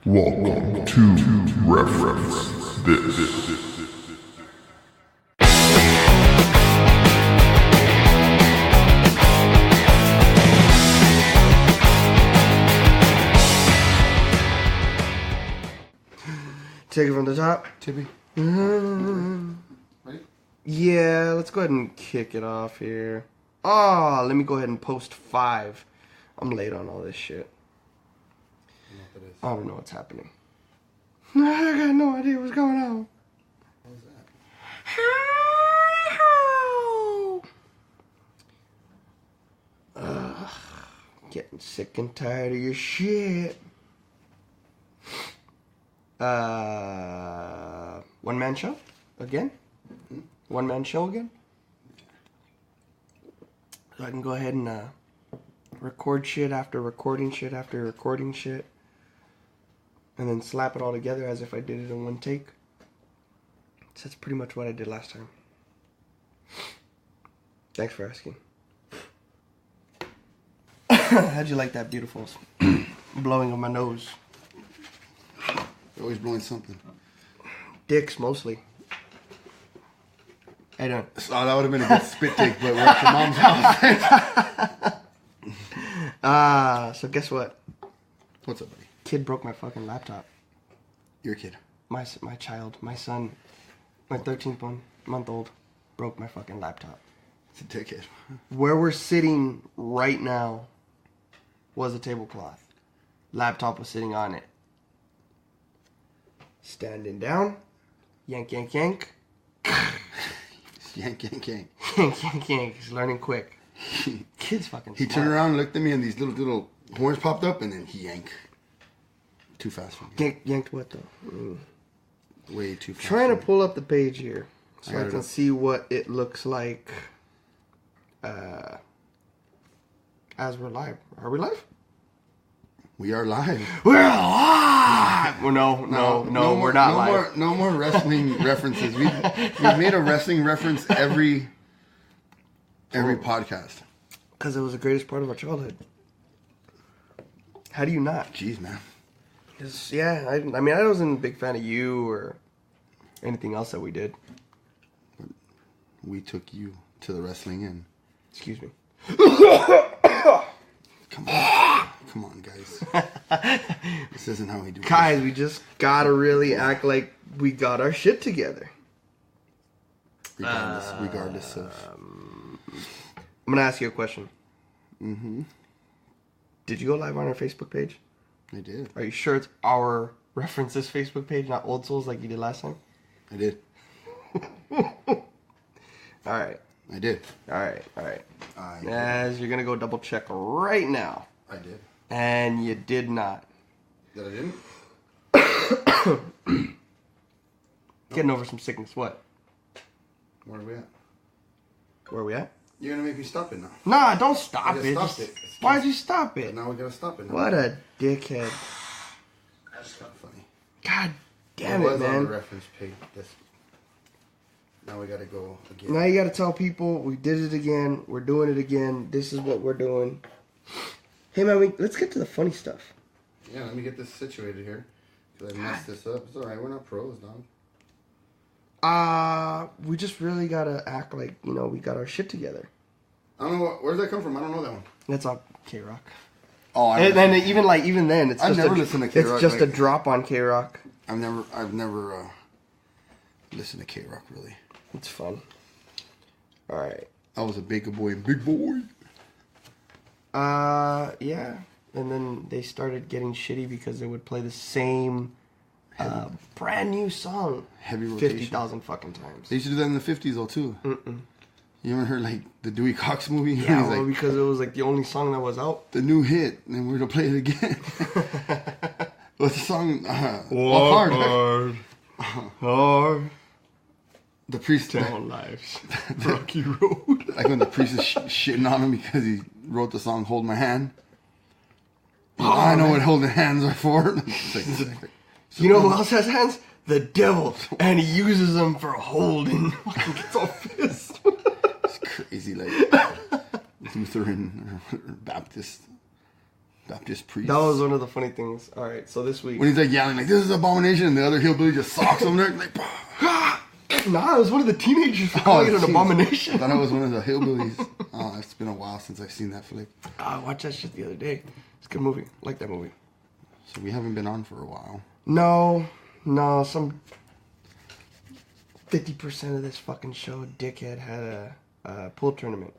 Welcome to Reference This. Take it from the top. Tippy. Ready? Yeah, let's go ahead and kick it off here. Oh, let me go ahead and post 5. I'm late on all this shit. I don't know what's happening. I got no idea what's going on. What was that? Getting sick and tired of your shit. One man show again? One man show again? So I can go ahead and record shit after recording shit after recording shit. And then slap it all together as if I did it in one take. So that's pretty much what I did last time. Thanks for asking. How'd you like that, beautifuls? Blowing on my nose. You're always blowing something. Dicks, mostly. I don't. So that would have been a good spit take, but we're at your mom's house. So guess what? What's up, buddy? Kid broke my fucking laptop. Your kid. My child, my son, my 13-month-old broke my fucking laptop. It's a dickhead. Where we're sitting right now was a tablecloth. Laptop was sitting on it. Standing down. Yank, yank, yank. Yank, yank, yank. Yank, yank, yank. He's learning quick. Kid's fucking He smart. turned around, looked at me, and these little horns popped up, and then he yanked. Too fast for me. Yanked what though? Way too fast. Trying to for me. pull up the page here so I got I it can up. see what it looks like as we're live. Are we live? We are live. We're live! Well, no, we're not live. No more wrestling references. We've made a wrestling reference every podcast. Because it was the greatest part of our childhood. How do you not? Jeez, man. Yeah, I mean, I wasn't a big fan of you or anything else that we did. We took you to the wrestling inn. Excuse me. Come on, guys. This isn't how we do it. Guys, we just gotta really act like we got our shit together. Regardless of. I'm gonna ask you a question. Mm-hmm. Did you go live on our Facebook page? I did. Are you sure it's our References Facebook page, not Old Souls like you did last time? I did. Alright. I did. Alright. I did. As you're gonna go double check right now. I did. And you did not. That I didn't? Getting over some sickness. What? Where are we at? Where are we at? You're gonna make me stop it now. Nah, don't stop I just it. stopped it. Why'd you stop it? Now we gotta stop it now. What a dickhead. That's kind of funny. God damn it it, was on man. the reference page. Now we gotta go again. Now you gotta tell people we did it again. We're doing it again. This is what we're doing. Hey, man, let's get to the funny stuff. Yeah, let me get this situated here. Because I messed this up. It's alright, we're not pros, dog. We just really gotta act like, we got our shit together. I don't know, where did that come from? I don't know that one. That's on K-Rock. Oh, And then even then, it's I've just never listened to K-Rock, It's just a like- drop on K-Rock. I've never listened to K-Rock, really. It's fun. All right. I was a big boy. Yeah. And then they started getting shitty because they would play the same brand new song Heavy rotation. 50,000 fucking times. They used to do that in the 50s, though, too. Mm-mm. You ever heard, like, the Dewey Cox movie? Yeah, He's well, like, because it was like the only song that was out. the new hit, and we're gonna play it again. What's the song? Walk Hard. Hard. The priest. Down life's rocky road. Like when the priest is shitting on him because he wrote the song "Hold My Hand." I know what holding hands are for. It's like, You know who else has hands? The devil. And he uses them for holding. Fucking gets all pissed. it's crazy, like Lutheran or Baptist. Baptist priest. That was one of the funny things. All right, so this week. When he's like yelling, like, this is abomination, and the other hillbilly just socks him there, like, Nah, it was one of the teenagers calling it an abomination. I thought it was one of the hillbillies. Oh, it's been a while since I've seen that flick. I watched that shit the other day. It's a good movie. I like that movie. So we haven't been on for a while. No, some 50% of this fucking show, dickhead, had a pool tournament.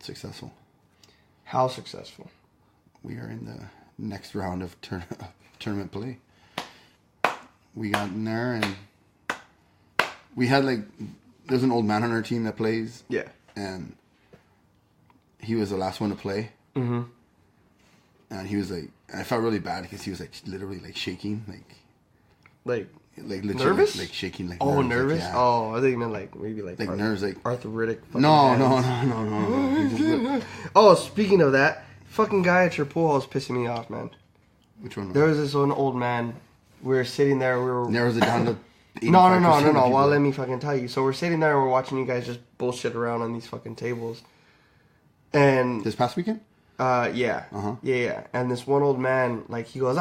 Successful. How successful? We are in the next round of tournament play. We got in there and we had like, there's an old man on our team that plays. Yeah. And he was the last one to play. Mm-hmm. And he was like, I felt really bad because he was like literally like shaking, like legit, nervous, like shaking, like oh, nerves, nervous. Like, yeah. Oh, I think you meant like maybe like nerves, like arthritic. No. He just Oh, speaking of that, fucking guy at your pool hall is pissing me off, man. Which one? There was this one old man. We were sitting there. We were narrows it down to. No. Well, let me fucking tell you. So we're sitting there and we're watching you guys just bullshit around on these fucking tables. And this past weekend? Yeah. Uh-huh. Yeah. And this one old man, like, he goes,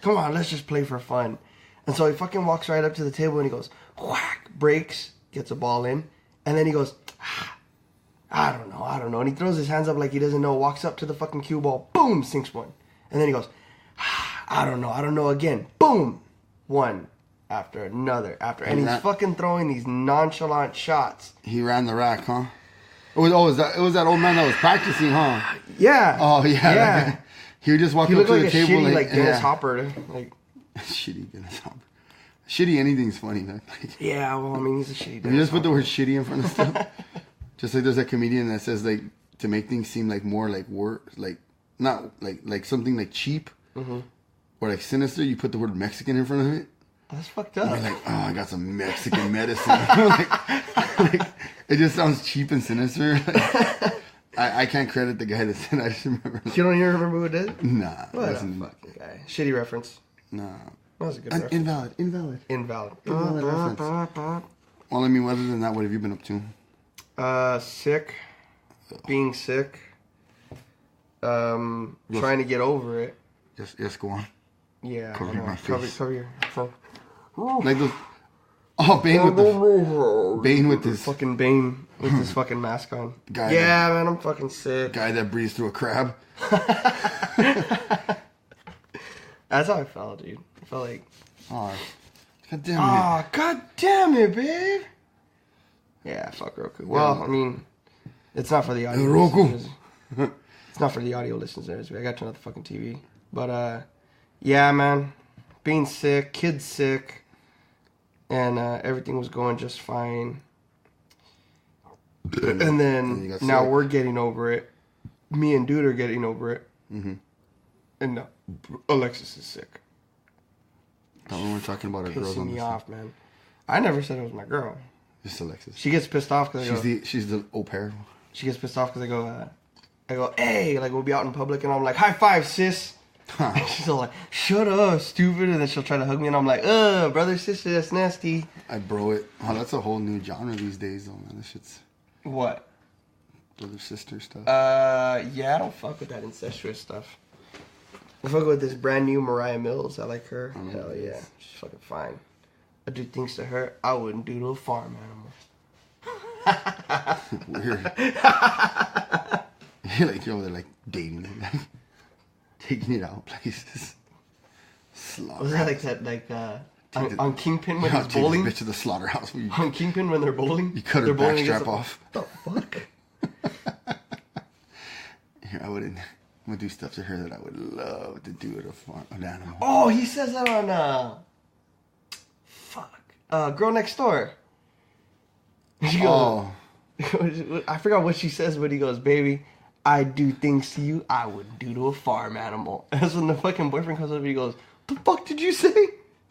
come on, let's just play for fun. And so he fucking walks right up to the table and he goes, whack, breaks, gets a ball in. And then he goes, I don't know. And he throws his hands up like he doesn't know, walks up to the fucking cue ball, boom, sinks one. And then he goes, I don't know again. Boom. One after another and he's fucking throwing these nonchalant shots. He ran the rack, huh? It was that old man that was practicing, huh? Yeah. Oh yeah. He would just walk up to the table shitty, like Dennis Hopper, like shitty Dennis Hopper. Shitty anything's funny, man. Like, yeah, well, I mean, he's a shitty. You just put the word shitty in front of stuff. Just like there's a comedian that says like to make things seem like more like like not like something like cheap or like sinister. You put the word Mexican in front of it. That's fucked up. You're like, oh, I got some Mexican medicine. like, it just sounds cheap and sinister. Like, I can't credit the guy that said. I just remember. You don't even remember who it is? Nah. What a fucking guy. Shitty reference. Nah. That was a good reference. Invalid reference. Well, I mean, other than that, what have you been up to? Sick. Being sick. Trying to get over it. Just go on. Yeah. Cover my face. Cover your... Like those... Oh, Bane with this... Fucking Bane with this fucking mask on. Guy man, I'm fucking sick. Guy that breathes through a crab. That's how I felt, dude. I felt like... Oh, God damn it. Oh, God damn it, babe. Yeah, fuck Roku. Well, I mean, it's not for the audio listeners. It's not for the audio listeners. I got to another fucking TV. But, yeah, man. Being sick, kids sick. And everything was going just fine. And then now we're getting over it. Me and Dude are getting over it. Mm-hmm. And now Alexis is sick. That one we're talking about our girls on Pissing me this off, man. I never said it was my girl. Just Alexis. She gets pissed off because she's the au pair. She gets pissed off because I go, hey, like we'll be out in public and I'm like, high five, sis. And she's all like, shut up, stupid. And then she'll try to hug me and I'm like, brother, sister, that's nasty. I bro it. Oh, that's a whole new genre these days, though, man. This shit's... What? Brother, sister stuff. Yeah, I don't fuck with that incestuous stuff. I fuck with this brand new Mariah Mills. I like her. Hell yeah. She's fucking fine. I do things to her I wouldn't do to a farm animal. Weird. You're like, they're like dating it, like taking it out places. Was that on Kingpin when he's bowling? Take this bitch to the slaughterhouse. On Kingpin when they're bowling? You cut her backstrap off. What the fuck? Here, I'm gonna do stuff to her that I would love to do to an animal. Oh, he says that on Girl Next Door. She goes, I forgot what she says, but he goes, baby, I do things to you I wouldn't do to a farm animal. And that's when the fucking boyfriend comes up and he goes, the fuck did you say?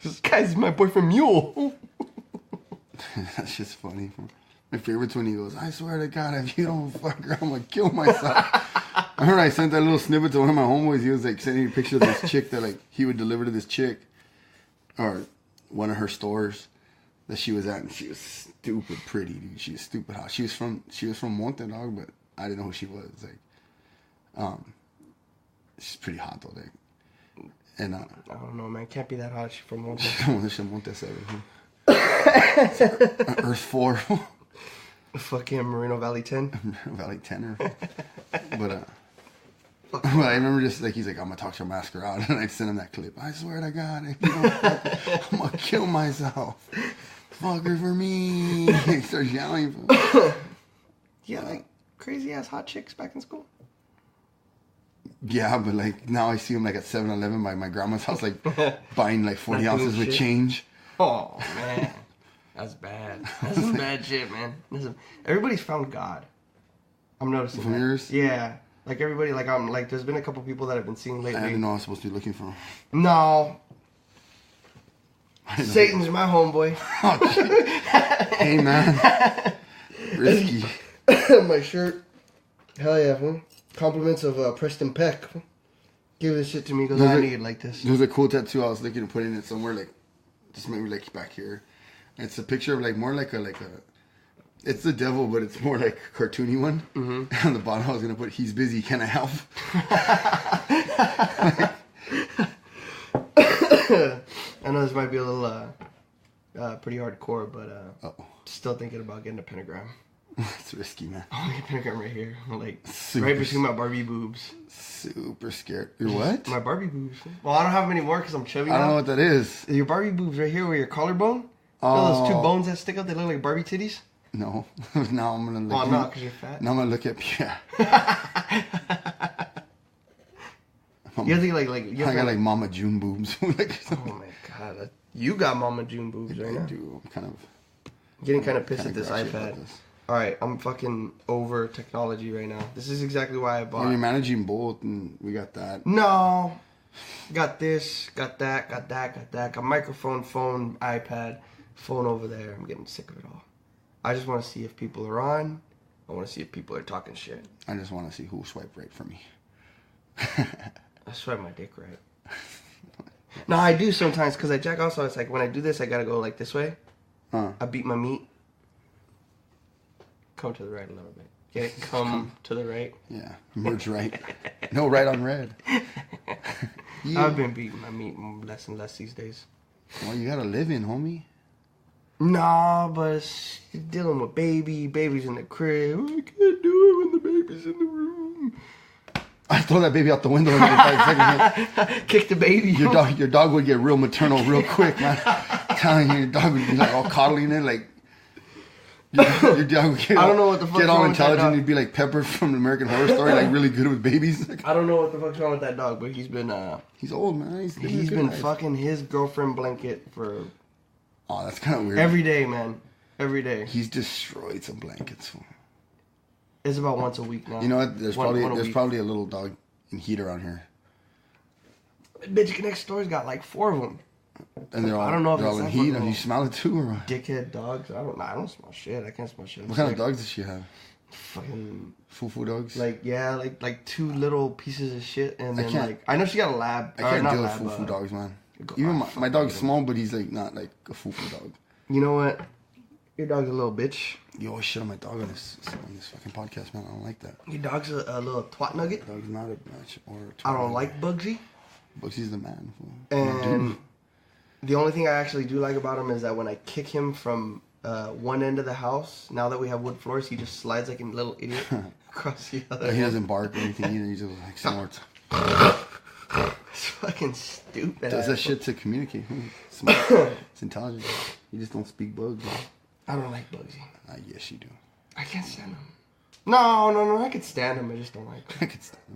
This guy's my boyfriend Mule. That's just funny. My favorite's when he goes, I swear to God, if you don't fuck her, I'm gonna kill myself. I heard I sent that little snippet to one of my homeboys. He was like sending me a picture of this chick that like he would deliver to this chick or one of her stores that she was at, and she was stupid pretty, dude. She was stupid hot. She was from Monte, dog, but I didn't know who she was. Like, She's pretty hot though. Like, and I don't know, man. Can't be that hot. She's from Monte. Earth 4. Fucking Moreno Valley 10. Valley 10 but well, I remember just like he's like, I'm gonna talk to Masker out, and I sent him that clip. I swear to God, if you don't fuck, I'm gonna kill myself. Fuck her for me. He starts yelling. Yeah, like crazy ass hot chicks back in school. Yeah, but like now I see him like at 7-Eleven by my grandma's house, like buying like 40 ounces with change. Oh man, that's bad. That's some bad shit, man. Everybody's found God. I'm noticing. From yours? Yeah. Like everybody, like I'm like. There's been a couple people that I've been seeing lately. I didn't know I was supposed to be looking for him. No. Satan's my homeboy. Oh, shit. Hey man, risky. My shirt. Hell yeah, fool. Compliments of Preston Peck. Give this shit to me because I need it like this. There's a cool tattoo I was looking at putting it somewhere, like just maybe like back here. It's a picture of like more like a it's the devil, but it's more like a cartoony one. Mm-hmm. And on the bottom I was gonna put, he's busy, can I help? I know this might be a little pretty hardcore, but still thinking about getting a pentagram. It's risky, man. I'll get a pentagram right here, like Super right between my Barbie boobs. Super scared. Your what? My Barbie boobs. Well, I don't have them anymore because I'm chubby now. I don't know what that is. Your Barbie boobs right here where your collarbone. Oh. Those two bones that stick out, they look like Barbie titties. No. Now I'm gonna look. Oh, no, because you're fat. Now I'm gonna look at, yeah. You think like you I got like Mama June boobs. Like, oh my god, you got Mama June boobs right now. I do. I'm kind of getting kind of pissed at this iPad. All right, I'm fucking over technology right now. This is exactly why I bought. You're managing both, and we got that. No, got this, got that, got that, got that. Got microphone, phone, iPad, phone over there. I'm getting sick of it all. I just want to see if people are on. I want to see if people are talking shit. I just want to see who swiped right for me. I swipe my dick right. No, I do sometimes because I jack off. So it's like when I do this, I gotta go like this way. I beat my meat. Come to the right a little bit. Get it? Come to the right. Yeah, merge right. No right on red. Yeah. I've been beating my meat less and less these days. Well, you gotta live in, homie. Nah, but it's dealing with baby's in the crib. I can't do it when the baby's in the room. I throw that baby out the window in 5 seconds. Kick the baby. Your dog would get real maternal real quick, man. I'm telling you, your dog would be like all coddling it, like your dog would get, I don't know what the fuck's get all wrong with that intelligent. dog. He'd be like Pepper from American Horror Story, like really good with babies. I don't know what the fuck's wrong with that dog, but he's been he's old, man. He's been fucking his girlfriend blanket for. Oh, that's kind of weird. Every day, man. Every day. He's destroyed some blankets. It's about once a week now. You know what? There's probably a little dog in heat around here. Bitch next door's got like 4 of them. And they're all, I don't know if they're it's all in that heat. fucking And you smell it too, or what? Dickhead dogs. I don't smell shit. I can't smell shit. What kind of dogs does she have? Fucking Foo dogs. like 2 little pieces of shit, and then I know she got a lab. I can't deal with foo doggs, man. Even my dog's small, but he's like not like a foo dog. You know what? Your dog's a little bitch. You always shit on my dog on this fucking podcast, man. I don't like that. Your dog's a little twat nugget. Dog's not a bitch or a twat. I don't like Bugsy. Bugsy's the man. And the only thing I actually do like about him is that when I kick him from one end of the house, now that we have wood floors, he just slides like a little idiot across the other. He doesn't bark or anything either. He just like snorts. It's fucking stupid. Does that shit to communicate. Smart. It's intelligent. You just don't speak bugs. I don't like Bugsy. Yes, you do. I can't stand him. No, I can stand him. I just don't like him.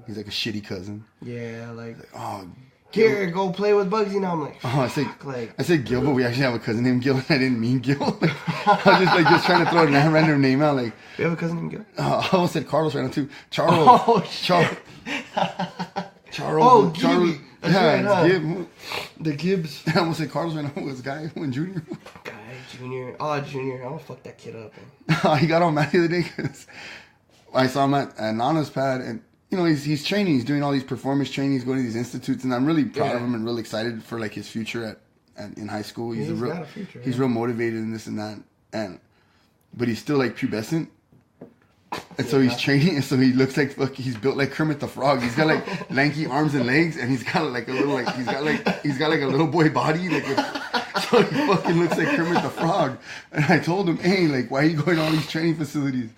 He's like a shitty cousin. Yeah, like oh, here, go play with Bugsy now. I'm like, I said Gil, but we actually have a cousin named Gil, and I didn't mean Gil. I was just trying to throw a random name out. Like, we have a cousin named Gil. I almost said Carlos right now too. Charles. Oh shit. Charles. Oh, Charles. That's Yeah, right, it's Gib. The Gibbs. I almost said Carlos right now. It was Guy when Junior. Junior. Oh, Junior. I'm gonna fuck that kid up. He got on mad the other day because I saw him at Nana's pad, and you know he's training. He's doing all these performance training. He's going to these institutes, and I'm really proud of him and really excited for like his future in high school. He's got a future. He's real motivated and this and that, but he's still like pubescent. And so he's training, and so he looks like he's built like Kermit the Frog. He's got like lanky arms and legs, and he's got like a little like he's got like a little boy body, like so he fucking looks like Kermit the Frog. And I told him, hey, like, why are you going to all these training facilities?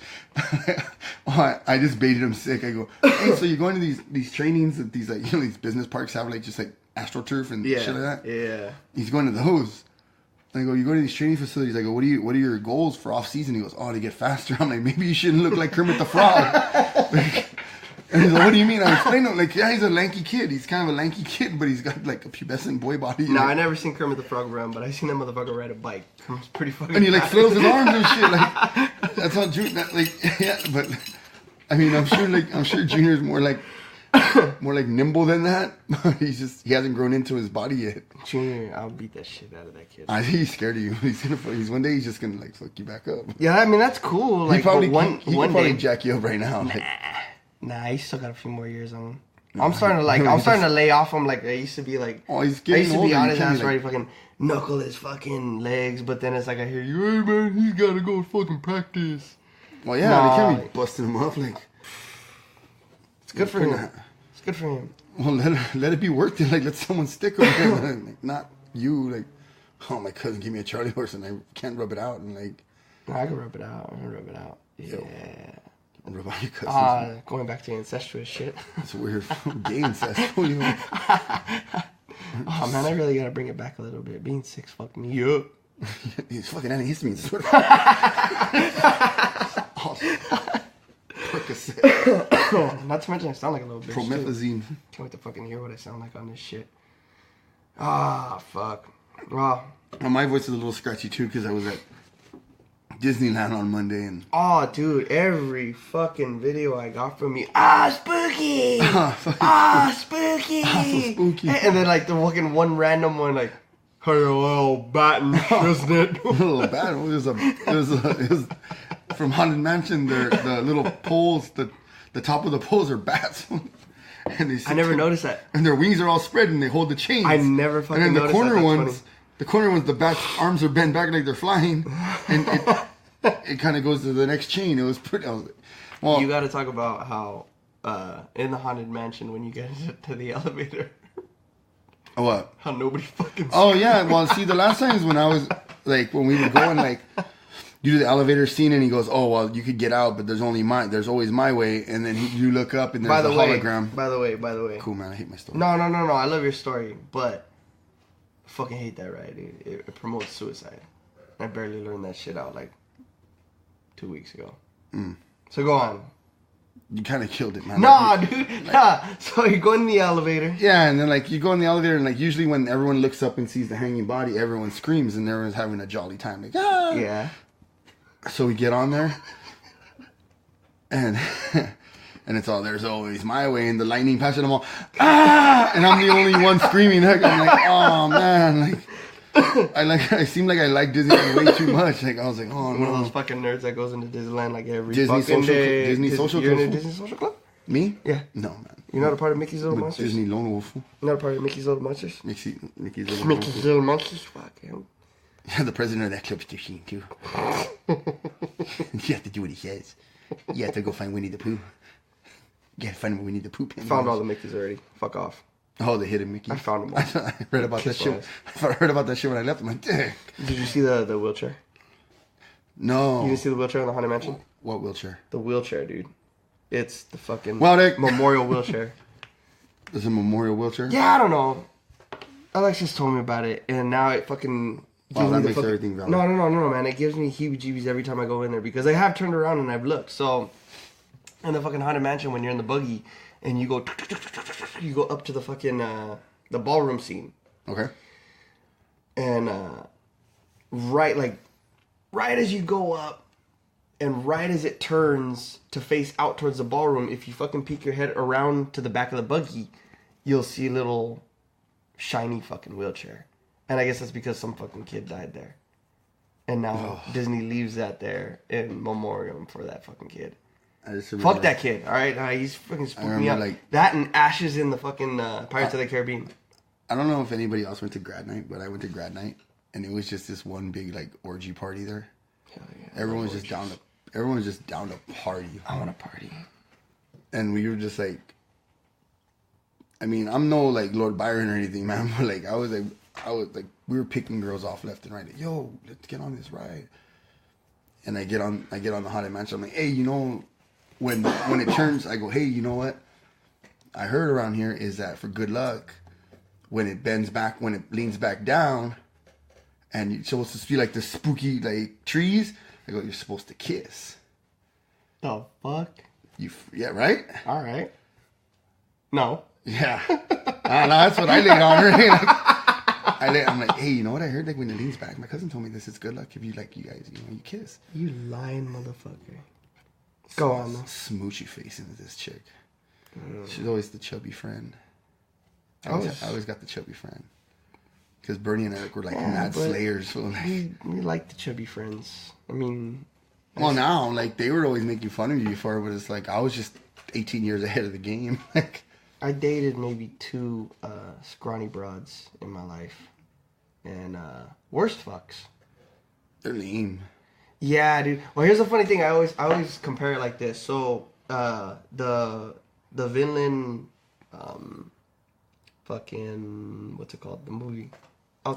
I just baited him sick. I go, hey, so you're going to these trainings that these like these business parks have like just like AstroTurf and shit like that. Yeah. He's going to those. I go, you go to these training facilities. I go, what are your goals for off season? He goes, oh, to get faster. I'm like, maybe you shouldn't look like Kermit the Frog. And he's like, what do you mean? I explained to him, like, yeah, he's a lanky kid. He's kind of a lanky kid, but he's got like a pubescent boy body. No, like, I never seen Kermit the Frog run, but I seen that motherfucker ride a bike. It's pretty fucking. and he like flails his arms and shit. Like that's not true. That like yeah, but I mean, I'm sure Junior's more like nimble than that. He hasn't grown into his body yet. Junior, I'll beat that shit out of that kid. I think he's scared of you. He's one day he's just gonna like fuck you back up. Yeah, I mean that's cool. Like he probably one probably day, jack you up right now. Like, nah, he's still got a few more years on him. I'm starting to lay off him. Like I used to be like, oh, he's I getting used to older. be on his ass, like, ready fucking knuckle his fucking legs. But then it's like I hear you, hey man, he's gotta go fucking practice. well, yeah, they can't be busting him up. Like it's good for him. It's good for him. Well, let it be worth it. Like let someone stick with him. Like, not you. Like, oh, my cousin gave me a Charlie horse and I can't rub it out. And like, I can rub it out. I can rub it out. Yeah. Rub out your cousin. Going back to incestuous shit. That's weird. Gay incest. What do you mean? Oh man, I really gotta bring it back a little bit. Being 6 fucked me up. He's fucking antihistamines. Percocet. Not to mention I sound like a little bitch. Promethazine. Can't wait to fucking hear what I sound like on this shit. Ah, fuck. Well, My voice is a little scratchy too because I was at Disneyland on Monday and. oh, dude, every fucking video I got from you, spooky! Spooky! So spooky. And then like the fucking one random one like, hey, little batten, isn't it? A little bad. It was from Haunted Mansion. The little poles, the top of the poles are bats. And they I never noticed that. And their wings are all spread and they hold the chains. I never fucking And then noticed that. the corner ones, the bat's arms are bent back like they're flying, and it kind of goes to the next chain. It was pretty. I was like, well, You got to talk about how in the Haunted Mansion when you get to the elevator, what? how nobody fucking. Oh yeah. Well, see, the last times when I was like when we were going like. You do the elevator scene and he goes, oh, well, you could get out, but there's always my way. And then you look up and there's a hologram. By the way. Cool, man. I hate my story. No. I love your story, but I fucking hate that ride, dude. It promotes suicide. I barely learned that shit out like 2 weeks ago. So go on. You kind of killed it, man. Nah, dude. Nah. So you go in the elevator. Yeah, and then like you go in the elevator and like usually when everyone looks up and sees the hanging body, everyone screams and everyone's having a jolly time. Like, ah! Yeah. So we get on there, and it's all there's always my way, and the lightning passes them all, and I'm the only one screaming. I'm like, oh man, I seem like I like Disneyland way too much. Like I was like, oh no, One of those fucking nerds that goes into Disneyland like every Disney fucking social day. Disney social You're in a club. Disney social club? Me? Yeah. No, man. You're not a part of Mickey's Little With Monsters? Disney Lone Wolf. You're not a part of Mickey's Little Monsters? Mickey's Mickey's Little Monsters? Fuck him. Yeah, the president of that club's machine too. You have to do what he says. You have to go find Winnie the Pooh. You gotta find Winnie the Pooh. Found all the Mickeys already. Fuck off. Oh, the hidden Mickey. I found them all. I read about that shit. I heard about that shit when I left. I'm like, dang. Did you see the wheelchair? No. You didn't see the wheelchair in the Haunted Mansion? What wheelchair? The wheelchair, dude. It's the fucking memorial wheelchair. There's a memorial wheelchair? Yeah, I don't know. Alexis told me about it, and now it fucking... Wow, that makes everything valid. No, man. It gives me heebie-jeebies every time I go in there because I have turned around and I've looked. So, in the fucking Haunted Mansion, when you're in the buggy and you go up to the fucking the ballroom scene. Okay. And right as you go up and right as it turns to face out towards the ballroom, if you fucking peek your head around to the back of the buggy, you'll see a little shiny fucking wheelchair. And I guess that's because some fucking kid died there. And now Disney leaves that there in memoriam for that fucking kid. I just remember, Fuck that kid, alright? He's fucking spooked me out. like- That and Ashes in the fucking Pirates of the Caribbean. I don't know if anybody else went to grad night, but I went to grad night, and it was just this one big like orgy party there. Hell yeah. Everyone was just down to everyone was just down to party. I want to party. And we were just like, I mean, I'm no like Lord Byron or anything, man, but like I was like, we were picking girls off left and right. Like, yo, let's get on this ride. And I get on the Haunted Mansion. I'm like, hey, you know, when it turns, I go, hey, you know what? I heard around here is that for good luck, when it leans back down, and you're supposed to see like the spooky like trees. I go, you're supposed to kiss. The fuck? Yeah, right? All right. No. Yeah. That's what I laid on her. Like, I'm like, hey, you know what I heard? Like when it leans back, my cousin told me this is good luck if you like you guys, you know, you kiss. You lying motherfucker. Go on. Smoochy face into this chick. She's always the chubby friend. I always got the chubby friend. Because Bernie and Eric were like mad slayers. So like, we like the chubby friends. I mean... Well, now, like, they were always making fun of you before, but it's like, I was just 18 years ahead of the game. Like, I dated maybe 2 scrawny broads in my life. And worst fucks. They're lame. Yeah, dude. Well, here's the funny thing. I always compare it like this. So, the Vinland... fucking... What's it called? The movie... The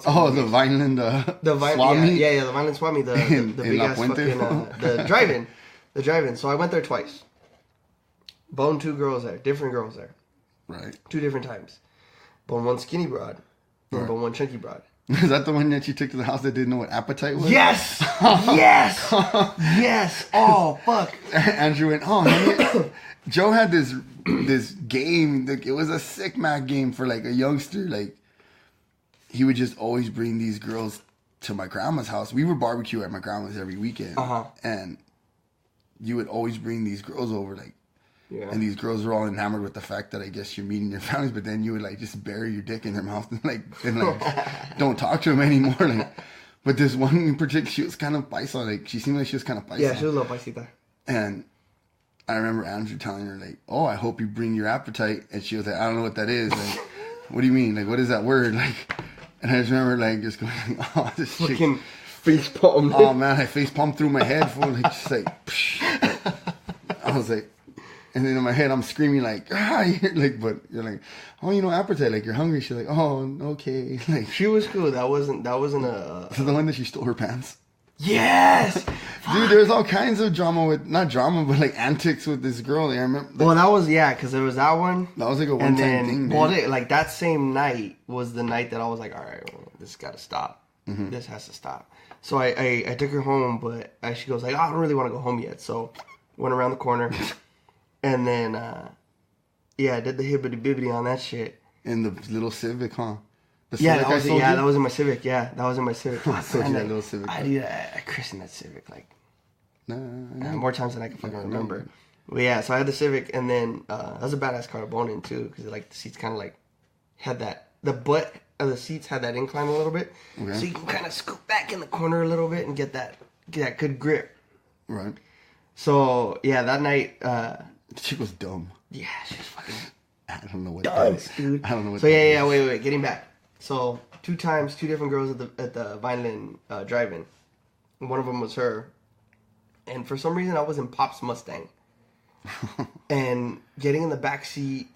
Vineland Swami? Yeah, the Vineland Swami, the big ass fucking the drive-in. So I went there twice. Boned 2 girls there, different girls there. Right. 2 different times. Boned 1 skinny broad, and boned 1 chunky broad. Is that the one that you took to the house that didn't know what appetite was? Yes! Yes! Yes! Oh, fuck. Andrew went, honey. Joe had this game. Like, it was a sick Mac game for like a youngster. Like, he would just always bring these girls to my grandma's house. We would barbecue at my grandma's every weekend. And you would always bring these girls over, like, and these girls were all enamored with the fact that I guess you're meeting their families, but then you would like just bury your dick in their mouth and like don't talk to them anymore. Like, but this one in particular, she was kind of paisa. Like, she seemed like she was kind of paisa. Yeah, she was a little paisita. And I remember Andrew telling her like, "Oh, I hope you bring your appetite," and she was like, "I don't know what that is." Like, what do you mean? Like, what is that word? Like. And I just remember, like, just going, oh, this chick. Fucking face palm. Oh, man, I face palmed through my head, fool. Like, just like, psh. I was like, and then in my head, I'm screaming, like, like, but you're like, oh, you know, appetite, like, you're hungry. She's like, oh, okay. Like, she was cool. That wasn't a. So the one that she stole her pants. Yes! Dude, there's all kinds of drama not drama, but like antics with this girl. I remember. Like, well, that was, because there was that one. That was like a one-time thing, dude. Well, like that same night was the night that I was like, all right, well, this got to stop. Mm-hmm. This has to stop. So I took her home, but she goes like, oh, I don't really want to go home yet. So went around the corner, and then, I did the hibbity-bibbity on that shit. In the little Civic, huh? That was in my Civic. Yeah, that was in my Civic. I sold you that little Civic. I christened that Civic like more times than I can fucking remember. But yeah, so I had the Civic, and then that was a badass car to bone in too, because like the seats kind of like had the butt of the seats had that incline a little bit, so you can kind of scoot back in the corner a little bit and get that good grip. Right. So yeah, that night. The chick was dumb. Yeah, she was fucking. I don't know what dumb, that is. Dude. I don't know what. So yeah, wait, getting back. So 2 times, 2 different girls at the Vineland drive-in. One of them was her, and for some reason I was in Pop's Mustang, and getting in the back seat,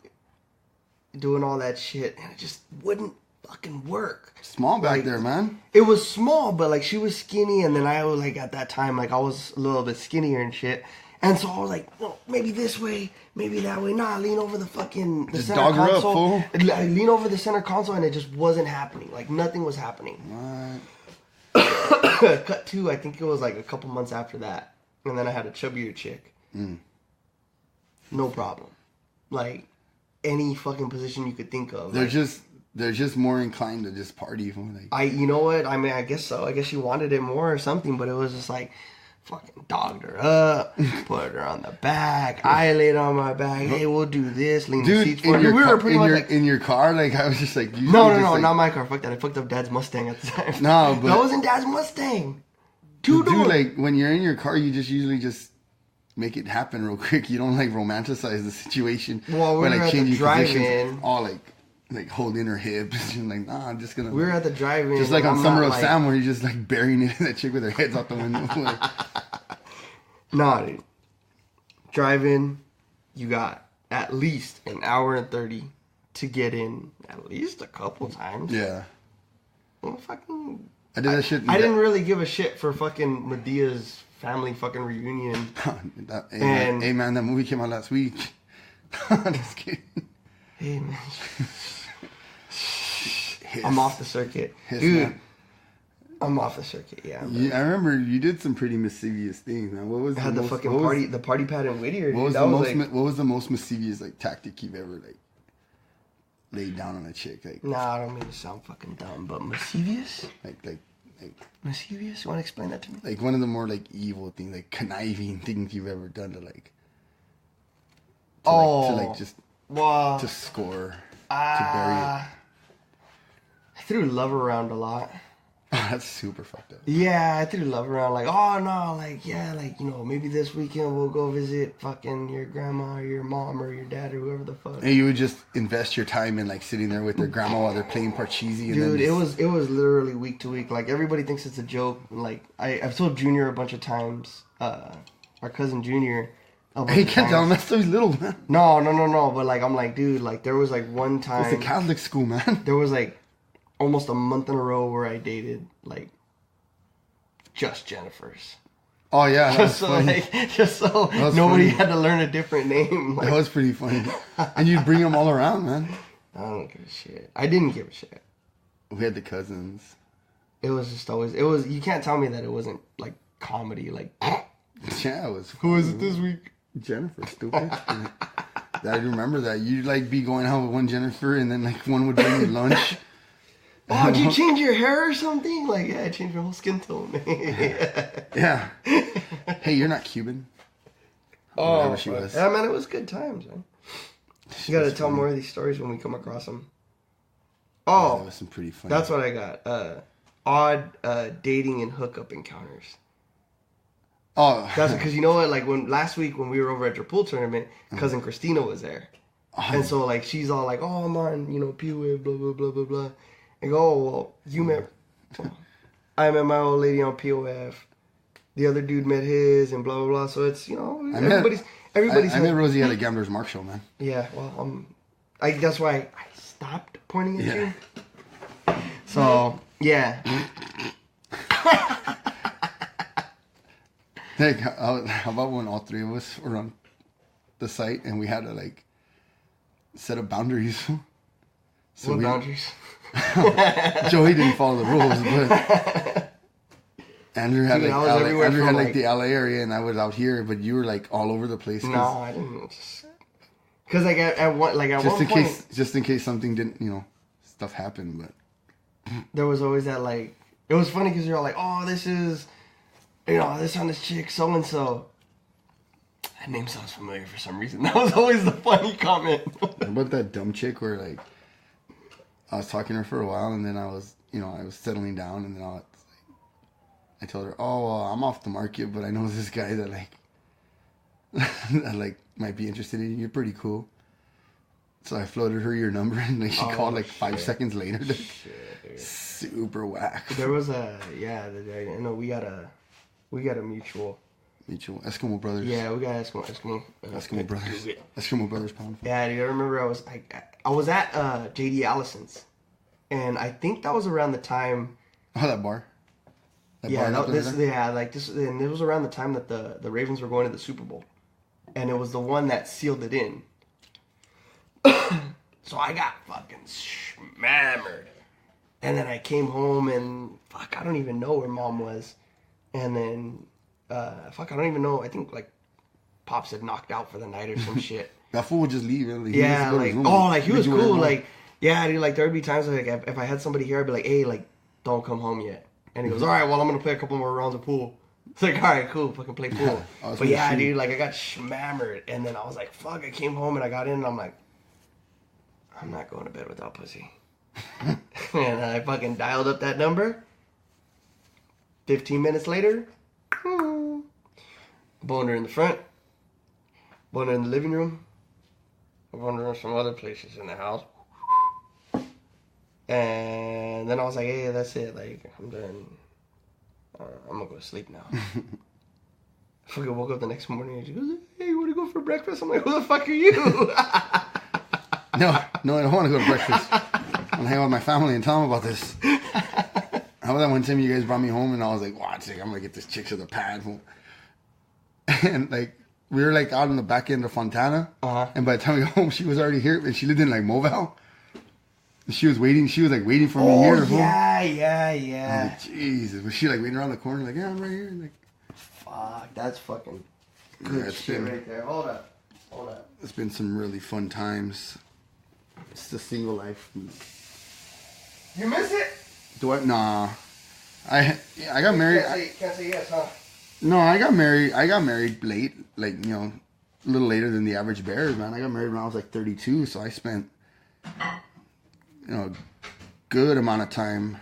doing all that shit, and it just wouldn't fucking work. Small back there, man. It was small, but like she was skinny, and then I was like at that time like I was a little bit skinnier and shit. And so I was like, well, maybe this way, maybe that way. Nah, lean over the fucking just center dog her console. up, fool. I lean over the center console, and it just wasn't happening. Like nothing was happening. What? Cut to, I think it was like a couple months after that, and then I had a chubbier chick. No problem. Like any fucking position you could think of. They're just more inclined to just party. Like, you know what? I mean, I guess so. I guess she wanted it more or something, but it was just like. Fucking dogged her up, put her on the back. I laid on my back. Hey, we'll do this. Lean the seats for you. We were pretty much like in your car. Like I was just like, no, not my car. Fuck that. I fucked up Dad's Mustang at the time. No, but that wasn't Dad's Mustang. Dude, like when you're in your car, you just usually just make it happen real quick. You don't like romanticize the situation. Well, we were at the drive-in. All like holding her hips and like, nah, I'm just gonna. We were at the drive-in. Just like on Summer of Sam, where you're just like burying it in that chick with her heads out the window. Like, Nah, dude. Drive in, you got at least an hour and 30 to get in at least a couple times. Yeah. Well, fucking... I did that shit. I didn't really give a shit for fucking Medea's family fucking reunion. Hey, man, that movie came out last week. Just kidding. Hey, man. I'm off the circuit. Hiss, Dude, man. I'm off the circuit, yeah. I remember you did some pretty mischievous things, man. What was I had the fucking party, the party pad in Whittier. What dude. was the most mischievous like tactic you've ever like laid down on a chick? Like, nah, I don't mean to sound fucking dumb, but mischievous? like Mischievous? You want to explain that to me? like one of the more like evil things, like conniving things you've ever done to like. To score, to bury it. I threw love around a lot. Oh, that's super fucked up. Yeah, I threw love around like, oh no, like, yeah, like, you know, maybe this weekend we'll go visit fucking your grandma or your mom or your dad or whoever the fuck. And you would just invest your time in like sitting there with their grandma while they're playing Parcheesi. And Dude, then it was literally week to week. Like, everybody thinks it's a joke. Like, I've told Junior a bunch of times, our cousin Junior. Hey, you can't tell him that's so he's little, man. No. But like, I'm like, dude, like, there was like one time. It's a Catholic school, man. There was like almost a month in a row where I dated like just Jennifer's. Oh yeah, Just so nobody funny. had to learn a different name. Like, That was pretty funny. And you'd bring them all around, man. I don't give a shit. I didn't give a shit. We had the cousins. It was just always. It was. You can't tell me that it wasn't like comedy. Like, Yeah, it was. who is it this week? Jennifer, stupid. I remember that. You'd like be going out with one Jennifer, and then like one would bring you lunch. Oh, did you change your hair or something? Like, yeah, I changed my whole skin tone. Yeah. Hey, you're not Cuban. Whatever she was. Yeah, man, it was good times, man. You gotta tell more of these stories when we come across them. Oh, that was some pretty funny. that's what I got. Odd dating and hookup encounters. Oh, That's because you know what? Like last week when we were over at your pool tournament, cousin Christina was there, and so like she's all like, "Oh, I'm on, you know, POF, blah blah blah blah blah." And go, "Oh, well, you met, I met my old lady on POF. The other dude met his, and blah blah blah." So it's, you know, everybody's. I met Rosie at a Gambler's Mark show, man. Yeah, well, that's why I stopped pointing at you. So yeah. Like, how about when all three of us were on the site and we had to like set up boundaries? So what boundaries? Joey didn't follow the rules, but Andrew had Dude, Andrew had like the LA area, and I was out here, but you were like all over the place. No, I didn't. Because like at one point, just in case something didn't, you know, stuff happened. But there was always that like, it was funny because you're all like, "Oh, this is, you know, this on this chick so and so." That name sounds familiar for some reason. That was always the funny comment. What about that dumb chick where like I was talking to her for a while, and then I was settling down, and then I told her, "Oh, well, I'm off the market, but I know this guy that like that like might be interested in you. You're pretty cool." So I floated her your number, and like she called like 5 seconds later. Like, super whack. There was I know we got a mutual Eskimo brothers. Yeah, we got Eskimo brothers. Eskimo brothers pound. Yeah, dude, I remember I was at JD Allison's, and I think that was around the time. Oh, that bar. And it was around the time that the Ravens were going to the Super Bowl, and it was the one that sealed it in. So I got fucking smammered, and then I came home and I don't even know where Mom was, and then. I don't even know. I think like Pops had knocked out for the night or some shit. That fool would just leave. Really. He was cool. Like, yeah, dude, like there would be times like if I had somebody here, I'd be like, "Hey, like, don't come home yet." And he goes, "All right, well, I'm gonna play a couple more rounds of pool." It's like, all right, cool, fucking play pool. But yeah, dude, like I got smammered, and then I was like, "Fuck!" I came home and I got in, and I'm like, "I'm not going to bed without pussy." And I fucking dialed up that number. 15 minutes later. Boner in the front, boner in the living room, boner in some other places in the house. And then I was like, "Hey, that's it. Like, I'm done. I'm gonna go to sleep now." I fucking woke up the next morning and she goes, hey, you want to go for breakfast? I'm like, who the fuck are you? No, I don't want to go to breakfast. I'm gonna hang out with my family and tell them about this. How about that one time you guys brought me home and I was like, watch it, I'm gonna get this chick to the pad. And like, we were like out in the back end of Fontana. And by the time we got home, she was already here. And she lived in like Moville. She was waiting. She was like waiting for me here. Yeah. Like, Jesus, was she like waiting around the corner? Like, yeah, I'm right here. Like, fuck, that's fucking good shit right there. Hold up. It's been some really fun times. It's the single life. You miss it? Do I? Nah. I got married. Can't say yes, huh? No, I got married late. Like, you know, a little later than the average bear, man. I got married when I was like 32, so I spent, you know, a good amount of time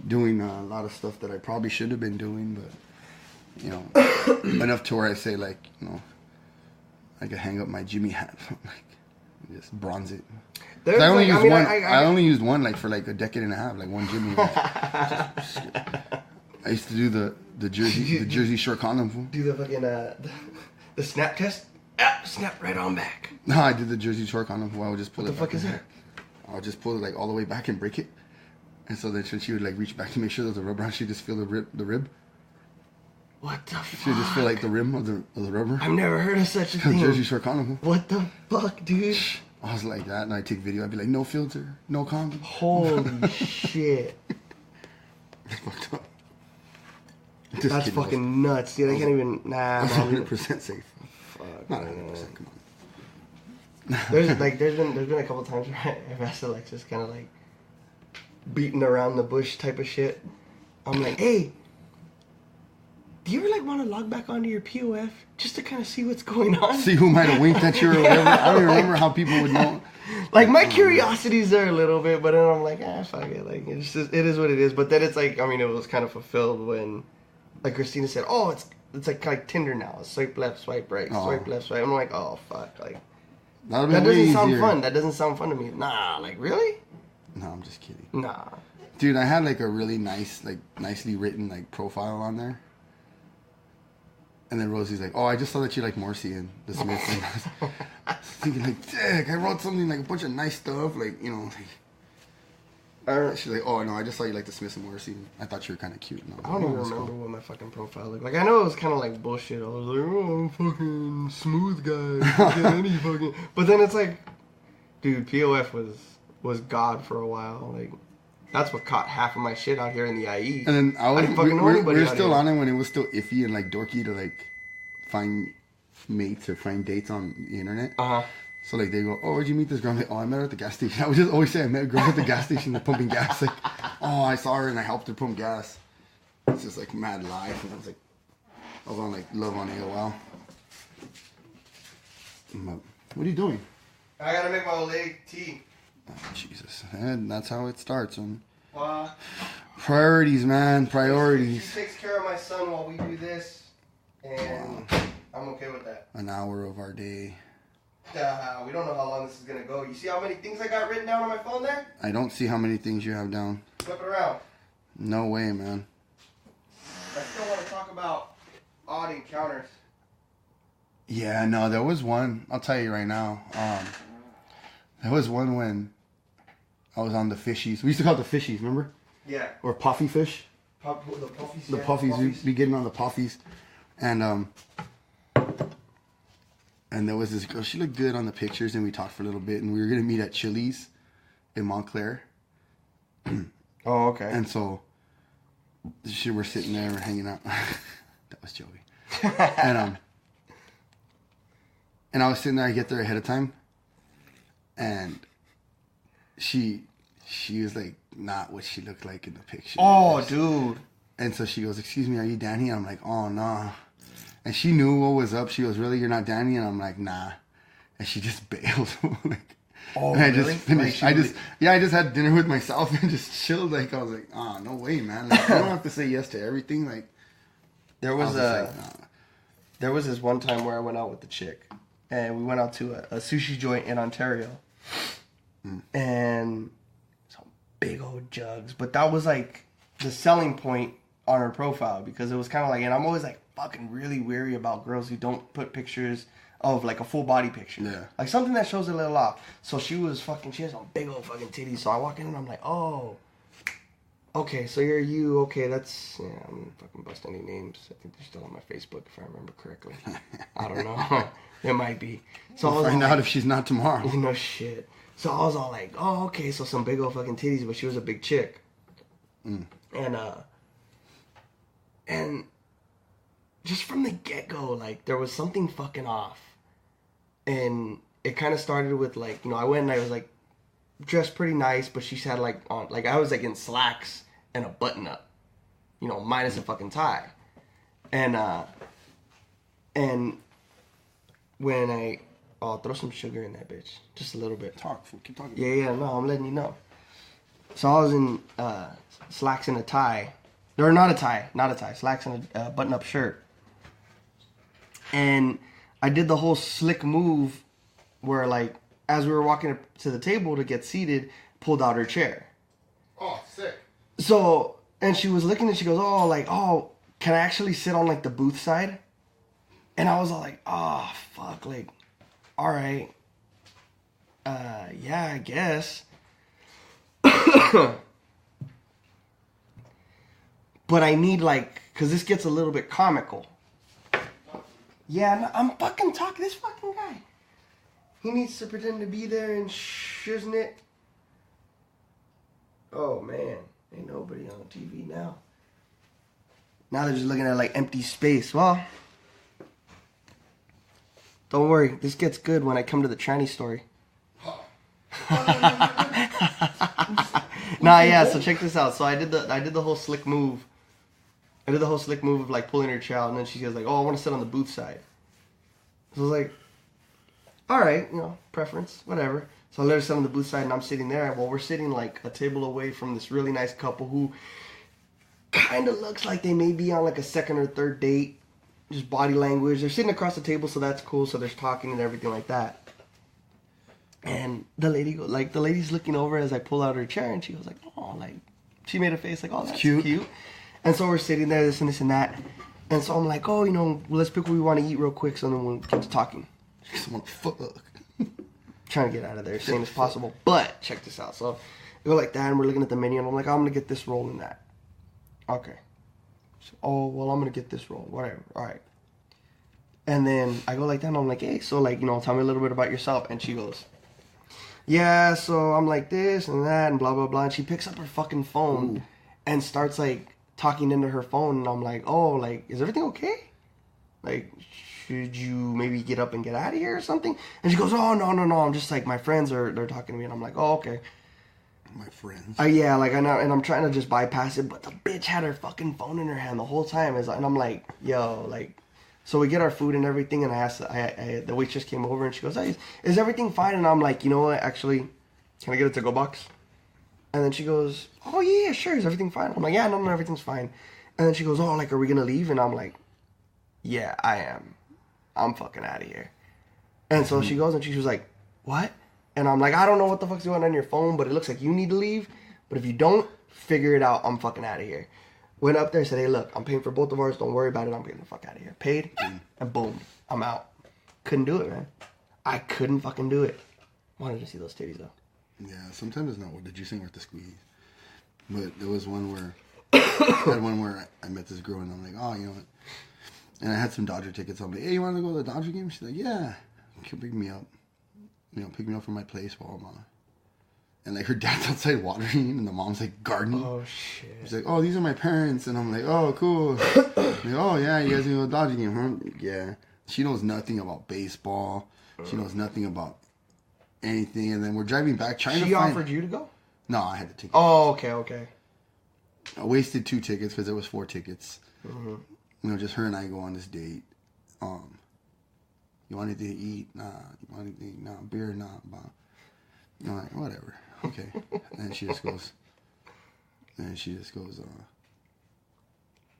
doing a lot of stuff that I probably should have been doing, but, you know, enough to where I say, like, you know, I could hang up my Jimmy hat, like, just bronze it. I only used one. I only used one like for like a decade and a half, like one Jimmy. I used to do the Jersey Shore condom. Do the fucking the snap test. Snap right on back. No, I did the Jersey Shore condom. I would just pull what it. What the fuck is that? I would just pull it like all the way back and break it, and so then she would like reach back to make sure there's a rubber. She'd just feel the rib. What the fuck? She would just feel like the rim of the rubber. I've never heard of such a thing. Jersey Shore condom. What the fuck, dude? I was like that, and I'd take video. I'd be like, no filter, no condom. Holy shit. Fucked up. That's fucking nuts, dude. I can't even. Nah, 100% safe. Fuck. Not 100%. Come on. There's been a couple times where I've asked Alexis kind of like beating around the bush type of shit. I'm like, hey, do you ever like want to log back onto your POF just to kind of see what's going on? See who might have winked at you or whatever. I don't even remember how people would know. Like my curiosity's there a little bit, but then I'm like, fuck it. Like it's just, it is what it is. But then it's like, I mean, it was kind of fulfilled when, like Christina said, oh, it's like Tinder now. Swipe left, swipe right, swipe left, swipe. I'm like, oh fuck, like that doesn't sound fun. That doesn't sound fun to me. Nah, like really? No, I'm just kidding. Nah. Dude, I had like a really nice, like nicely written like profile on there. And then Rosie's like, oh, I just saw that you like Morrissey and the Smiths. And I was thinking like, dick, I wrote something like a bunch of nice stuff, like, you know. Like, she's like, oh, no, I just saw you like the Smiths and Morrissey. I thought you were kind of cute. I don't even remember what my fucking profile looked like. I know it was kind of like bullshit. I was like, oh, I'm fucking smooth guy. Get any fucking... But then it's like, dude, POF was God for a while. Like, that's what caught half of my shit out here in the IE. And then I didn't fucking know anybody. We were still on it when it was still iffy and like dorky to like find mates or find dates on the internet. So like they go, oh, where'd you meet this girl? I'm like, oh, I met her at the gas station. I would just always say I met a girl at the gas station pumping gas. Like, oh, I saw her and I helped her pump gas. It's just like mad life. And I was like, I was on like love on AOL. What are you doing? I gotta make my old lady tea. Oh, Jesus. And that's how it starts. Priorities, man. Priorities. She takes care of my son while we do this, and I'm okay with that. An hour of our day. We don't know how long this is going to go. You see how many things I got written down on my phone there? I don't see how many things you have down. Flip it around. No way, man. I still want to talk about odd encounters. Yeah, no, there was one. I'll tell you right now. There was one when I was on the fishies. We used to call it the fishies, remember? Yeah. Or puffy fish. The puffies. The puffies. We'd be getting on the puffies. And there was this girl. She looked good on the pictures, and we talked for a little bit. And we were going to meet at Chili's in Montclair. Oh, okay. And so we're sitting there, we're hanging out. That was Joey. And I was sitting there. I get there ahead of time. And she was like not what she looked like in the picture. Oh, dude. And so she goes, excuse me, are you Danny? And I'm like, oh, no. And she knew what was up. She goes, really, you're not Danny? And I'm like, nah. And she just bailed. Like, oh, and I really? just finished. Like I just had dinner with myself and just chilled. Like, I was like, oh, no way, man. Like, I don't have to say yes to everything. Like, there was there was this one time where I went out with the chick. And we went out to a sushi joint in Ontario. And some big old jugs. But that was like the selling point on her profile because it was kind of like, and I'm always like fucking really weary about girls who don't put pictures of like a full body picture. Yeah. Like something that shows a little off. So she has some big old fucking titties. So I walk in and I'm like, oh, okay, so you're you. Okay, that's, yeah, I'm gonna fucking bust any names. I think they're still on my Facebook if I remember correctly. I don't know. It might be. So We'll find out if she's not tomorrow. No shit. So I was all like, oh, okay, so some big old fucking titties, but she was a big chick. And just from the get-go, like, there was something fucking off. And it kind of started with, like, you know, I went and I was, like, dressed pretty nice, but she had, like, on, like, I was, like, in slacks and a button-up. You know, minus a fucking tie. And when I'll throw some sugar in that bitch. Just a little bit. Keep talking. Yeah, no, I'm letting you know. So I was in slacks and a tie. Or not a tie. Slacks and a button-up shirt. And I did the whole slick move where, like, as we were walking up to the table to get seated, pulled out her chair. Oh, sick. So, and she was looking and she goes, oh, like, oh, can I actually sit on, like, the booth side? And I was all like, oh, fuck, like, all right. Yeah, I guess. But I need, like, because this gets a little bit comical. Yeah, no, I'm fucking talking. This fucking guy. He needs to pretend to be there and shiznit. Oh, man. Ain't nobody on TV now. Now they're just looking at, like, empty space. Well, don't worry. This gets good when I come to the tranny story. Nah, yeah, so check this out. So I did the whole slick move. I did the whole slick move of, like, pulling her chair out, and then she goes, like, oh, I want to sit on the booth side. So I was like, all right, you know, preference, whatever. So I let her sit on the booth side, and I'm sitting there. Well, we're sitting, like, a table away from this really nice couple who kind of looks like they may be on, like, a second or third date. Just body language. They're sitting across the table, so that's cool. So there's talking and everything like that. And the lady's looking over as I pull out her chair, and she goes like, oh, like, she made a face like, oh, that's cute. And so we're sitting there, this and that. And so I'm like, oh, you know, let's pick what we want to eat real quick, so then we'll get to talking. Trying to get out of there as soon as possible. But check this out. So we go like that, and we're looking at the menu, and I'm like, I'm gonna get this roll and that. Okay. So, oh, well, I'm gonna get this roll. Whatever. All right. And then I go like that, and I'm like, hey, so, like, you know, tell me a little bit about yourself. And she goes, yeah, so I'm like this and that and blah, blah, blah. And she picks up her fucking phone and starts, like, talking into her phone. And I'm like, oh, like, is everything okay? Like, should you maybe get up and get out of here or something? And she goes, oh, no. I'm just, like, my friends they're talking to me. And I'm like, oh, okay. My friends? Yeah, like, I know, and I'm trying to just bypass it. But the bitch had her fucking phone in her hand the whole time. And I'm like, yo, like... So we get our food and everything, and I asked, the waitress came over, and she goes, hey, is everything fine? And I'm like, you know what, actually, can I get a to-go box? And then she goes, oh, yeah, sure, is everything fine? I'm like, yeah, no, everything's fine. And then she goes, oh, like, are we going to leave? And I'm like, yeah, I am. I'm fucking out of here. And so she goes, and she was like, what? And I'm like, I don't know what the fuck's going on your phone, but it looks like you need to leave. But if you don't, figure it out. I'm fucking out of here. Went up there and said, hey, look, I'm paying for both of ours. Don't worry about it. I'm getting the fuck out of here. Paid, and boom, I'm out. Couldn't do it, man. I couldn't fucking do it. Wanted to see those titties, though. Yeah, sometimes it's not what the juicing worth the squeeze. But there was one where, I met this girl, and I'm like, oh, you know what? And I had some Dodger tickets. I'm like, hey, you want to go to the Dodger game? She's like, yeah. She'll pick me up. You know, pick me up from my place while I'm on. And, like, her dad's outside watering, and the mom's, like, gardening. Oh, shit. She's like, oh, these are my parents. And I'm like, oh, cool. Like, oh, yeah, you guys go to the Dodger game, huh? Yeah. She knows nothing about baseball. She knows nothing about anything. And then we're driving back trying to find... She offered you to go? No, I had the ticket. Oh, okay. I wasted 2 tickets because there was 4 tickets. Mm-hmm. You know, just her and I go on this date. You want anything to eat? Nah. You want anything? Nah. Beer? Nah. Bah. You know, like, whatever. Okay. And she just goes,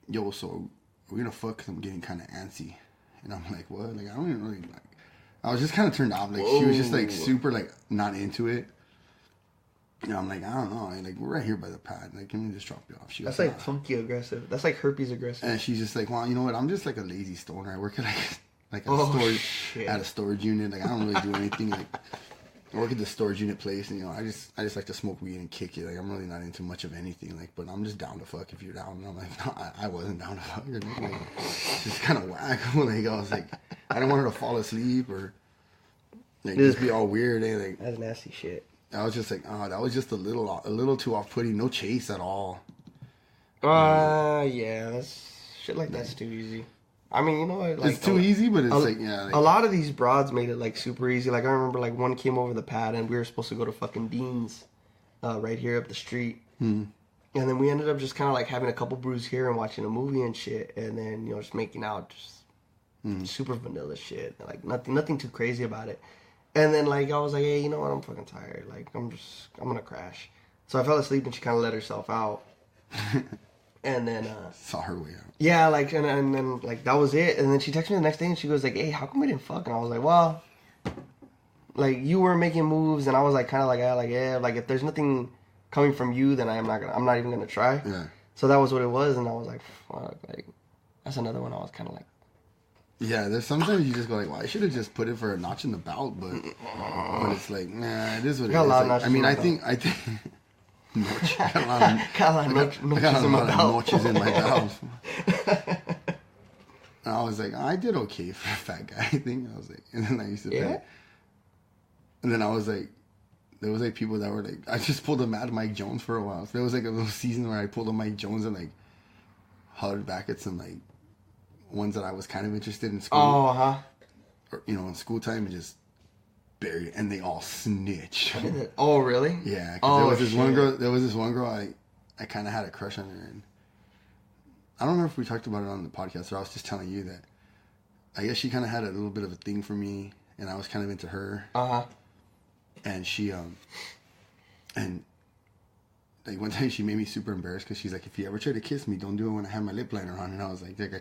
yo, so we're gonna fuck because I'm getting kind of antsy. And I'm like, what? Like, I don't even really, like, I was just kind of turned off. Like, she was just, like, super, like, not into it. Yeah, I'm like, I don't know. Like, we're right here by the pad. Like, can we just drop you off? She That's goes, like funky aggressive. That's like herpes aggressive. and she's just like, well, you know what? I'm just like a lazy stoner. I work at like a Oh, storage shit. at a storage unit. Like, I don't really do anything. Like, I work at the storage unit place, and I just like to smoke weed and kick it. Like, I'm really not into much of anything. Like, but I'm just down to fuck if you're down. And I'm like, no, I wasn't down to fuck. Like, it's just kind of whack. Like, I was like, I didn't want her to fall asleep or like just be all weird. Like, That's nasty shit. I was just like, oh, that was just a little too off-putting. No chase at all. Yeah, that's shit like that's too easy. I mean, you know what? Like, It's too easy, but it's like, yeah. Like, a lot of these broads made it like super easy. Like I remember, like one came over the pad, and we were supposed to go to fucking Dean's, right here up the street. And then we ended up just kind of like having a couple brews here and watching a movie and shit, and then just making out, just super vanilla shit. Like nothing too crazy about it. And then like I was like, hey, you know what? I'm fucking tired. Like I'm gonna crash. So I fell asleep, and she kind of let herself out. And then saw her way out. yeah, like and then like that was it. And then she texted me the next day, and she goes like, hey, how come we didn't fuck? And I was like, well, like you were making moves, and I was like kind of like, yeah, like if there's nothing coming from you, then I'm not even gonna try. Yeah. So that was what it was, and I was like, fuck, like that's another one I was kind of like. Yeah, there's sometimes you just go like, well, I should have just put it for a notch in the belt, but it's like, nah, it is what it Got a is. lot of Like, I mean, notches in I my think notch. Got a lot of Got a lot of notches in my belt. belt. And I was like, I did okay for a fat guy, I think. I was like, and then I used to Yeah? and then I was like, there was like people that were like, I just pulled a Mad Mike Jones for a while. So there was like a little season where I pulled a Mike Jones and like hollered back at some like ones that I was kind of interested in school. Oh, huh. Or, in school time, and just buried it, and they all snitched. Oh, really? Yeah, 'cause Oh, there was this one shit. girl. There was this one girl I kind of had a crush on her, and I don't know if we talked about it on the podcast, or I was just telling you that I guess she kind of had a little bit of a thing for me, and I was kind of into her. And she and like one time she made me super embarrassed because she's like, if you ever try to kiss me, don't do it when I have my lip liner on. And I was like I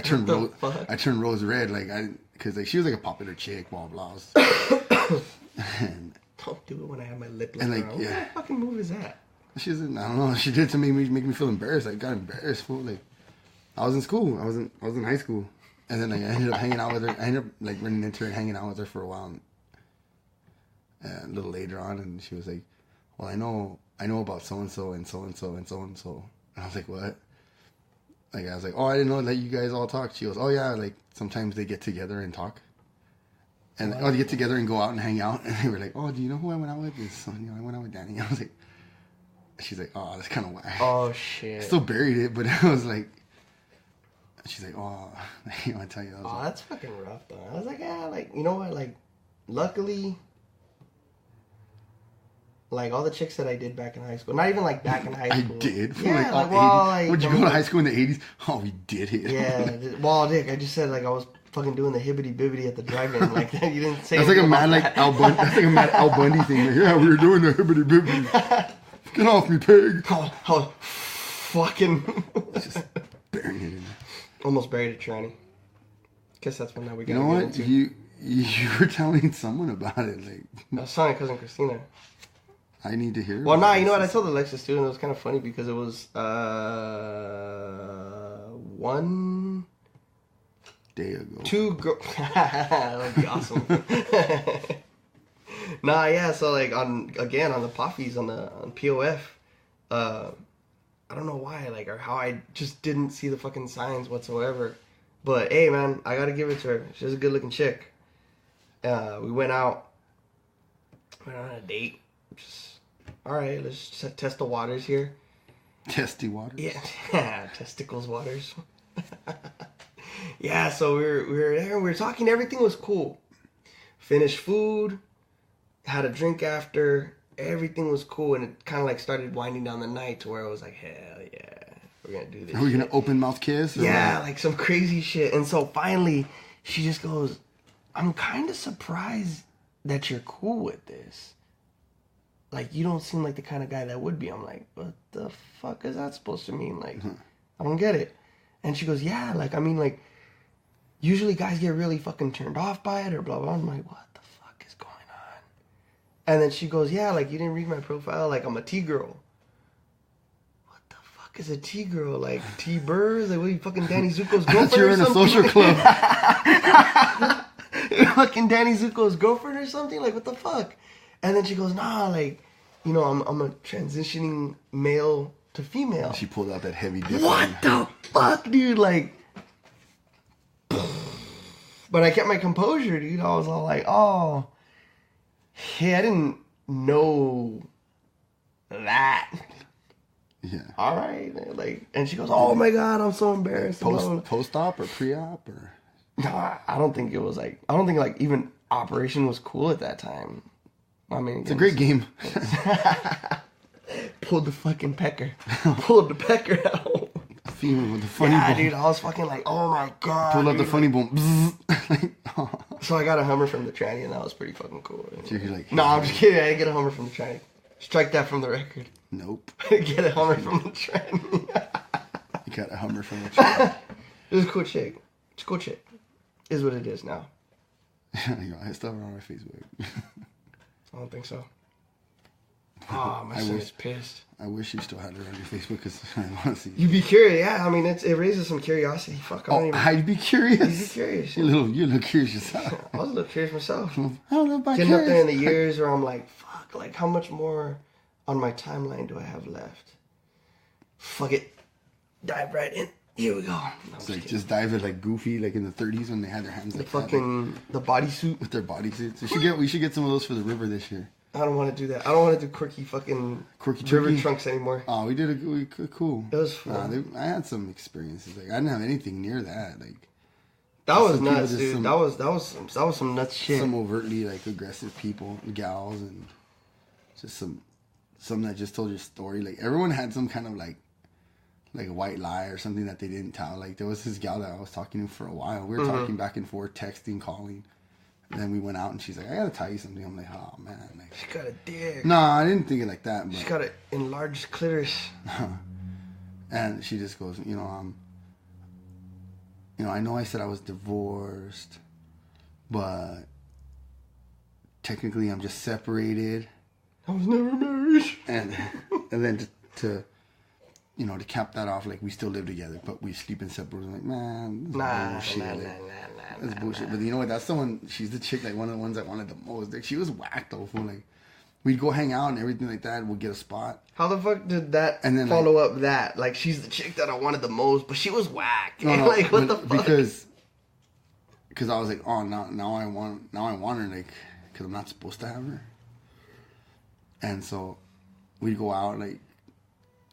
turned rose red, like because like she was like a popular chick, blah blah. And Don't do it when I have my lip And, liner like, on. yeah. What the fucking move is that? I don't know. She did it to make me feel embarrassed. I got embarrassed. Fool. Like I was in school. I was in high school, and then like I ended up hanging out with her. I ended up like running into her and hanging out with her for a while. And, a little later on, and she was like, "Well, I know about so and so and so and so and so and so." And I was like, "What?" Like I was like, "Oh, I didn't know that you guys all talk." She goes, "Oh yeah, like sometimes they get together and talk." And they get together and go out and hang out. And they were like, "Oh, do you know who I went out with?" This, I went out with Danny. I was like, she's like, "Oh, that's kind of whack." Oh, shit. Still buried it, but I was like, she's like, "Oh, I want to tell you." I was like, That's fucking rough, though. I was like, yeah, like, you know what? Like, luckily, like, all the chicks that I did back in high school, not even, like, back in high I school. did. For Yeah, like, like, well, like, would you go to high school in the 80s? Oh, we did it. Yeah. Well, Dick, I just said, like, I was fucking doing the hibbity-bibbity at the drive-in. Like, you didn't say That's like a anything mad, about like, that. That's like a mad Al Bundy thing. Like, yeah, we were doing the hibbity-bibbity. Get off me, pig. Oh, fucking... Just burying it in there. Almost buried a tranny. Guess that's when now we got You know what? You were telling someone about it. Like, I was telling cousin Christina. I need to hear. Well, about you know what? I this. told Alexis too, and it was kind of funny because it was one, Day ago. 2 girls. That would be awesome. Yeah. So like on the Poffies on POF, I don't know why, like, or how I just didn't see the fucking signs whatsoever. But hey, man, I gotta give it to her. She's a good looking chick. We went on a date. Just, all right, let's just test the waters here. Testy water. Yeah, testicles waters. Yeah, so we were there. We were talking. Everything was cool. Finished food. Had a drink after. Everything was cool, and it kind of like started winding down the night to where I was like, hell yeah, we're gonna do this. Are we shit. gonna open mouth kiss? Or Yeah, what? like some crazy shit. And so finally, she just goes, I'm kind of surprised that you're cool with this. Like, you don't seem like the kind of guy that would be. I'm like, what the fuck is that supposed to mean? Like, I don't get it. And she goes, yeah, like, I mean, like, usually guys get really fucking turned off by it or blah, blah. I'm like, what the fuck is going on? And then she goes, yeah, like, you didn't read my profile. Like, I'm a T-girl. What the fuck is a T-girl? Like, T-Birds? Like, what are you, fucking Danny Zuko's girlfriend? I thought you were in a social club. Fucking Danny Zuko's girlfriend or something? Like, what the fuck? And then she goes, nah, like, you know, I'm a transitioning male to female. She pulled out that heavy dick. What the fuck, dude? Like, but I kept my composure, dude. I was all like, oh, hey, I didn't know that. Yeah. All right. Like, and she goes, oh my God, I'm so embarrassed. Post-op or pre-op or? No, I don't think it was like, I don't think like even Operation was cool at that time. I mean, it's a great game. Pulled the fucking pecker. Pulled the pecker out. Female with the funny yeah, bone. dude, I was fucking like, oh my God. Pulled out the funny bone. Like, oh. So I got a Hummer from the tranny, and that was pretty fucking cool. So you're like, no, I'm just kidding. I didn't get a Hummer from the tranny. Strike that from the record. Nope. Get a Hummer from the tranny. You got a Hummer from the tranny. It was a cool chick. It's a cool chick. Is what it is now. I still have her on my Facebook. I don't think so. Oh, my son is pissed. I wish you still had her on your Facebook because I want to see. You'd be curious, yeah. I mean, it raises some curiosity. Fuck, I'd be curious. You'd be curious. You're a little curious yourself. I was a little curious myself. I don't know about getting up there in the years where I'm like, fuck, like how much more on my timeline do I have left? Fuck it, dive right in. Here we go. No, it's like just dive it like Goofy, like in the 30s when they had their hands the like fucking that, the bodysuit with their bodysuits. We should get some of those for the river this year. I don't want to do that. I don't want to do quirky river trunks anymore. Oh, we did cool. It was fun. I had some experiences. Like I didn't have anything near that. Like that was nuts, dude. That was some nuts shit. Some overtly like aggressive people, gals, and just some that just told your story. Like everyone had some kind of like a white lie or something that they didn't tell. Like there was this gal that I was talking to for a while. We were talking back and forth, texting, calling. And then we went out and she's like, I gotta tell you something. I'm like, oh man. Like, she got a dick. No, I didn't think it like that. But, she got an enlarged clitoris. And she just goes, I know I said I was divorced, but technically I'm just separated. I was never married. And then to cap that off, like we still live together, but we sleep in separate. I'm like, man, that's bullshit. But you know what? That's the one. She's the chick, like one of the ones I wanted the most. Like she was whacked though. For like, we'd go hang out and everything like that. We'll get a spot. How the fuck did that follow up that? Like she's the chick that I wanted the most, but she was whack. No, like what the fuck? Because I was like, oh, now I want her, like, because I'm not supposed to have her. And so we'd go out, like,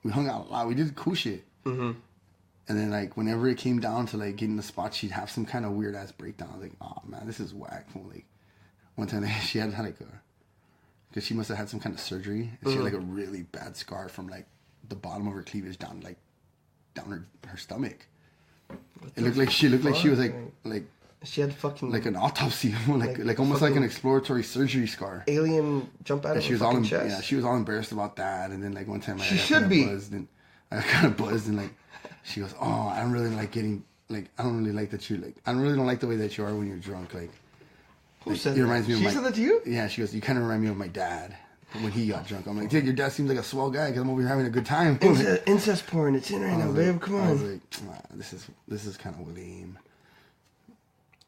we hung out a lot. We did cool shit. Mm-hmm. And then, like, whenever it came down to, like, getting the spot, she'd have some kind of weird-ass breakdown. I was like, oh, man, this is whack. Like, one time she had, like, because she must have had some kind of surgery. And she had, like, a really bad scar from, like, the bottom of her cleavage down her stomach. It looked like she was, like... She had fucking... Like an autopsy. like almost like an exploratory surgery scar. Alien jump out of her fucking chest. Yeah, she was all embarrassed about that. And then, like, one time I got kind of buzzed and, like, she goes, oh, I don't really like getting... Like, I don't really like that you're, like... I really don't like the way that you are when you're drunk. Like... Who said that? Reminds me of said that to you? Yeah, she goes, you kind of remind me of my dad when he got drunk. I'm like, dude, your dad seems like a swell guy because I'm over here having a good time. Incest porn. It's in right now, babe. Come on. I was like, this is kind of lame.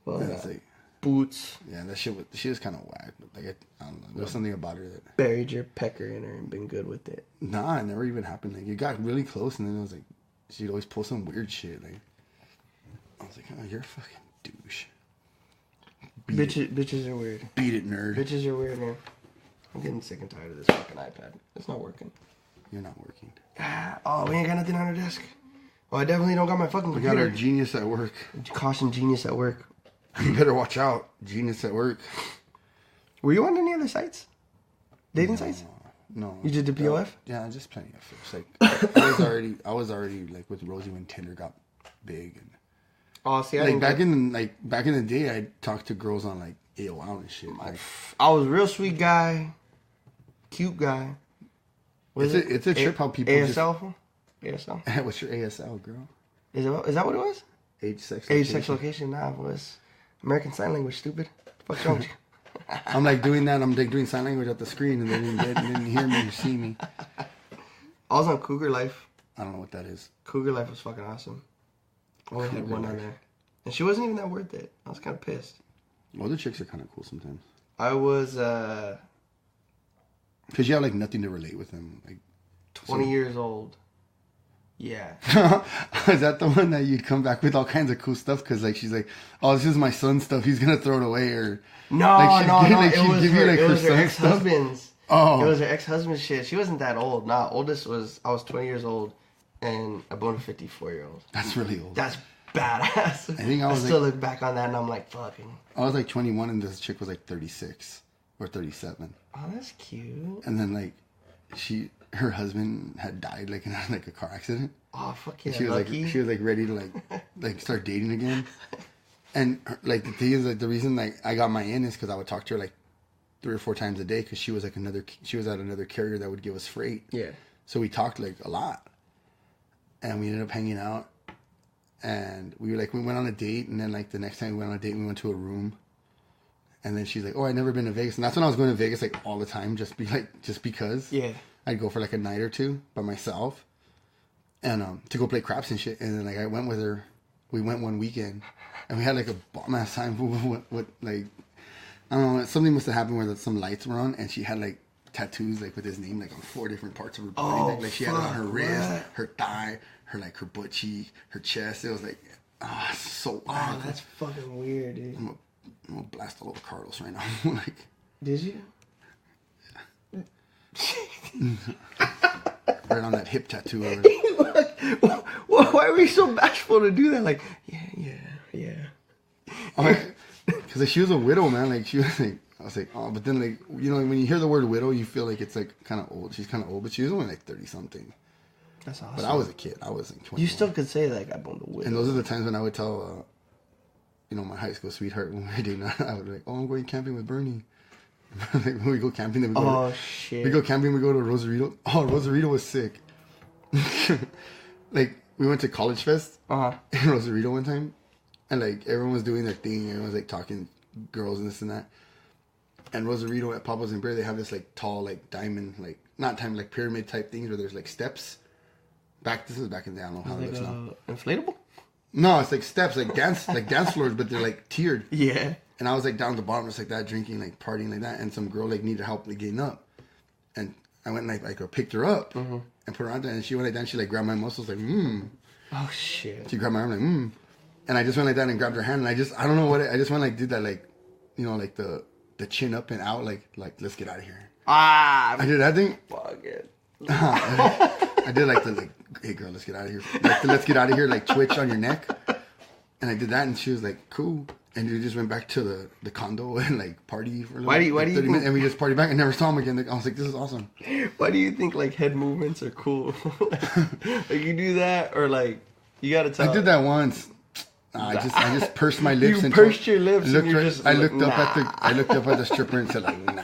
Well, like, boots. Yeah, she was kind of whack. But like, I don't know. There was something about her that... Buried your pecker in her and been good with it. Nah, it never even happened. Like, it got really close and then it was like, she'd always post some weird shit. Like, I was like, oh, you're a fucking douche. Bitches are weird. Beat it, nerd. Bitches are weird, man. I'm getting sick and tired of this fucking iPad. It's not working. You're not working. Oh, we ain't got nothing on our desk. Oh, I definitely don't got my fucking computer. We got our genius at work. Caution, genius at work. You better watch out. Genius at work. Were you on any other sites? Dating sites? No. You did the POF? Yeah, just plenty of fish. Like I was already like with Rosie when Tinder got big and oh, see, like back in the day I talked to girls on like AOL and shit. Like, I was a real sweet guy, cute guy. It's a trip how people ASL? ASL? What's your ASL, girl? Is that what it was? Age, sex, location. Nah, it was American Sign Language, stupid. What's wrong with you? I'm like doing that. I'm like doing sign language at the screen, and they didn't hear me or see me. I was on Cougar Life. I don't know what that is. Cougar Life was fucking awesome. I only had one on there. And she wasn't even that worth it. I was kind of pissed. Older chicks are kind of cool sometimes. I was, Because you have, like, nothing to relate with them. Like 20 years old. Yeah. Is that the one that you'd come back with all kinds of cool stuff? Because, like, she's like, oh, this is my son's stuff. He's going to throw it away. Or No, like, no. Like, it was her, like, it was her stuff. ex-husband's. Oh. It was her ex-husband's shit. She wasn't that old. Nah, oldest was, I was 20 years old. And I boned a 54-year-old. That's really old. That's badass. I think I was still look back on that and I'm like, fucking. I was like 21 and this chick was like 36 or 37. Oh, that's cute. And then like her husband had died like in like a car accident. Oh, fuck yeah, she was lucky. like ready to like start dating again. And like the thing is like the reason like I got my in is because I would talk to her like 3 or 4 times a day because she was at another carrier that would give us freight. Yeah. So we talked like a lot. And we ended up hanging out, and we went on a date, and then like the next time we went on a date, we went to a room, and then she's like, "Oh, I've never been to Vegas," and that's when I was going to Vegas like all the time, just because. Yeah. I'd go for like a night or two by myself, and to go play craps and shit, and then like I went with her. We went one weekend, and we had like a bomb ass time. What like I don't know, something must have happened where some lights were on, and she had like tattoos like with his name like on 4 different parts of her body. Oh, like she had it on her wrist, what? her thigh, her like her butt cheek, her chest. It was like, so Oh, wild. that's fucking weird, dude. I'm gonna blast all over Carlos right now. Like, Did you? right on that hip tattoo. Why are we so bashful to do that? Like, yeah. Because she was a widow, man. Like she was like, I was like, oh, but then like, you know, when you hear the word widow, you feel like it's like kind of old. She's kind of old, but she was only like 30 something. That's awesome. But I was a kid. I wasn't 21. You still could say that I boned a widow. And those are the times when I would tell, you know, my high school sweetheart when we were dating, I would be like, oh, I'm going camping with Bernie. Like when we go camping, then we go. Shit. We go camping. We go to Rosarito. Oh, Rosarito was sick. Like we went to College Fest in Rosarito one time, and like everyone was doing their thing. Everyone was like talking girls and this and that. And Rosarito at Papa's and Bear, they have this like tall, like diamond, like not diamond, like pyramid type things where there's like steps. This is back in the day. I don't know how it looks now. Inflatable? No, it's like steps, like dance floors, but they're like tiered. Yeah. And I was like down at the bottom, just like that, drinking, like partying like that. And some girl like needed help like getting up. And I went and like picked her up and put her on there. And she went like that and she like grabbed my muscles like, Oh, shit. She grabbed my arm like, And I just went like that and grabbed her hand. And I don't know what, I just went like, did that like, you know, like the chin up and out, like let's get out of here. I did that thing. Fuck it. I did like the like, hey girl, let's get out of here. Like the let's get out of here, like twitch on your neck. And I did that, and she was like, cool. And we just went back to the condo and like party for a little Why do you 30 think, minutes, and we just partied back and never saw him again. Like, I was like, this is awesome. Why do you think like head movements are cool? Like you do that, or like you gotta tell. I did that once. I just pursed my lips. You and pursed your lips. I looked up at the stripper and said like, nah,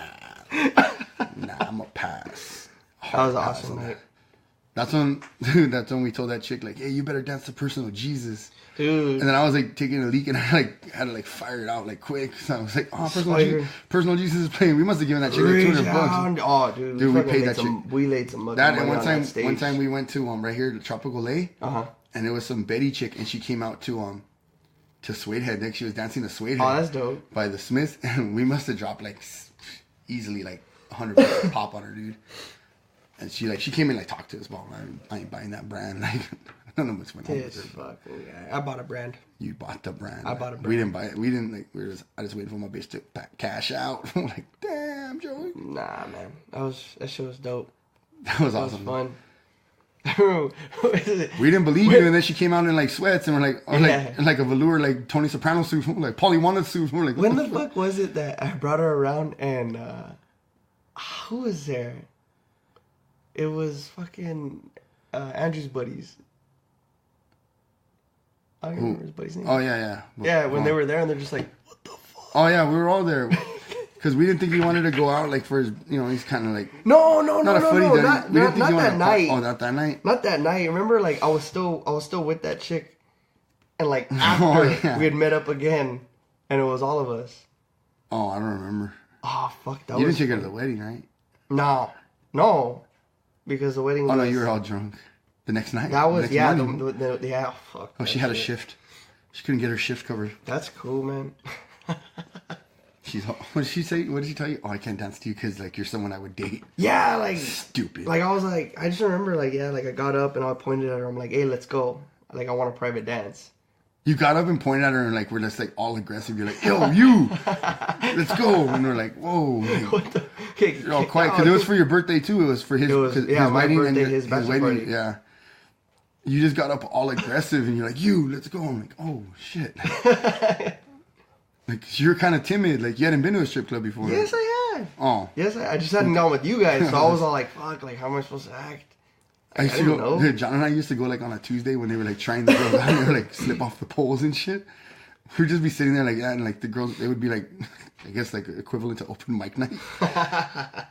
I'm a pass. That was awesome, mate. That's when we told that chick like, hey, you better dance to Personal Jesus. Dude. And then I was like taking a leak and I like had to like fire it out like quick. So I was like, oh, Personal Jesus is playing. We must have given that chick like $200. Oh, dude, we paid that chick. We laid some money. That and one time we went to right here to Tropical Lay. And there was some Betty chick and she came out to Suede Head. Like she was dancing to Suede Head. Oh, that's dope. By the Smiths, and we must have dropped like easily like $100 pop on her, dude. And she came in like talked to us, but I ain't buying that brand. Like I don't know what's going on with it. Fucking guy. I bought a brand. You bought the brand. I bought a brand. We didn't buy it. We didn't like. I just waited for my bitch to cash out. I'm like, damn, Joey. Nah, man. That shit was dope. That was awesome. That was fun. We didn't believe you, and then she came out in like sweats, and we're like, like a velour, like Tony Soprano suit, like Polly Wanda suit. We're like, when the fuck was it that I brought her around and who was there? It was fucking Andrew's buddies. I don't remember his buddy's name. Oh yeah. Yeah, when they were there and they're just like, what the fuck? Oh yeah, we were all there. Because we didn't think he wanted to go out like for his, you know, he's kind of like no, not that night. Oh, not that night. Not that night. Remember, like I was still with that chick, and like after we had met up again, and it was all of us. Oh, I don't remember. Oh, fuck. That You was didn't take her to the wedding, right? No. Because the wedding Oh, was... no, you were all drunk. The next night? That was, next yeah. morning. Yeah, fuck. Oh, she had a shift. She couldn't get her shift covered. That's cool, man. What did she say? What did she tell you? Oh, I can't dance to you because, like, you're someone I would date. Yeah, like... Stupid. Like, I was like... I just remember, like, yeah, like, I got up and I pointed at her. I'm like, hey, let's go. Like, I want a private dance. You got up and pointed at her and, like, we're just, like, all aggressive. You're like, yo, you! Let's go! And we're like, whoa. What the... You're all quiet. Because it was for your birthday, too. It was for his, yeah, his my wedding birthday, and his bachelor party. Yeah. You just got up all aggressive and you're like, you, let's go. I'm like, oh, shit. Like, you're kind of timid. Like, you hadn't been to a strip club before. Yes, I had. Oh. Yes, I just hadn't gone with you guys, so I was all like, fuck, like, how am I supposed to act? I used to go, dude, John and I used to go, like, on a Tuesday when they were, like, trying the girls out and they were, like, slip off the poles and shit. We'd just be sitting there like that, and, like, the girls, they would be, like, I guess, like, equivalent to open mic night.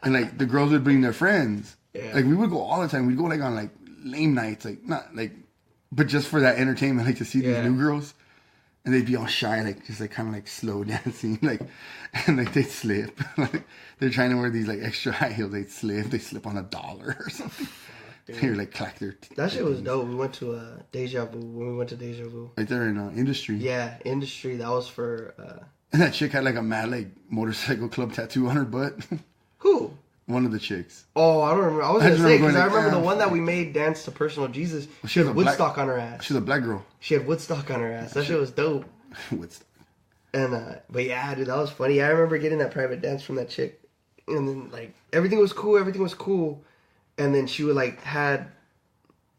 And, like, the girls would bring their friends. Yeah. Like, we would go all the time. We'd go, like, on, like, lame nights, like, not, like, but just for that entertainment, like, to see these new girls. And they'd be all shy, like, just, like, kind of, like, slow dancing, like, and, like, they'd slip. Like, they're trying to wear these, like, extra high heels. They'd slip on $1 or something. They would, like, clack their teeth. That shit was dope. We went to Deja Vu, when we went to Deja Vu. Right there in Industry. Yeah, Industry. That was for... And that chick had, like, a mad, like, motorcycle club tattoo on her butt. Who? One of the chicks. Oh, I don't remember. I was going to say, because I remember the one that we made dance to Personal Jesus. Well, she had Woodstock on her ass. She's a black girl. She had Woodstock on her ass. That shit was dope. Woodstock. And, but yeah, dude, that was funny. I remember getting that private dance from that chick. And then, like, everything was cool. And then she would, like, had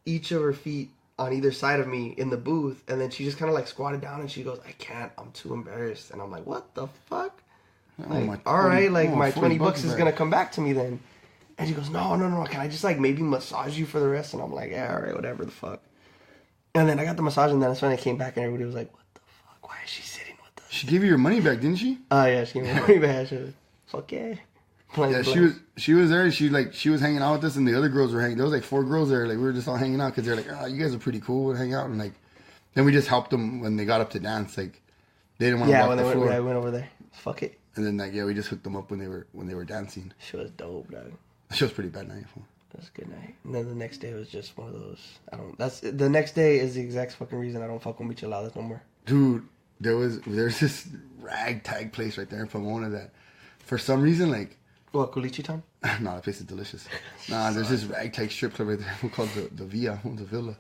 each of her feet on either side of me in the booth. And then she just kind of, like, squatted down and she goes, I can't. I'm too embarrassed. And I'm like, what the fuck? Like, all right, like, my 20 bucks is going to come back to me then. And she goes, no. Can I just, like, maybe massage you for the rest? And I'm like, yeah, all right, whatever the fuck. And then I got the massage, and then that's when I came back, and everybody was like, what the fuck? Why is she sitting with us? She gave you your money back, didn't she? Oh, yeah, she gave me money back. She was, fuck yeah. Yeah, she was there. She was hanging out with us, and the other girls were hanging. There was like 4 girls there. Like, we were just all hanging out because they're like, oh, you guys are pretty cool. We'll hang out, and like, then we just helped them when they got up to dance. Like, they didn't want to walk the floor. I went over there. Fuck it. And then, like, yeah, we just hooked them up when they were dancing. She was dope, dog. She was pretty bad night. That was a good night. And then the next day was just one of those. The next day is the exact fucking reason I don't fuck with micheladas no more. Dude, there's this ragtag place right there in Pomona that, for some reason, like. What, Culichi Town? No, that place is delicious. Nah, there's this ragtag strip club right there called the Villa, the Villa.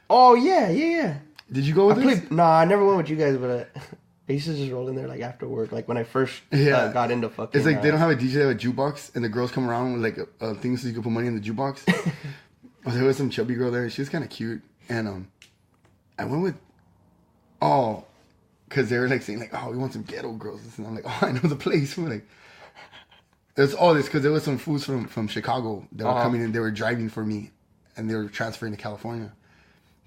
Oh, yeah. Did you go with us? Nah, I never went with you guys, but I used to just roll in there, like, after work. Like, when I first got into fucking... It's like they don't have a DJ, they have a jukebox, and the girls come around with, like, a thing so you can put money in the jukebox. There was some chubby girl there. She was kind of cute. And I went with... Oh, because they were, like, saying, like, oh, we want some ghetto girls. And I'm like, oh, I know the place. We're like... It's all this because there was some fools from Chicago that were coming in. They were driving for me, and they were transferring to California.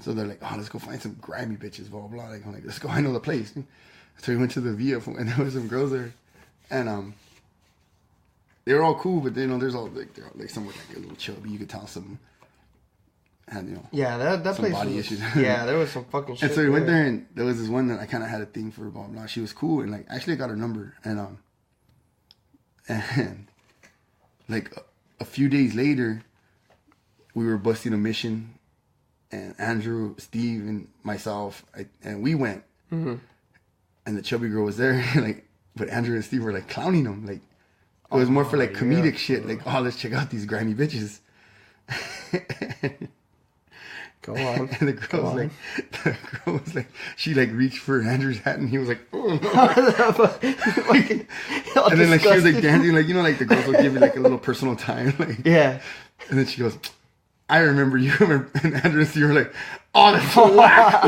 So they're like, "Oh, let's go find some grimy bitches." Blah blah. Like, I'm like, "Let's go. I know the place." So we went to the VF, and there was some girls there, and they were all cool. But there's all like they're all, like some were like a little chubby. You could tell some had yeah, that some place body was, issues. Yeah, there was some fucking shit. And so we went there, and there was this one that I kind of had a thing for. Blah blah. She was cool, and like actually I got her number, and like a few days later, we were busting a mission, and Andrew, Steve, and myself, and we went, and the chubby girl was there, like, but Andrew and Steve were like clowning him, like it was more for like comedic shit, like, oh, let's check out these grimy bitches. Go on. And the girl was like, she like reached for Andrew's hat, and he was like, oh. And then like she was like dancing, like, like the girls will give you like a little personal time, like, yeah. And then she goes, I remember you. And Andrew and Steve were like, oh, that's so whack.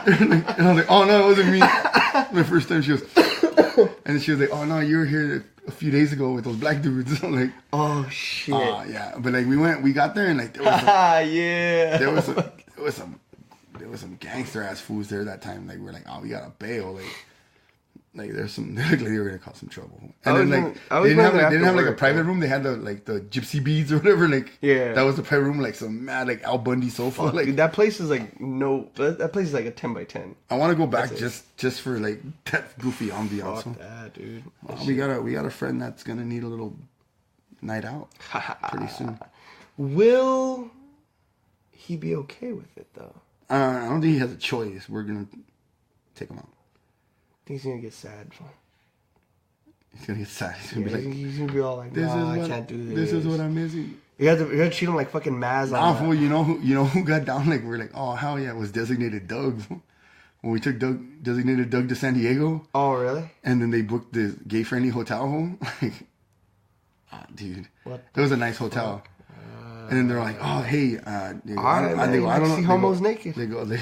And I was like, oh no, it wasn't me. The first time she was, and then she was like, oh no, you were here a few days ago with those black dudes. I'm like, oh shit. Yeah. But like we got there, and like there was there was some gangster ass fools there that time. Like we're like, oh, we gotta bail. Like Like there's some, they look like they were gonna cause some trouble. I And then was like gonna- they didn't after have like a work, private man. room. They had the like the gypsy beads or whatever. Like Yeah. that was the private room. Like some mad like Al Bundy sofa. Fuck, Like dude, that place is like that place is like a 10 by 10. I want to go back That's it. just for like that goofy ambiance. Fuck that, dude. We got a friend that's gonna need a little night out pretty soon. Will he be okay with it though? I don't think he has a choice. We're gonna take him out. I think he's gonna get sad. He's gonna get sad. He's gonna Yeah, be like, he's gonna be all like, "Nah, I can't do this." This is what I'm missing. You have to treat him like fucking Maz. Nah, fool, you know who got down? Like we're like, oh hell yeah, it was Designated Doug. When we took Designated Doug to San Diego, Oh really? and then they booked the gay friendly hotel home. Like, dude, What it was a nice hotel. And then they're like, oh hey, they go, Alright, man, you like to see homos naked. They go, they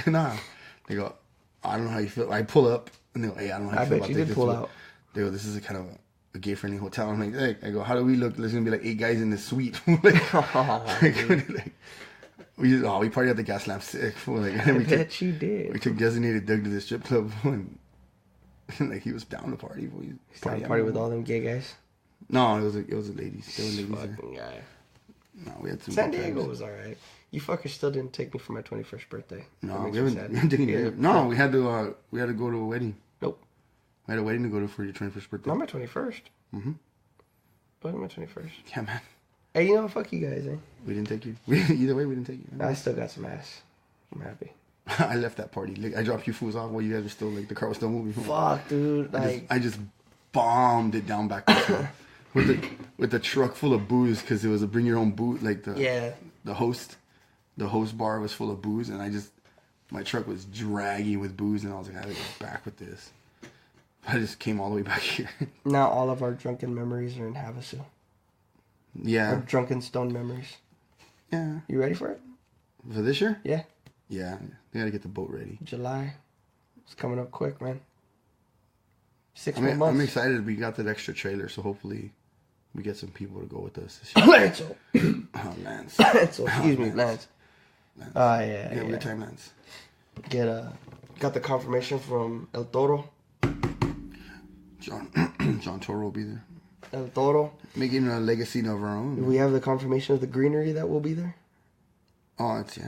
go, I don't know how you feel. I pull up and they go, hey, I don't know how you I feel bet about you this. did pull out. They go, this is a kind of a gay friendly hotel. I'm like, hey, I go, how do we look? There's gonna be like 8 guys in this suite. Like, we partied at the Gas Lamp Sick. Like, and then I we bet you did. we took Designated Doug to the strip club, and like he was down to party. He's trying to party with all them gay guys. No, it was a ladies. There were ladies there. Fucking guy. No, we had some San good Diego times. was alright. You fuckers still didn't take me for my 21st birthday. That No, makes we me haven't. sad. We didn't Yeah. either. No, we had to go to a wedding. Nope. We had a wedding to go to for your 21st birthday. Not my 21st. Mm-hmm. Wasn't my 21st. Yeah, man. Hey, you know what? Fuck you guys, eh? We didn't take you. Either way, we didn't take you. I still got some ass. I'm happy. I left that party. Like, I dropped you fools off while you guys were still like the car was still moving. Fuck, dude. Like, I just bombed it down back this way. with the truck full of booze because it was a bring your own booze. Like the host bar was full of booze, and my truck was dragging with booze, and I was like, I gotta get back with this. I just came all the way back here. now all of our drunken memories are in Havasu. Our Yeah, drunken stone memories. yeah. You ready for it? For this year? Yeah. Yeah, they gotta get the boat ready. July. It's coming up quick, man. 6 more months. I'm excited. We got that extra trailer, so hopefully we get some people to go with us this year. Lance. Oh, Lance. Lance. Excuse me, Lance. Lance. Yeah. Good time, Lance. Got the confirmation from El Toro. John Toro will be there. El Toro. Making a legacy of our own. We have the confirmation of the greenery that will be there. Oh, it's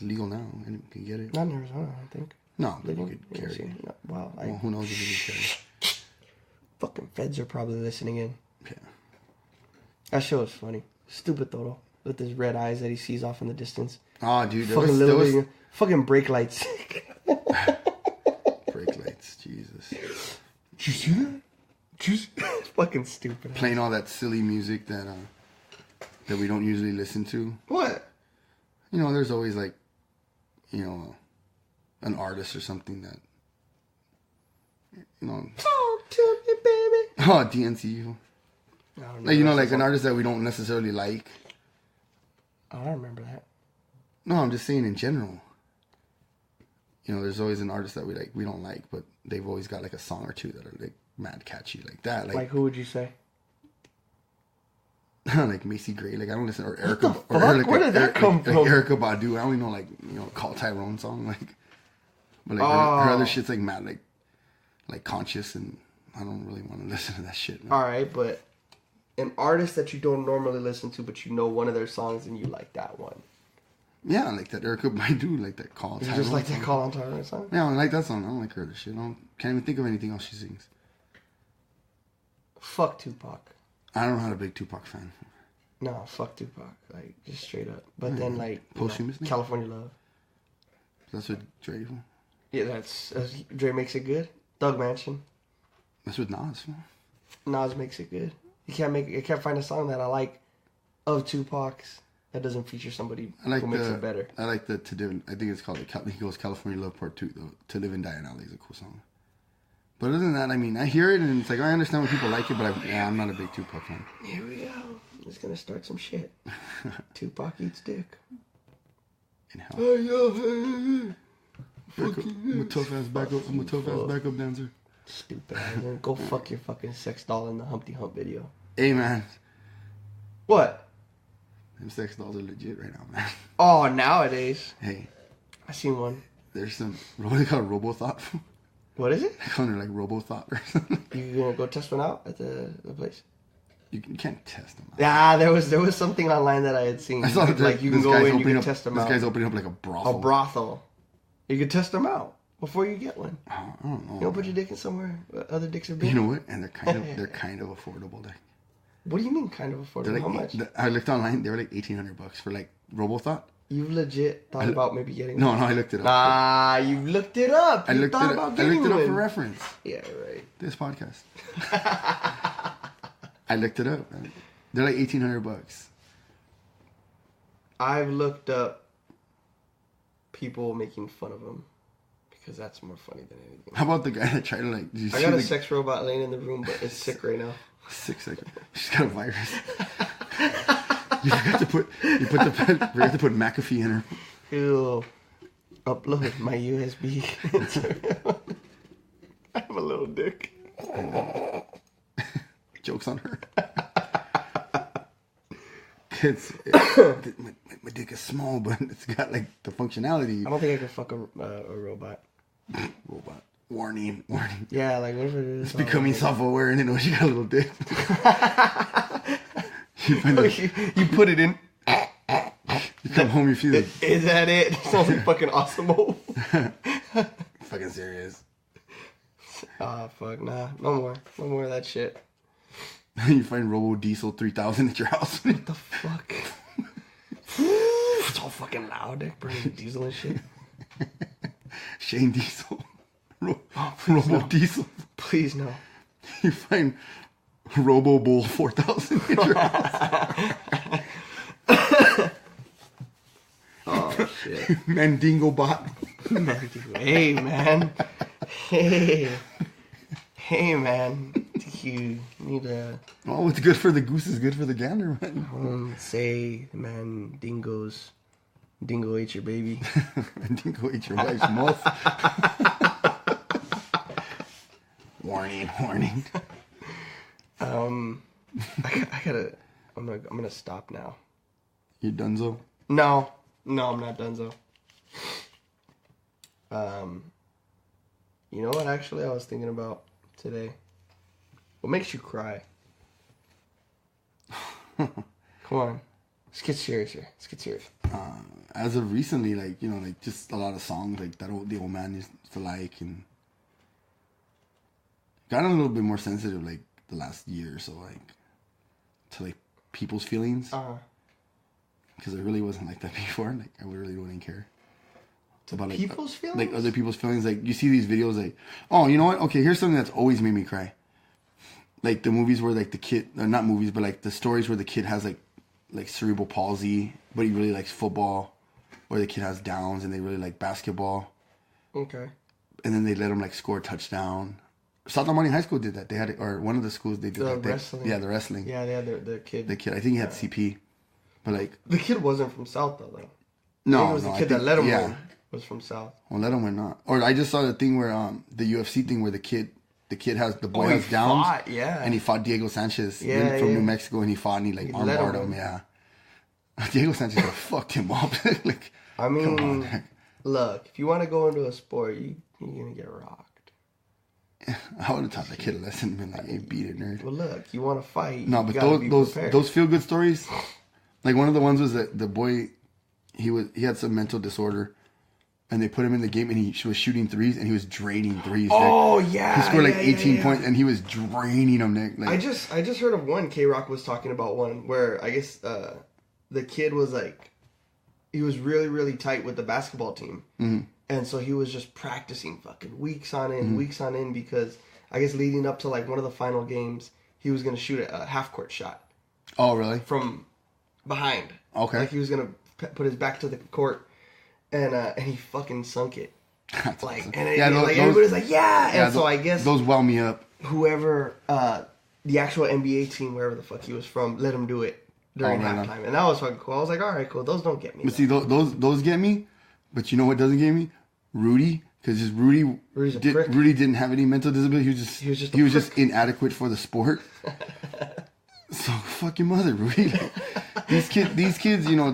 legal now. Anyone can get it. Not in Arizona, I don't think. No, but you Legal? could Yeah, carry see, it. no, wow. Well, who knows if you can carry Fucking feds are probably listening in. it. Yeah. That show is funny. Stupid Toro. With his red eyes that he sees off in the distance. Oh, dude, Fucking brake lights. brake lights. Jesus. Did you see that? It's fucking stupid. Playing all that silly music that we don't usually listen to. What? You know, there's always like, you know, an artist or something that, you know. Talk to me, baby. Oh, DNC. I don't know. Like, you know, like an artist that we don't necessarily like. I don't remember that. No, I'm just saying in general. You know, there's always an artist that we don't like, but they've always got like a song or two that are like mad catchy like that. Like who would you say? Like Macy Gray, like I don't listen, or Erica. What the fuck? Where did that come from? Like Erica Badu, I only know like, you know, Call Tyrone song, like, but like her other shit's like mad, like conscious, and I don't really want to listen to that shit. Man. All right, but an artist that you don't normally listen to, but you know one of their songs and you like that one. Yeah, like that Erica Badu, like that Call You Tyrone. just like that song. Call on Tyrone song? Yeah, I like that song. I don't like her other shit. Can't even think of anything else she sings. Fuck Tupac. I don't know how to be a Tupac fan. No, fuck Tupac. Like, just straight up. But then, like, Posthumously? California Love. That's what Dre. Yeah, that's Dre makes it good. Doug Mansion. That's what Nas. Man. Nas makes it good. You can't find a song that I like of Tupac's that doesn't feature somebody I like who makes it better. I like the To Live. I think it's called he goes California Love Part 2 though. To Live and Die in LA is a cool song. But other than that, I mean, I hear it and it's like I understand when people like it, but I'm not a big Tupac fan. Here we go. It's gonna start some shit. Tupac eats dick. In hell. Hey yo, hey. I'm a tough ass backup dancer. Stupid. Man. Go fuck your fucking sex doll in the Humpty Hump video. Hey man, What? them sex dolls are legit right now, man. Oh, nowadays. Hey, I seen one. there's some what do they call it, Robo Thought? What is it? They call it like RoboThought or something. You gonna go test one out at the place? You can't test them out. Yeah, there was something online that I had seen. I saw like you can go in, you can test them out. This guy's opening up like a brothel. A brothel. You can test them out before you get one. I don't know. You don't put your dick in somewhere other dicks have been. You know what? And they're kind of affordable. What do you mean kind of affordable? Like, how much? I looked online. They were like $1,800 for like RoboThought. You've legit thought about maybe getting No, one? I looked it up. Nah, you looked it up. You thought about I getting looked it up one. for reference. Yeah, right. This podcast. I looked it up. Man. They're like $1,800. I've looked up people making fun of them because that's more funny than anything. How about the guy that tried to like? Did you I see got a sex robot laying in the room, but it's sick right now. Sick. She's got a virus. You forgot to put McAfee in her. Ew. Upload my USB. I have a little dick. Jokes on her. My dick is small, but it's got like the functionality. I don't think I can fuck a robot. Robot. Warning. Yeah, like what if it is? It's becoming self-aware and it knows you got a little dick. You put it in. You come home, you feel it. Is that it? It sounds like fucking awesome. Fucking serious. Ah, fuck, nah. No more of that shit. You find Robo Diesel 3000 at your house. What the fuck? It's all fucking loud, dick. Burning diesel and shit. Shane Diesel. Robo Diesel. Please no. You find Robo Bull 4000 at your house. Oh, shit. Mandingo Bot. Hey, man. Hey, man. You need to... Oh, what's good for the goose is good for the gander, man. Say, man, dingo ate your baby. Mandingo ate your wife's mouth. Warning. I'm gonna stop now. You donezo? No, I'm not donezo. You know what, actually, I was thinking about today? What makes you cry? Come on. Let's get serious here. As of recently, like, you know, like, just a lot of songs, like, the old man used to like, and got a little bit more sensitive, like, the last year or so, like, to, like, people's feelings. Because it really wasn't like that before. Like, I really wouldn't care. About, like, people's feelings? Like, other people's feelings. Like, you see these videos, like, oh, you know what? Okay, here's something that's always made me cry. Like, the movies where, like, the kid, or not movies, but, like, the stories where the kid has, like cerebral palsy, but he really likes football. Or the kid has Downs and they really like basketball. Okay. And then they let him, like, score a touchdown. South Almighty High School did that. They had it, or one of the schools, they did The like wrestling. Yeah, the wrestling. Yeah, they had the kid. The kid. I think he had CP. But, like... The kid wasn't from South, though. No, it was the kid that let him yeah. win was from South. Well, let him win not. Or I just saw the thing where, the UFC thing where the boy has Downs. Fought, yeah. And he fought Diego Sanchez from New Mexico, and he fought and he, like, armbarred him, yeah. Diego Sanchez fucked him up. Like, I mean, come on. Look, if you want to go into a sport, you're going to get rocked. I would have taught that kid a lesson and been like, hey, beat it, nerd. Well, look, you want to fight. No, but those feel-good stories, like, one of the ones was that the boy, he had some mental disorder, and they put him in the game, and he was shooting threes, and he was draining threes. Oh, Nick. yeah. He scored like 18 points, and he was draining them, Nick. Like, I just heard of one. K-Rock was talking about one where I guess the kid was like, he was really, really tight with the basketball team. Mm-hmm. And so he was just practicing fucking weeks on end because I guess leading up to like one of the final games, he was going to shoot a half-court shot. Oh, really? From behind. Okay. Like he was going to put his back to the court. And he fucking sunk it. That's like, awesome. and those, everybody's like, yeah. Yeah, and so I guess those well me up. Whoever, the actual NBA team, wherever the fuck he was from, let him do it during halftime. And that was fucking cool. I was like, all right, cool. Those don't get me. But see, those get me. But you know what doesn't get me? Rudy. Because Rudy didn't have any mental disability. He was just inadequate for the sport. So fuck your mother, Rudy. These kids, you know,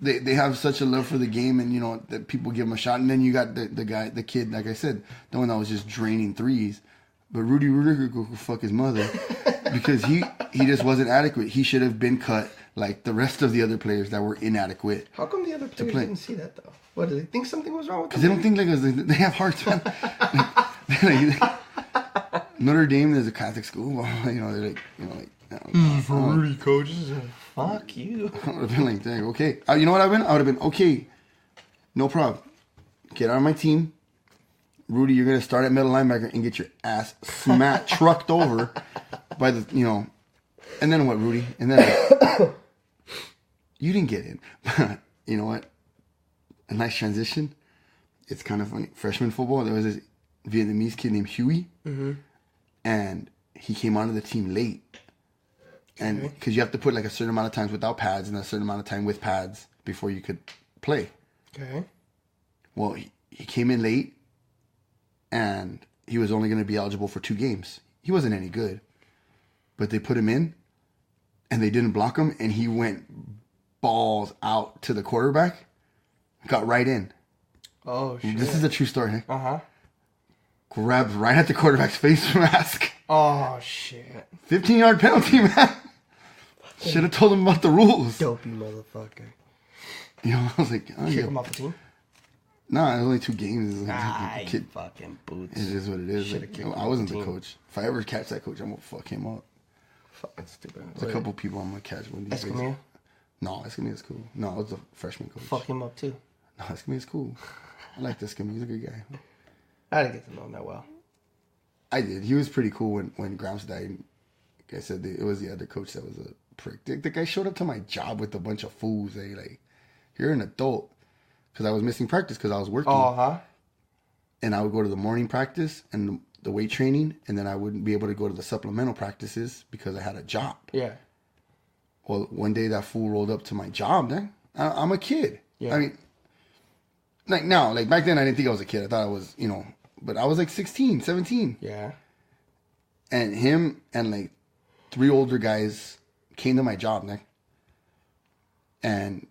they have such a love for the game, and you know that people give them a shot. And then you got the kid, like I said, the one that was just draining threes. But Rudy Rudiger could go fuck his mother because he just wasn't adequate. He should have been cut like the rest of the other players that were inadequate. How come the other players didn't see that though? What, did they think something was wrong with them? Because they don't think like they have hearts, man. Notre Dame is a Catholic school. You know, they're like, you know, like. For Rudy coaches, fuck you. I would have been like, dang, okay. You know what I would have been? Okay, no problem. Get on my team. Rudy, you're going to start at middle linebacker and get your ass trucked over by the, you know. And then what, Rudy? And then you didn't get in. You know what? A nice transition. It's kind of funny. Freshman football, there was this Vietnamese kid named Huey. Mm-hmm. And he came onto the team late. And because you have to put like a certain amount of times without pads and a certain amount of time with pads before you could play. Okay. Well, he came in late, and he was only going to be eligible for 2 games. He wasn't any good. But they put him in, and they didn't block him, and he went balls out to the quarterback, got right in. Oh, shit. This is a true story. Uh-huh. Grabbed right at the quarterback's face mask. Oh, shit. 15-yard penalty, man. Should have told him about the rules. Dopey motherfucker. You know, I was like, oh, Kick yeah. him off the team? Nah, it was only 2 games. You fucking boots. It is what it is. Like, I wasn't the coach. If I ever catch that coach, I'm going to fuck him up. Fucking stupid. There's a couple people I'm going to catch one of these days. Escamilla? No, Escamilla's cool. No, I was a freshman coach. Fuck him up too. No, Escamilla's cool. I like Escamilla. He's a good guy. I didn't get to know him that well. I did. He was pretty cool when Gramps died. Like I said, it was the other coach that was a prick. The guy showed up to my job with a bunch of fools. Like, you're an adult. Because I was missing practice because I was working. Uh-huh. And I would go to the morning practice and the weight training, and then I wouldn't be able to go to the supplemental practices because I had a job. Yeah. Well, one day that fool rolled up to my job, then. I'm a kid. Yeah. I mean, like now, like back then I didn't think I was a kid. I thought I was, you know, but I was like 16, 17. Yeah. And him and like 3 older guys came to my job, Nick. And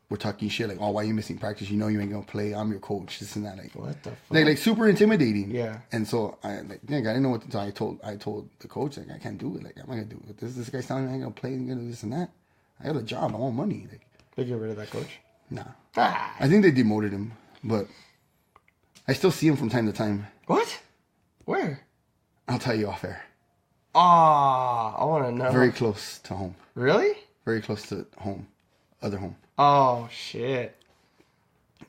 we're talking shit like, oh, why are you missing practice? You know you ain't gonna play. I'm your coach. This and that. Like, what the fuck? Like super intimidating. Yeah. And so I like, Nick, I didn't know what to do. I told the coach, like, I can't do it. Like, I'm not gonna do it. This guy's telling me I ain't gonna play. I'm gonna do this and that. I got a job. I want money. Like, They get rid of that coach? nah. Ah. I think they demoted him, but I still see him from time to time. What? Where? I'll tell you off air. Ah, I want to know. Very close to home. Really? Very close to home. Other home. Oh, shit.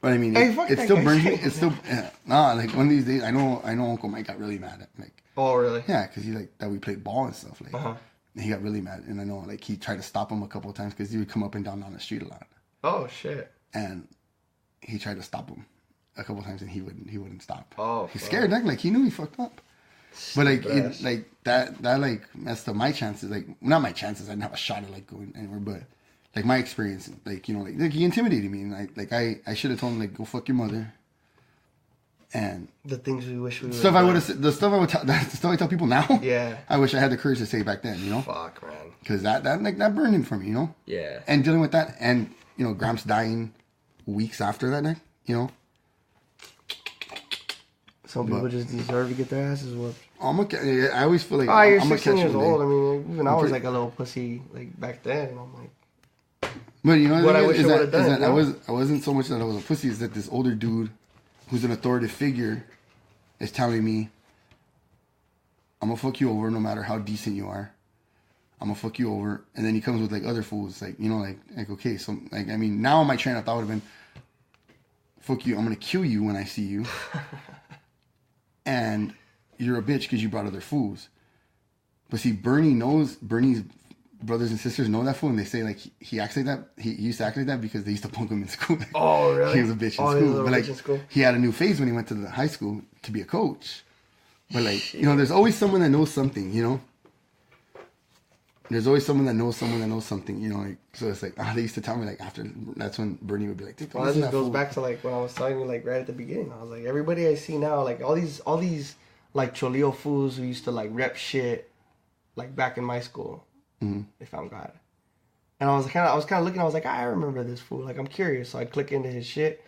But I mean, Hey, fuck it that still guy. burns me. It's still, like one of these days, I know Uncle Mike got really mad at, like, Oh, really? yeah, because he like that we played ball and stuff, like, Uh-huh. and he got really mad, and I know like he tried to stop him a couple of times because he would come up and down the street a lot, Oh, shit. and he tried to stop him a couple of times, and he wouldn't stop. Oh, he's fuck. scared, like he knew he fucked up. But like Stupid-ass. that like messed up my chances. Like not my chances. I didn't have a shot at like going anywhere. But like my experience, like you know, like he intimidated me, and I should have told him like go fuck your mother. And The things we wish we would stuff I would have said, the stuff I tell people now. Yeah. I wish I had the courage to say back then. You know. Fuck, man. Because that burned him for me. You know. Yeah. And dealing with that, and you know, Gramps dying weeks after that night. You know. Some people just deserve to get their asses whooped. I always feel like Oh, you're I'm 16 years one day. old. I mean, even I was pretty- like a little pussy like back then. And I'm like, But you know What I the thing wish is I that, would've done, is that you know? I wasn't so much that I was a pussy. Is that this older dude who's an authoritative figure is telling me I'm gonna fuck you over no matter how decent you are. I'm gonna fuck you over, and then he comes with like other fools, like you know, like okay, so like I mean, now my train of thought would have been, fuck you, I'm gonna kill you when I see you, and you're a bitch because you brought other fools. But see, Bernie's brothers and sisters know that fool, and they say like he acts like that. He used to act like that because they used to punk him in school. oh, really? He was a bitch in Oh, he was school, a but bitch like in school? he had a new phase when he went to the high school to be a coach. But like you know, there's always someone that knows something. You know, there's always someone that knows someone that knows something. You know, like, so it's like they used to tell me like after that's when Bernie would be like, Well, that just goes back to like when I was telling you like right at the beginning. I was like, everybody I see now, like all these like Cholio fools who used to like rep shit, like back in my school, they found God. And I was kind of looking. I was like, I remember this fool. Like, I'm curious. So I click into his shit,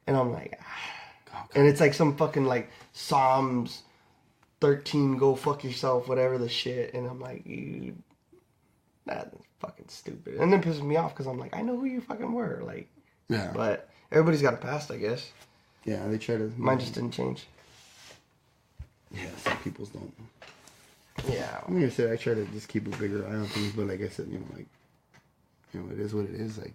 and I'm like, and it's like some fucking like Psalms 13, go fuck yourself, whatever the shit. And I'm like, you, that's fucking stupid. And then it pisses me off because I'm like, I know who you fucking were. Like, Yeah. but everybody's got a past, I guess. Yeah, they try to. Mine just didn't change. Yeah, some people's don't. Yeah. Like I said, I try to just keep a bigger eye on things, but like I said, like, it is what it is. Like,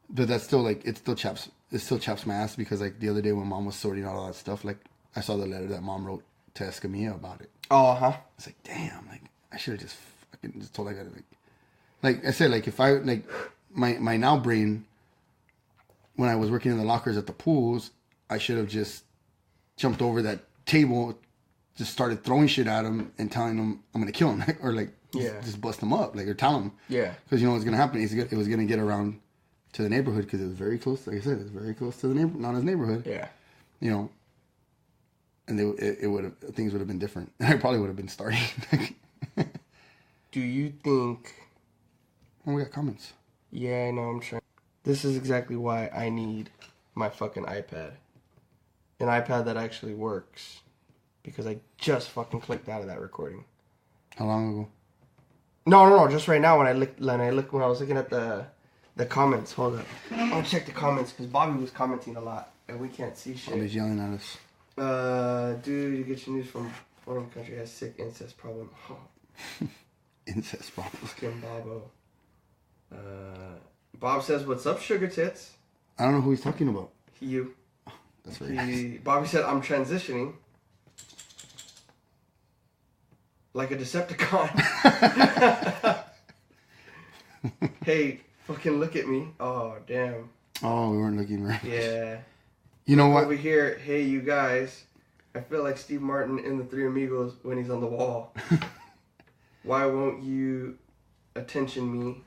but that's still like it still chaps my ass because like the other day when Mom was sorting out all that stuff, like I saw the letter that Mom wrote to Escamilla about it. Oh, huh. It's like, damn, like I should have just fucking just told I got to like I said, like if I like my now brain when I was working in the lockers at the pools, I should have just jumped over that table, just started throwing shit at him and telling him I'm gonna kill him, or like just bust him up, like, or tell him, because you know what's gonna happen. It was gonna get around to the neighborhood because it was very close. Like I said, it was very close to the Nana's neighborhood. Yeah, you know, and it would have things would have been different. I probably would have been starting. Do you think? Oh, we got comments. Yeah, I know. I'm trying. This is exactly why I need my fucking iPad, an iPad that actually works, because I just fucking clicked out of that recording. How long ago? No, just right now when I was looking at the comments. Hold up, I'll check the comments because Bobby was commenting a lot and we can't see shit. Bobby's yelling at us. Dude, you get your news from foreign country has sick incest problem. Oh. Incest problems. Fucking Bobo. Bob says, "What's up, sugar tits?" I don't know who he's talking about. You. That's very nice. Bobby said, "I'm transitioning like a Decepticon." Hey, fucking look at me. Oh, damn. Oh, we weren't looking right. Yeah. You know what? Over here, hey, you guys. I feel like Steve Martin in The Three Amigos when he's on the wall. Why won't you attention me?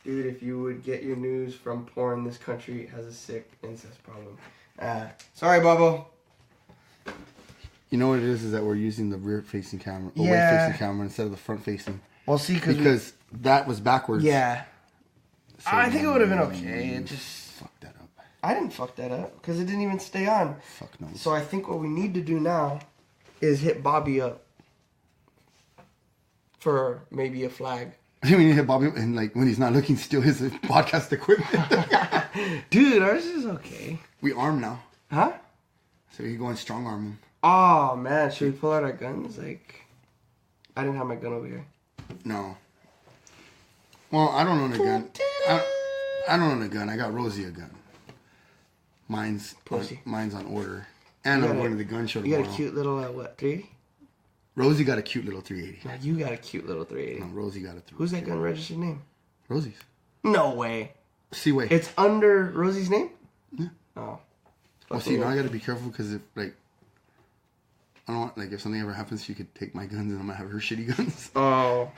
Dude, if you would get your news from porn, this country has a sick incest problem. Sorry, Bobo. You know what it is that we're using the rear-facing camera, Yeah. away-facing camera instead of the front-facing. Well, see, because that was backwards. Yeah. So I think it would have been okay. It just fucked that up. I didn't fuck that up because it didn't even stay on. Fuck no. So I think what we need to do now is hit Bobby up for maybe a flag. I mean, you hit Bobby and like when he's not looking, steal his podcast equipment. Dude, ours is okay. We arm now, Huh? so you go and strong arm him. Oh man, should we pull out our guns? Like, I didn't have my gun over here. No. Well, I don't own a gun. I don't own a gun. I got Rosie a gun. Mine's on order, and I'm going to the gun show tomorrow. You got a cute little what 380? Rosie got a cute little 380. No, you got a cute little 380. No, Rosie got a 380. Who's that gun registered name? Rosie's. No way. Seaway. It's under Rosie's name? Yeah. Oh. Well, see, now I got to be careful because if like I don't want like if something ever happens, she could take my guns and I'm gonna have her shitty guns. Oh.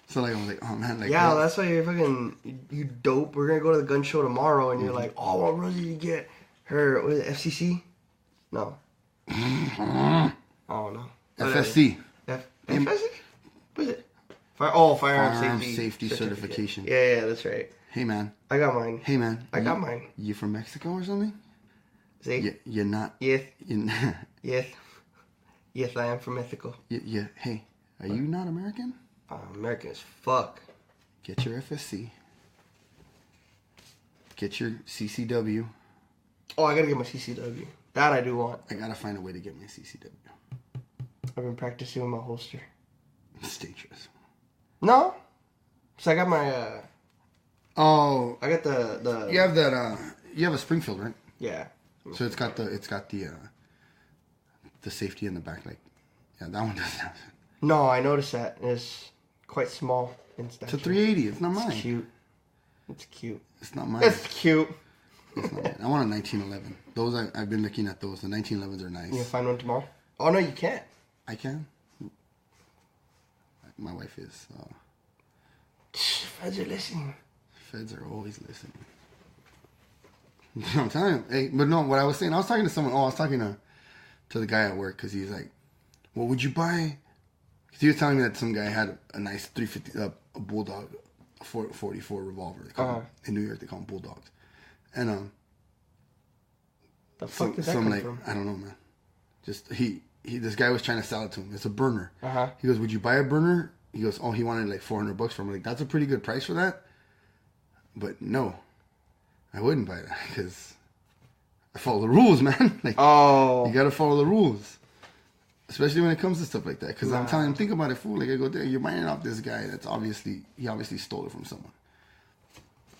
So like I was like, oh man, like yeah, that's why you're fucking you dope. We're gonna go to the gun show tomorrow, and you're like, oh, I want Rosie to get her what is it, FCC? No. Oh no. FSC. FSC? What is it? Firearm safety certification. Yeah, that's right. Hey man. I got mine. Hey man. I got mine. You from Mexico or something? See? You're not. Yes. You're Yes. Yes, I am from Mexico. Yeah. Hey, are you not American? American as fuck. Get your FSC. Get your CCW. Oh, I gotta get my CCW. That I do want. I gotta find a way to get my CCW. I've been practicing with my holster. It's dangerous. No. So I got my, Oh. I got the... You have that, you have a Springfield, right? Yeah. So it's got the safety in the back, like, yeah, that one doesn't have it. No, I noticed that. It's quite small in stature. It's a 380. It's not mine. It's cute. It's cute. It's not mine. It's cute. It's not mine. I want a 1911. Those I've been looking at those. The 1911s are nice. You gonna find one tomorrow? Oh no, you can't. I can. My wife is. Feds are listening. Feds are always listening. I'm telling you. Hey, but no, what I was saying, I was talking to someone. Oh, I was talking to the guy at work because he's like, "Well, would you buy He was telling me that some guy had a nice 350, a bulldog, 44 revolver. They call them, in New York, they call them bulldogs. And the fuck did that come like, from? I don't know, man. Just this guy was trying to sell it to him. It's a burner. Uh-huh. He goes, "Would you buy a burner?" He goes, "Oh, he wanted like $400 for him." Like, that's a pretty good price for that. But no, I wouldn't buy that because I follow the rules, man. Like, you gotta follow the rules, especially when it comes to stuff like that. Because I'm telling him, think about it, fool. Like, I go there, you're buying it off this guy that's obviously stole it from someone.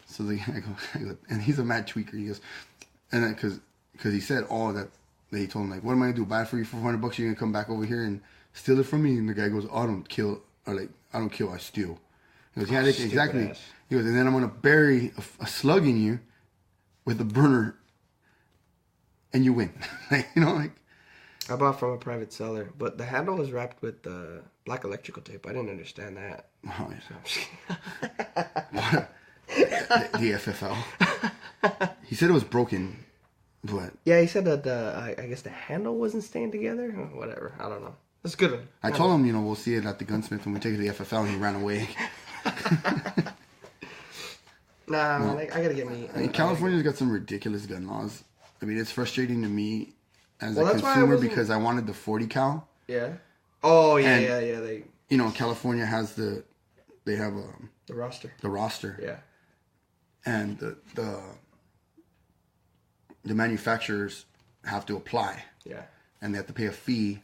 So I go, and he's a mad tweaker. He goes, and then because he said all that. He told him, like, what am I going to do? Buy it for you for $400? You're going to come back over here and steal it from me? And the guy goes, oh, I don't kill, I steal. He goes, yeah, exactly. Ass. He goes, and then I'm going to bury a slug in you with a burner and you win. Like, you know, like. I bought from a private seller, but the handle was wrapped with black electrical tape. I didn't understand that. Oh, yeah. The FFL. He said it was broken. But yeah, he said that I guess the handle wasn't staying together. Whatever, I don't know. It's good. I told him, we'll see it at the gunsmith when we take it to the FFL, and he ran away. I gotta get me. California's got some ridiculous gun laws. I mean, it's frustrating to me as a that's consumer because I wanted the 40 cal. Yeah. Oh yeah, and, They. California has the roster. The roster. Yeah. And the manufacturers have to apply. Yeah. And they have to pay a fee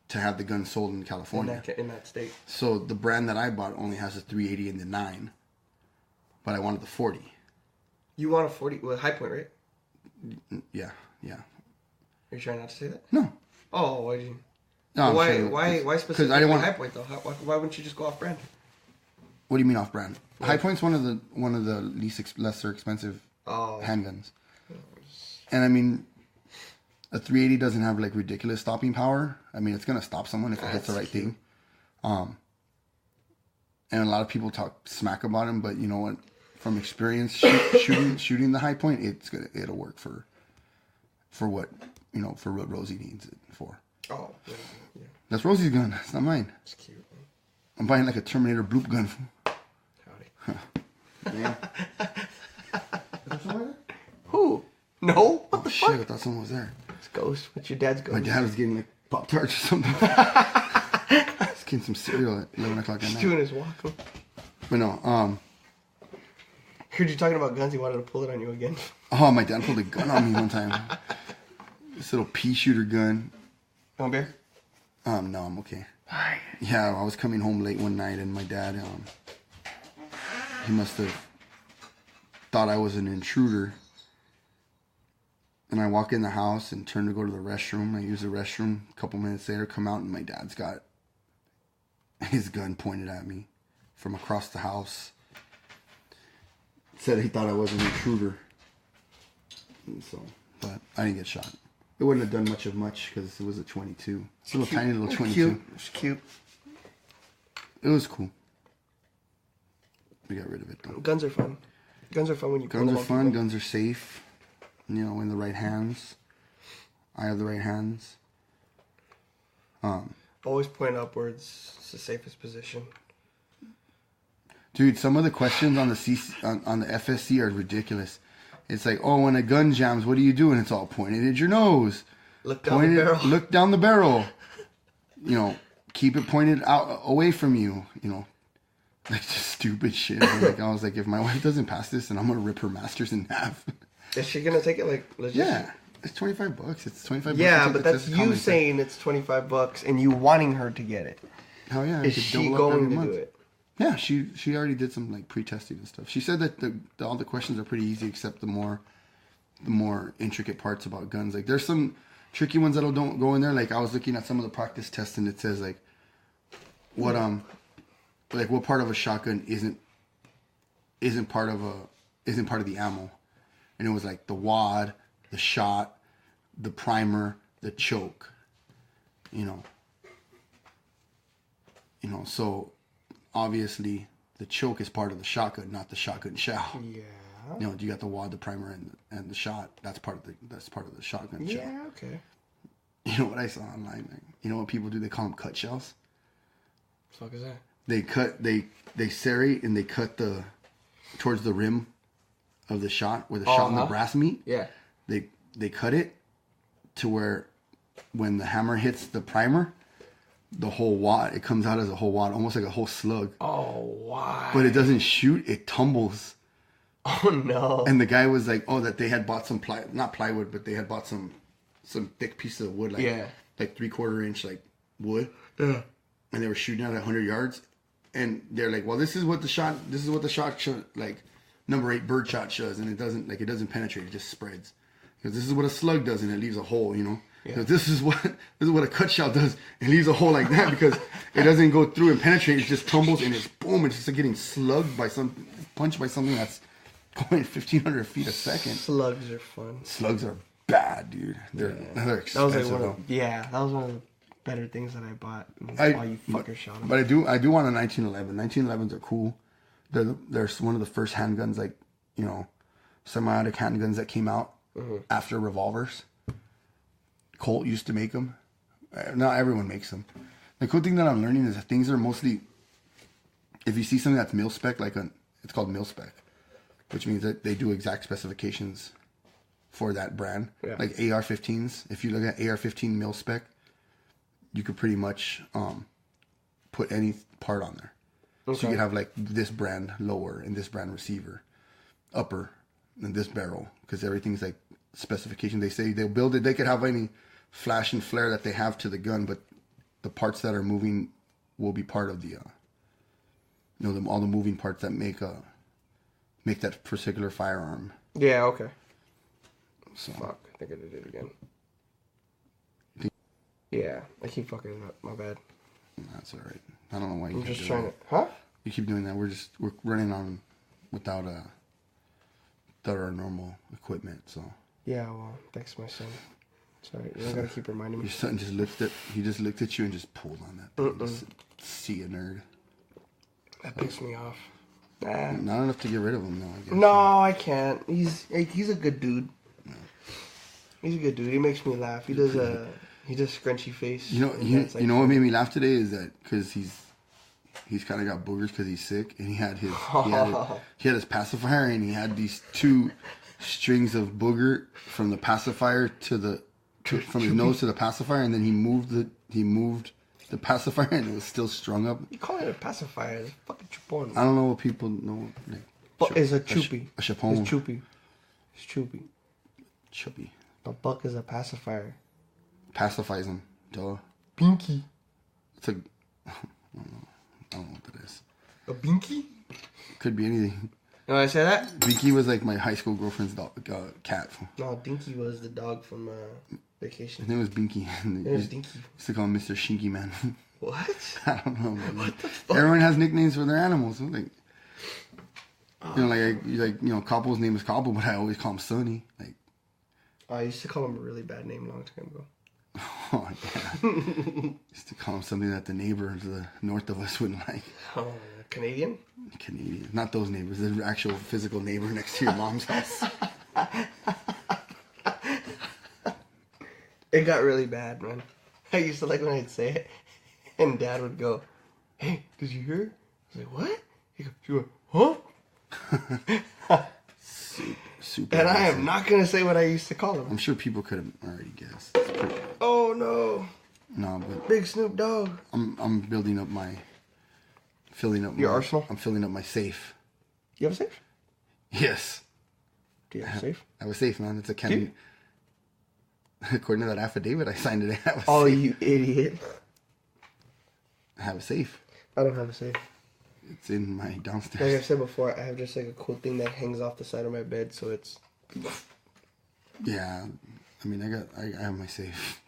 to have the gun sold in California. In that state. So the brand that I bought only has a 380 and the 9. But I wanted the 40. You want a 40 with high point, right? Yeah. Are you trying not to say that? No. Oh, why did you? No, why specifically I didn't want high point though? Why wouldn't you just go off brand? What do you mean off brand? Yeah. High Point's one of the lesser expensive handguns. And I mean, a 380 doesn't have like ridiculous stopping power. I mean, it's gonna stop someone if it hits the right thing. And a lot of people talk smack about them, but you know what? From experience shooting the High Point, it'll work for what for what Rosie needs it for. Oh, yeah. That's Rosie's gun. It's not mine. It's cute. Man. I'm buying like a Terminator bloop gun. Howdy. Yeah. Is there someone there? Who? No? What the shit, fuck? I thought someone was there. It's Ghost. What's your dad's Ghost? My dad was getting like Pop-Tarts or something. He's getting some cereal at 11 o'clock at night. He's doing his walk. But no, Heard you talking about guns. He wanted to pull it on you again. Oh, my dad pulled a gun on me one time. This little pea shooter gun. Want beer? No, I'm okay. Hi. Yeah, I was coming home late one night and my dad, he must have thought I was an intruder. And I walk in the house and turn to go to the restroom. I use the restroom. A couple minutes later, come out and my dad's got his gun pointed at me from across the house. Said he thought I was an intruder. And so, but I didn't get shot. It wouldn't have done much because it was a 22. It's a little tiny little 22. Cute. It's cute. It was cool. We got rid of it though. Guns are fun. Guns are fun when you. Guns are fun. Guns are safe. In the right hands. I have the right hands. Always point upwards. It's the safest position. Dude, some of the questions on the FSC are ridiculous. It's like, oh, when a gun jams, what do you do? And it's all pointed at your nose. Look down the barrel. Look down the barrel. Keep it pointed out away from you. Like just stupid shit. I was like, if my wife doesn't pass this, then I'm gonna rip her masters in half. Is she gonna take it like legit? Yeah, it's $25. It's $25. Yeah, but that's you saying it's $25 and you wanting her to get it. Hell yeah! Is she going to do it? Yeah, she already did some like pre-testing and stuff. She said that all the questions are pretty easy except the more intricate parts about guns. Like there's some tricky ones that'll don't go in there. Like I was looking at some of the practice tests and it says like what part of a shotgun isn't part of the ammo. And it was like the wad, the shot, the primer, the choke. So obviously the choke is part of the shotgun, not the shotgun shell. Yeah. You got the wad, the primer, and the shot. That's part of the shotgun shell. Yeah, okay. You know what I saw online? You know what people do? They call them cut shells. the fuck is that? They serrate and they cut towards the rim of the shot where the shot and the brass meet. Yeah. They cut it to where when the hammer hits the primer, the whole wad, it comes out as a whole wad, almost like a whole slug. Oh, why? But it doesn't shoot, it tumbles. Oh, no. And the guy was like, that they had bought some not plywood, but they had bought some thick pieces of wood, like 3/4 inch like wood. Yeah. And they were shooting at 100 yards. And they're like, well, this is what the shot like number 8 bird shot does, and it doesn't penetrate, it just spreads. Because this is what a slug does, and it leaves a hole, you know. Yeah. This is what a cut shot does, and leaves a hole like that because it doesn't go through and penetrate. It just tumbles and it's boom. It's just like getting punched by something that's going 1,500 feet a second. Slugs are fun. Slugs are bad, dude. They're expensive. That was one of the better things that I bought. Why you fucker shot them. But I do want a 1911. 1911s are cool. They're one of the first handguns, like, you know, semi-automatic handguns that came out after revolvers. Colt used to make them. Not everyone makes them. The cool thing that I'm learning is that things are mostly, if you see something that's mil spec, it's called mil spec, which means that they do exact specifications for that brand. Yeah. Like AR-15s. If you look at AR-15 mil spec, you could pretty much put any part on there. Okay. So you could have like this brand lower and this brand receiver upper and this barrel, because everything's like specification. They say they'll build it. They could have any flash and flare that they have to the gun, but the parts that are moving will be part of the all the moving parts that make that particular firearm. Yeah, okay. So fuck, I think I did it again. Yeah, I keep fucking it up. My bad. That's all right. I don't know why you I'm just trying to... Huh? You keep doing that. We're running on without our normal equipment, so... Yeah, well, thanks, my son. Sorry, you don't gotta keep reminding me. Your son just he just looked at you and just pulled on that thing. Just, see a nerd. That pissed me off. Not enough to get rid of him, though, I guess. No, I can't. He's a good dude. No. He's a good dude. He makes me laugh. He does scrunchy face. You know what made me laugh today is that because he's kind of got boogers because he's sick, and he had his pacifier, and he had these 2 strings of booger from the pacifier from his nose to the pacifier, and then he moved the pacifier, and it was still strung up. You call it a pacifier? It's fucking chupon. I don't know what people know. Like, it's a chupi. A chupon. It's chupi. It's chupi. Chuppy. A buck is a pacifier. Pacifies him. Duh. Binky. It's like, I don't know what that is. A binky? Could be anything. You know why I say that? Binky was like my high school girlfriend's cat. No, Dinky was the dog from Vacation. His name was Binky. It was Dinky. Used to call him Mr. Shinky Man. What? I don't know. Man. What the fuck? Everyone has nicknames for their animals. Like, Copple's name is Copple, but I always call him Sonny. Like, I used to call him a really bad name a long time ago. Oh, yeah. Used to call him something that the neighbor to the north of us wouldn't like. Oh, Canadian? Canadian. Not those neighbors. The actual physical neighbor next to your mom's house. It got really bad, man. I used to like when I'd say it, and Dad would go, "Hey, did you hear?" I was like, "What?" He went, "Huh?" Super. And I am not going to say what I used to call him. I'm sure people could have already guessed. Oh, no. No, but... Big Snoop Dogg. I'm filling up your arsenal? I'm filling up my safe. You have a safe? Yes. Do you have a safe? I have a safe, man. It's a Canon. According to that affidavit I signed today, I have a safe. Oh, you idiot. I have a safe. I don't have a safe. It's in my downstairs. Like I said before, I have just like a cool thing that hangs off the side of my bed, so it's... Yeah. I mean, I have my safe.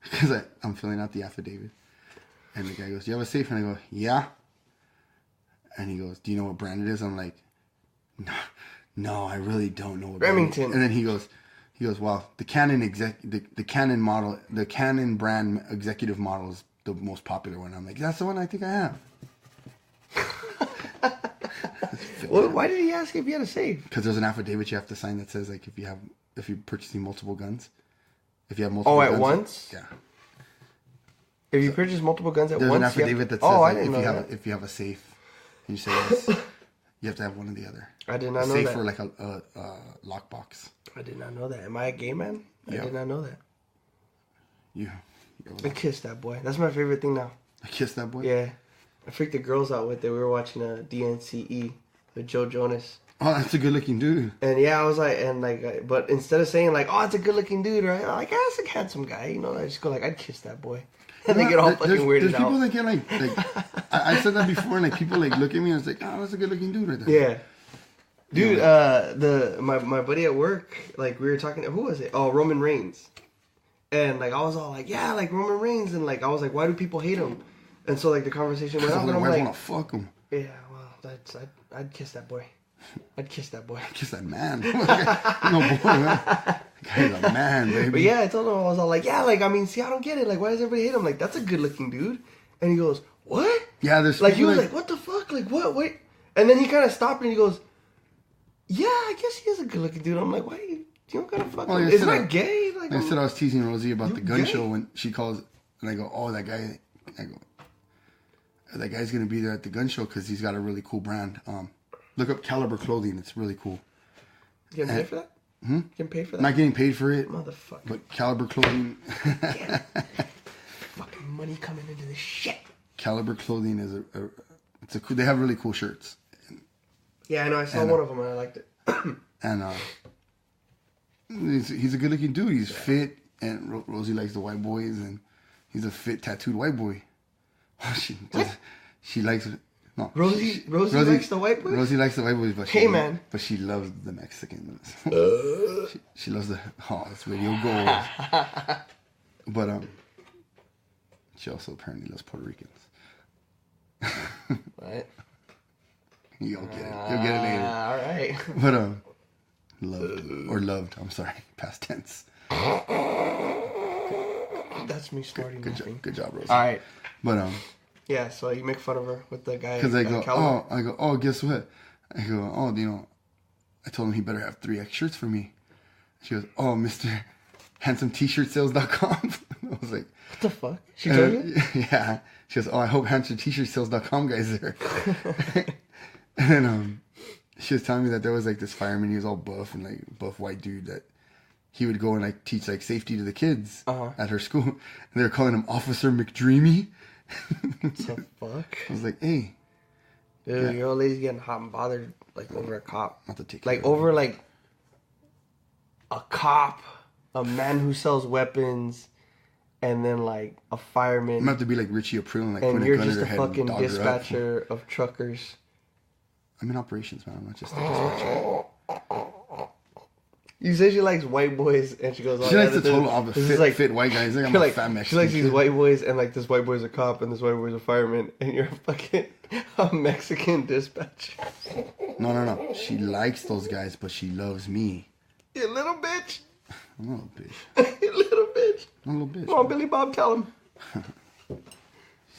Because I'm filling out the affidavit. And the guy goes, "Do you have a safe?" And I go, "Yeah." And he goes, "Do you know what brand it is?" I'm like, No, I really don't know what Remington. And then he goes, "Well, the Canon the Canon brand executive model is the most popular one." I'm like, "That's the one I think I have." Well, why did he ask if you had a safe? Because there's an affidavit you have to sign that says, like, if you're purchasing multiple guns, if you have multiple guns. Oh, at once? Yeah. If you purchase multiple guns at There's once, an affidavit that says I like, didn't know that. if you have a safe, and you say yes, you have to have one or the other. I did not A know safe that. or like a lockbox. I did not know that. Am I a gay man? Yeah. I did not know that. You. I kissed that boy. That's my favorite thing now. I kissed that boy. Yeah. I freaked the girls out with it. We were watching a DNCE with Joe Jonas. Oh, that's a good looking dude. And yeah, I was like, but instead of saying like, oh, it's a good looking dude, right? I'm like, that's a handsome guy. You know, I just go like, I'd kiss that boy. And they get all fucking weirded there's out. people that get like I said that before, and like people like look at me and it's like, oh, that's a good looking dude right there. Yeah. Dude, my buddy at work, like we were talking, who was it? Oh, Roman Reigns. And like I was all like, yeah, like Roman Reigns, and like I was like, why do people hate him? And so like the conversation went on, and I'm I like, want to fuck him. yeah, well, I'd kiss that boy. I'd kiss that boy. Kiss that man. No boy, man. That guy's a man, baby. But yeah, I told him, I was all like, yeah, like I mean, see, I don't get it. Like, why does everybody hate him? Like, that's a good looking dude. And he goes, what? Yeah, there's like he people was like, what the fuck? Like what? Wait. And then he kind of stopped and he goes, yeah, I guess he is a good looking dude. I'm like, why you don't gotta fuck him? Isn't that gay? Like, I said I was teasing Rosie about the gun gay? show when she calls, and I go, oh, that guy. I go, that guy's gonna be there at the gun show because he's got a really cool brand. Look up Caliber Clothing. It's really cool. You getting paid for that? You getting paid for that? I'm not getting paid for it, motherfucker. but Caliber Clothing. Yeah. Fucking money coming into this shit. Caliber Clothing is it's a cool. They have really cool shirts. Yeah, I know. I saw one of them and I liked it. And he's a good looking dude. He's fit, and Rosie likes the white boys, and he's a fit tattooed white boy. She likes. No, Rosie likes the white boys? Rosie likes the white boys, but but she loves the Mexicans. she loves the it's radio gold. But she also apparently loves Puerto Ricans. Right. You'll get it. You'll get it later. All right. But loved. I'm sorry, past tense. That's me starting. Good job, Rosie. All right. But yeah, so you make fun of her with the guy. Because I go, guess what? I go, oh, I told him he better have 3X shirts for me. She goes, oh, Mr. HandsomeT-shirtsales.com. I was like, what the fuck? She told you? Yeah. She goes, oh, I hope HandsomeT-shirtsales.com guy's there. And then she was telling me that there was like this fireman. He was all buff and like buff white dude that he would go and like teach like safety to the kids at her school. And they were calling him Officer McDreamy. What the fuck? I was like, hey. Dude, your old lady's getting hot and bothered like over a cop. Not to take like over like a cop, a man who sells weapons, and then like a fireman. I'm gonna have to be like Richie April and like and put you're a gun just in a her head fucking and dog her up. dispatcher of truckers. I'm in operations, man. I'm not just a dispatcher. You say she likes white boys, and she goes, oh, She likes the this total opposite. is like Fit white guys. Like, I'm She a like, fat she Mexican likes these kid. white boys, and like this white boy's a cop, and this white boy's a fireman, and you're a Mexican dispatcher. No. She likes those guys, but she loves me. You little bitch. I'm a little bitch. You little bitch. I'm a little bitch. Come on, Billy Bob, tell him.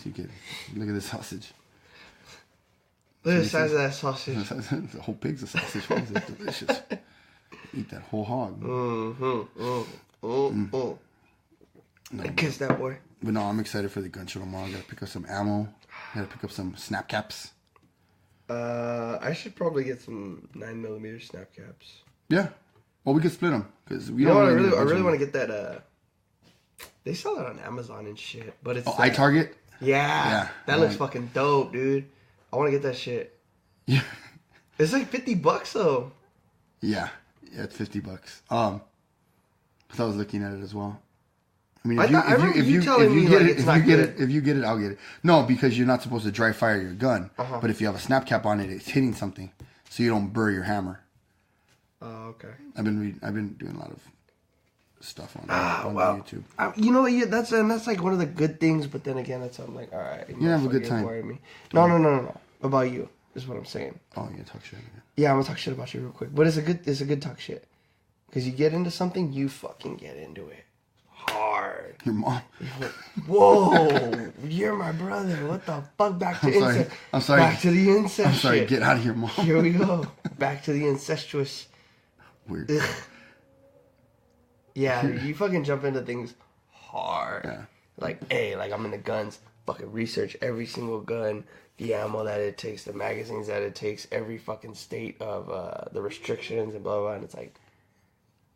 Look at this sausage. Look at the size of that sausage. The whole pig's a sausage. What is it? Delicious. Eat that whole hog. I kissed that boy. But no, I'm excited for the gun show tomorrow. I gotta pick up some ammo. I gotta pick up some snap caps. I should probably get some 9mm snap caps. Yeah. Well, we could split them because we You know don't what? really I really want to get that. They sell that on Amazon and shit, but it's iTarget. Yeah, that looks fucking dope, dude. I want to get that shit. Yeah. It's like $50 though. Yeah, it's $50. Because I was looking at it as well. I mean, if you get it, I'll get it. No, because you're not supposed to dry fire your gun. But if you have a snap cap on it, it's hitting something, so you don't burr your hammer. Oh, okay. I've been doing a lot of stuff on YouTube. You know, that's like one of the good things. But then again, that's I'm like, all right, you have a good time. Me. No. About you is what I'm saying. Oh, you talk shit again. Yeah, I'm gonna talk shit about you real quick. But it's a good talk shit. Because you get into something, you fucking get into it hard. Your mom. Whoa, you're my brother. What the fuck? Back to incest. I'm sorry. Back to the incest. I'm sorry. Shit. Get out of here, mom. Here we go. Back to the incestuous. Weird. Ugh. Yeah, you fucking jump into things hard. Yeah. Like, hey, like I'm into guns. Fucking research every single gun, the ammo that it takes, the magazines that it takes, every fucking state of the restrictions and blah blah. And it's like,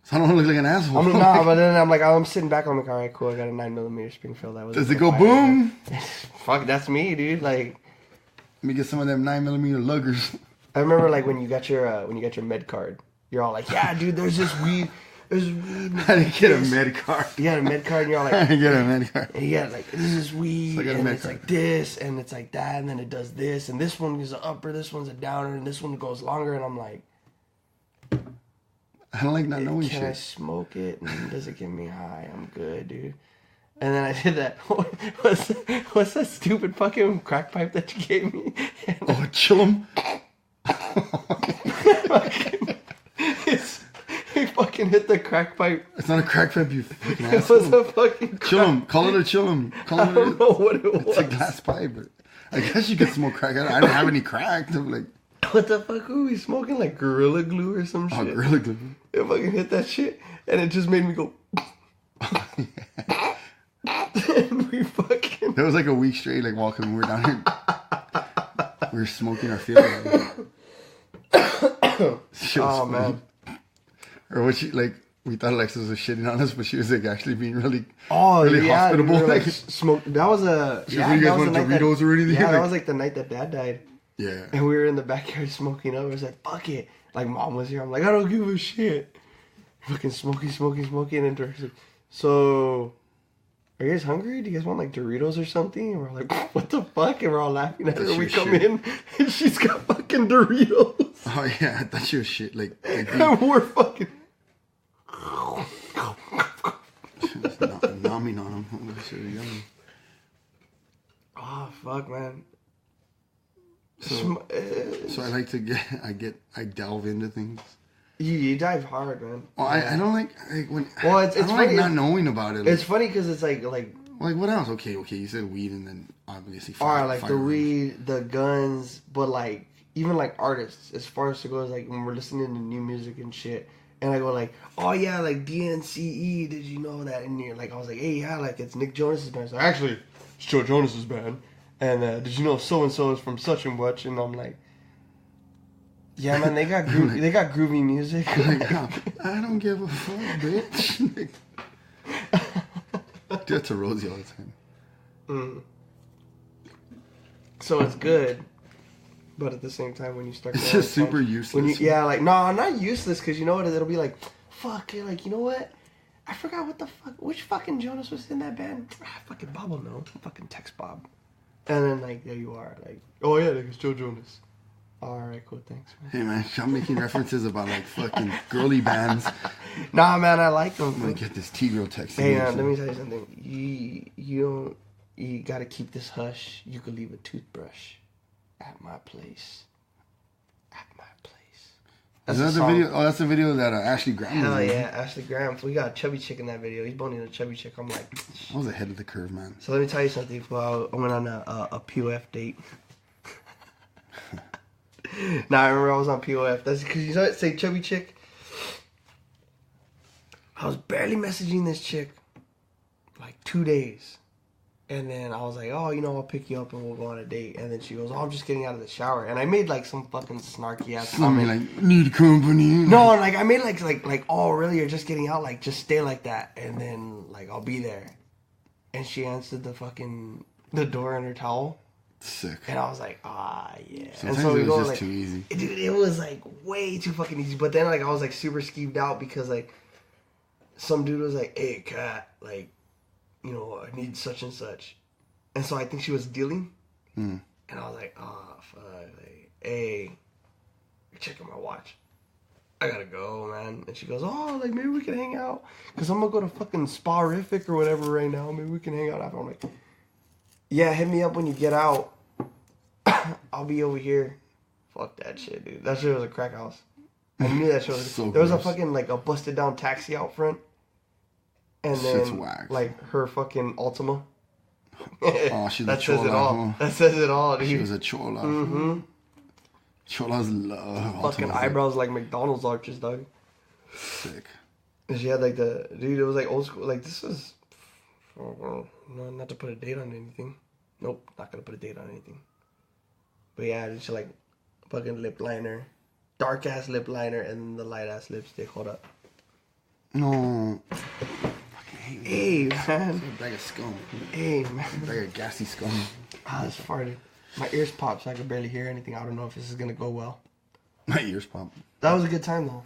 so I don't look like an asshole. I'm nah, but then I'm sitting back. I'm like, all right, cool. I got a 9mm Springfield. That was. Does it go boom? Fuck, that's me, dude. Like, let me get some of them 9mm luggers. I remember like when you got your med card, you're all like, yeah, dude. There's weed. I didn't get a med card. You got a med card, and you're all like, I didn't get a med card. And you got like, this is weed, So and it's like this, and it's like that, and then it does this, and this one is an upper, this one's a downer, and this one goes longer, and I'm like, I don't like not knowing can shit. I smoke it? And does it get me high? I'm good, dude. And then I did that. What's that stupid fucking crack pipe that you gave me? Oh, chill 'em. He fucking hit the crack pipe. It's not a crack pipe, you fucking It was asshole. a fucking Chill 'em. Call it a chill 'em. I don't know what it was. It's a glass pipe. I guess you could smoke crack. I didn't have any crack. I'm like, What the fuck? Who we smoking? Like Gorilla Glue or some shit? oh, Gorilla Glue. It fucking hit that shit, and it just made me go. And we fucking. That was like a week straight, like walking. We were down here. We were smoking our field. Shit was Oh funny. man. Or what she like? We thought Alexis was shitting on us, but she was like actually being really, Oh really yeah, hospitable. we were, Like, like smoke. That was a. She was Yeah, like, you that guys was want the night Doritos or anything? Yeah, that Like- was like the night that Dad died, yeah. and we were in the backyard smoking up. It was like fuck it. Like Mom was here. I'm like I don't give a shit. Fucking smoking, and Derek's like, so. Are you guys hungry? Do you guys want like Doritos or something? And we're like, what the fuck? And we're all laughing at her. That's We your come shit. in and she's got fucking Doritos. Oh yeah, I thought she was shit. Like And we're fucking. just nomming on him. Oh, that shit was yummy. Oh fuck, man. So I like to I delve into things. You dive hard, man. Well, I don't like when. Well, it's I don't funny. like not knowing about it. Like, It's funny because it's like what else? Okay, you said weed and then obviously or like the firearms. weed, the guns, but like even like artists, as far as it goes, like when we're listening to new music and shit, and I go like, oh yeah, like DNCE, did you know that? And you're like, I was like, hey yeah, like it's Nick Jonas's band. So actually, it's Joe Jonas's band. And did you know so and so is from such and such? And I'm like, yeah, man, they got groovy music. Like, oh, I don't give a fuck, bitch. Do that to Rosie all the time. So it's good, but at the same time, when you start, It's going just on super songs- useless. When you, yeah, like no, not useless, because you know what? It'll be like, fuck, you're like, you know what? I forgot what the fuck, which fucking Jonas was in that band. Fucking Bob will know. Fucking text Bob. And then like there you are, like, oh yeah, like it's Joe Jonas. All right, cool, thanks, man. Hey man, I'm making references about like fucking girly bands. Nah, man, I like them. I'm gonna get this T-girl text. Hey, let me tell you something. You gotta keep this hush. You could leave a toothbrush at my place. At my place. Is That's that a the song. video? Oh, that's the video that Ashley Graham was Hell in. yeah, Ashley Graham. We got a chubby chick in that video. He's boning a chubby chick. I'm like. I was ahead of the curve, man. So let me tell you something. Well, I went on a POF date. Nah, I remember I was on POF. That's because you know what? Say chubby chick. I was barely messaging this chick like 2 days. And then I was like, oh, you know, I'll pick you up and we'll go on a date. And then she goes, oh, I'm just getting out of the shower. And I made like some fucking snarky ass I comment. mean, like, need company. No, like I made like, oh, really? You're just getting out? Like, just stay like that. And then, like, I'll be there. And she answered the door in her towel. Sick. And I was like, yeah. Sometimes and so we it go was just like, too easy. dude, it was like way too fucking easy. But then like I was like super skeeved out because like some dude was like, hey, cat, like, you know, I need such and such. And so I think she was dealing. And I was like, oh, fuck. Like, hey, you're checking my watch. I gotta go, man. And she goes, oh, like, maybe we can hang out. Because I'm gonna go to fucking Spa-rific or whatever right now. Maybe we can hang out after. I'm like, yeah, hit me up when you get out. I'll be over here. Fuck that shit, dude. That shit was a crack house. I knew that shit was. So there was a gross. fucking, like, a busted down taxi out front. And Shit's then, whack. like, her fucking Altima. Oh, she's a That says it chola, all. huh? That says it all, dude. She was a chola. Mm-hmm. Cholas love. Fucking Ultima's eyebrows like McDonald's arches, dog. Sick. And she had, like, dude, it was, like, old school. Like, this was well, no, not to put a date on anything. Nope, not gonna put a date on anything. But yeah, it's like fucking lip liner, dark ass lip liner, and the light ass lipstick. Hold up. No. Hey man. It's a bag of scum. Hey man. It's a bag of gassy scum. I just farted. My ears popped, so I could barely hear anything. I don't know if this is gonna go well. My ears pop. That was a good time though.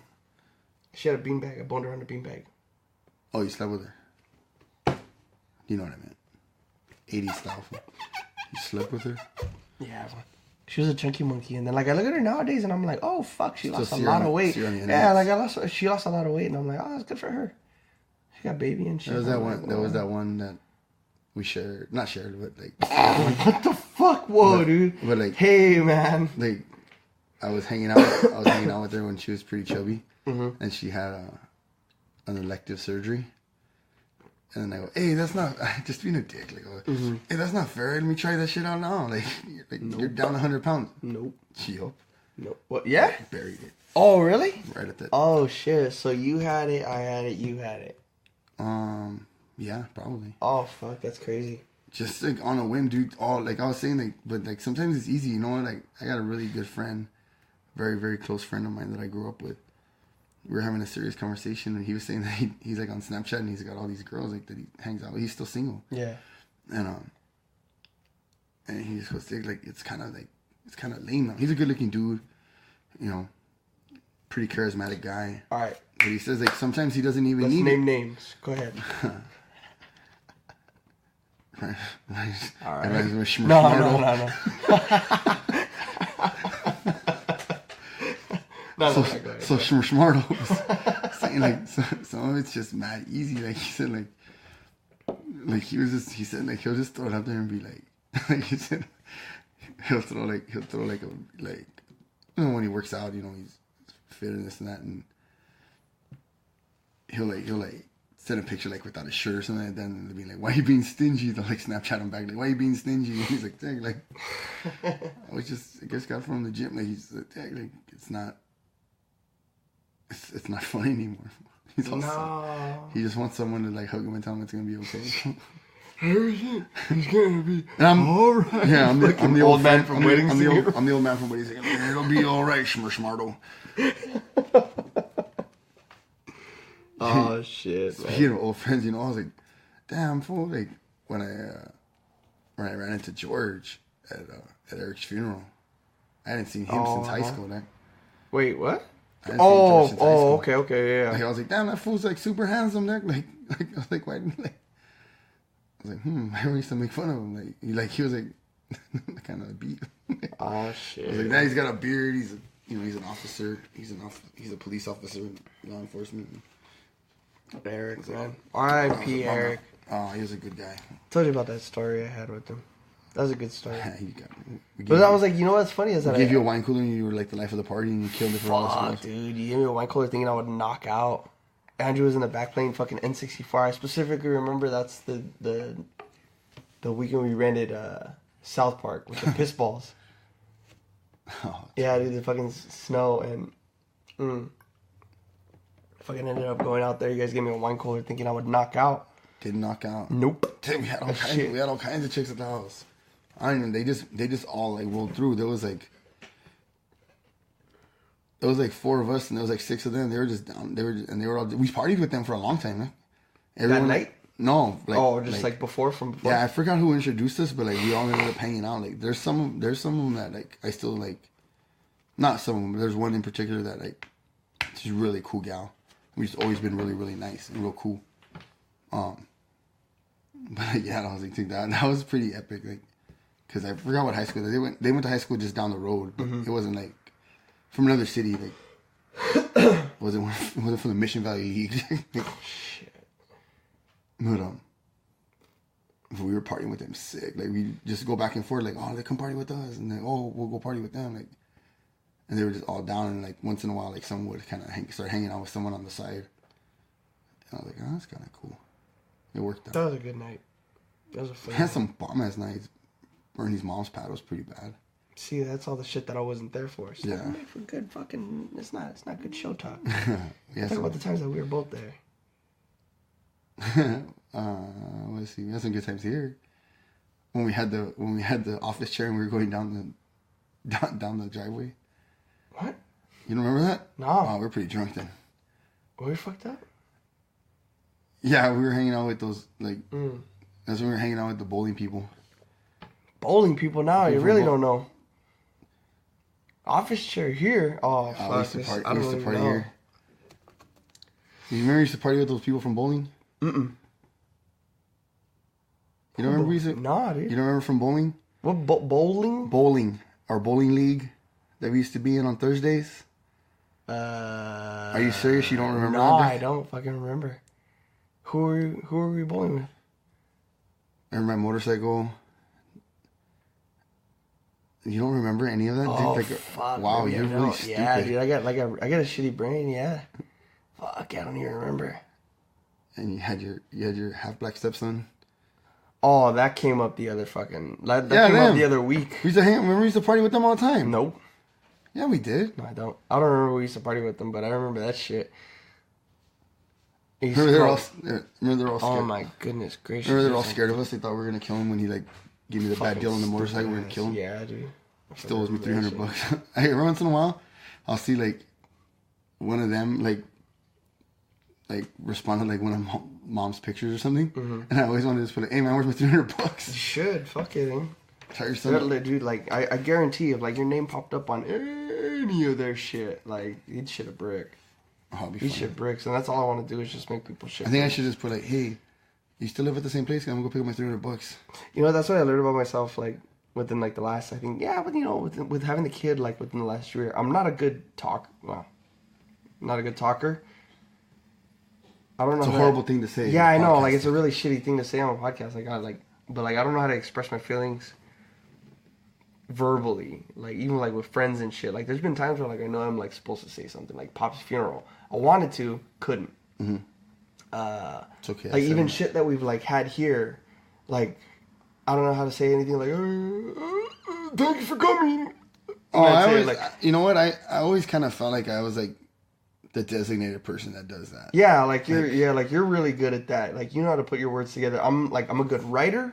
She had a beanbag. I boned her on a beanbag. Oh, you slept with her? You know what I meant. 80s style. You slept with her? Yeah, she was a chunky monkey, and then like I look at her nowadays, and I'm like, oh fuck, she lost a lot of weight. Yeah, like she lost a lot of weight, and I'm like, oh, that's good for her. She got baby and shit. There was that one. There was that one that we shared, not shared, but like. What the fuck, whoa, dude. But like, hey man, like, I was hanging out with her when she was pretty chubby, and she had an elective surgery. And then I go, hey, that's not, just being a dick. Like, hey, that's not fair. Let me try that shit out now. Like nope. You're down 100 pounds. Nope. Yup. Nope. What? Yeah? Buried it. Oh, really? Right at that. Oh, shit. So you had it, I had it, you had it. Yeah, probably. Oh, fuck. That's crazy. Just like on a whim, dude. All like I was saying, like, but like sometimes it's easy, you know. Like I got a really good friend, very very close friend of mine that I grew up with. We were having a serious conversation, and he was saying that he's like on Snapchat, and he's got all these girls like that he hangs out with. He's still single. Yeah. And he just goes, like, it's kind of lame. He's a good looking dude, you know, pretty charismatic guy. All right. But he says like sometimes he doesn't even Let's need name names. Go ahead. All right. No. So Schmardo was saying like some of it's just mad easy. Like he said he said he'll just throw it out there and be like he said he'll throw like a you know, when he works out, you know, he's fit and this and that, and he'll send a picture like without a shirt or something like that, and they'll be like, why are you being stingy? They'll like Snapchat him back like, why are you being stingy? And he's like, dang, like I guess got from the gym, like he's like, dang, like it's not funny anymore. He's also, he just wants someone to like hug him and tell him it's gonna be okay. It's gonna be all right. Yeah, I'm the old man from Wedding Singer. I'm the old man from Wedding Singer. It'll be all right, Schmardo. Oh shit! Speaking of old friends, you know, I was like, damn fool. Like when I ran into George at Eric's funeral, I hadn't seen him since high school. Like, wait, what? Oh, okay, yeah. Like, I was like, damn, that fool's like super handsome. Like I was like, why? Like, I was like, I used to make fun of him. He was like, kind of beat. Oh shit! I was like, now he's got a beard. He's an officer. He's a police officer in law enforcement. Eric, man. R.I.P. Eric. Oh, he was a good guy. Told you about that story I had with him. That was a good story. But I was like, you know what's funny is that I gave you a wine cooler and you were like the life of the party and you killed it for all us. Dude, you gave me a wine cooler thinking I would knock out. Andrew was in the back playing fucking N64. I specifically remember that's the weekend we rented South Park with the piss balls. Yeah, dude, the fucking snow and fucking ended up going out there. You guys gave me a wine cooler thinking I would knock out. Didn't knock out. Nope. Dude, we had all kinds of chicks at the house. I don't even. They just all like rolled through. There was like 4 of us and there was like 6 of them. They were just down. They were all. We partied with them for a long time. Man. Everyone, that night? No. Like before from before. Yeah, I forgot who introduced us, but like we all ended up hanging out. Like there's some of them that like I still like. Not some of them, but there's one in particular that like she's a really cool gal. We've always been really really nice and real cool. But yeah, I was like, that was pretty epic. Like, cause I forgot what high school they went. They went to high school just down the road. But it wasn't like from another city. Like, wasn't from the Mission Valley League. Shit. But we were partying with them sick. Like we just go back and forth. Like, oh, they come party with us, and then we'll go party with them. Like, and they were just all down. And like once in a while, like someone would kind of start hanging out with someone on the side. And I was like, oh, that's kind of cool. It worked out. That was a good night. That was a fun night. Had some bomb-ass nights. Bernie's mom's pad was pretty bad. See, that's all the shit that I wasn't there for. So yeah. For good fucking... It's not good show talk. Yeah, Talk about the times that we were both there. Let's see. We had some good times here. When we had the office chair and we were going down the driveway. What? You don't remember that? No. Oh, we were pretty drunk then. Were we fucked up? Yeah, we were hanging out with those that's when we were hanging out with the bowling people. Bowling people now, you People really from don't know. Office chair here? Oh, fuck. We used to party, I don't even know. here. You remember you used to party with those people from bowling? Mm-mm. You don't remember we used to? Nah, dude. You don't remember from bowling? What, bowling? Bowling. Our bowling league that we used to be in on Thursdays? Are you serious? You don't remember No, that? I don't fucking remember. Who were we bowling with? I remember my motorcycle. You don't remember any of that? Oh, dude? fuck. Wow, maybe you're I really don't. stupid. Yeah, dude, I got a shitty brain, yeah. Fuck, I don't even remember. And you had your half black stepson. Oh, that came up the other fucking... That Yeah, came up them. the other week. We used to remember we used to party with them all the time. Nope. Yeah, we did. No, I don't. I don't remember we used to party with them, but I remember that shit. Remember they're all scared. Oh my goodness gracious. Remember they're all scared of us. They thought we were gonna kill him when he gave me the bad deal on the motorcycle. We were gonna kill him. Yeah, dude. Still owes me $300. Hey, every once in a while, I'll see like one of them like respond to like one of mom's pictures or something, and I always wanted to just put, "Hey man, where's my $300?" You should. Fuck it, man. Tell your son. Dude, like, I guarantee if, like, your name popped up on any of their shit, like, he'd shit a brick. Oh, it'll be He fun. shit bricks, and that's all I want to do is just make people shit I think I bricks. should just put like, "Hey, you still live at the same place? I'm gonna go pick up my $300." You know, that's what I learned about myself, like, within, like, the last, I think, yeah, but, you know, with having the kid, like, within the last year, I'm not a good not a good talker. I don't know. It's a how horrible thing to say. Yeah, on a I know. podcast. Like, it's a really shitty thing to say on a podcast. But I don't know how to express my feelings verbally. Like, even like with friends and shit. Like, there's been times where like I know I'm like supposed to say something, like Pop's funeral. I wanted to, couldn't. It's okay. Like even shit that we've like had here, like I don't know how to say anything. Like, thank you for coming. Oh, I That's it, always, like, you know what? I always kind of felt like I was like the designated person that does that. yeah, like you're really good at that. Like you know how to put your words together. I'm a good writer,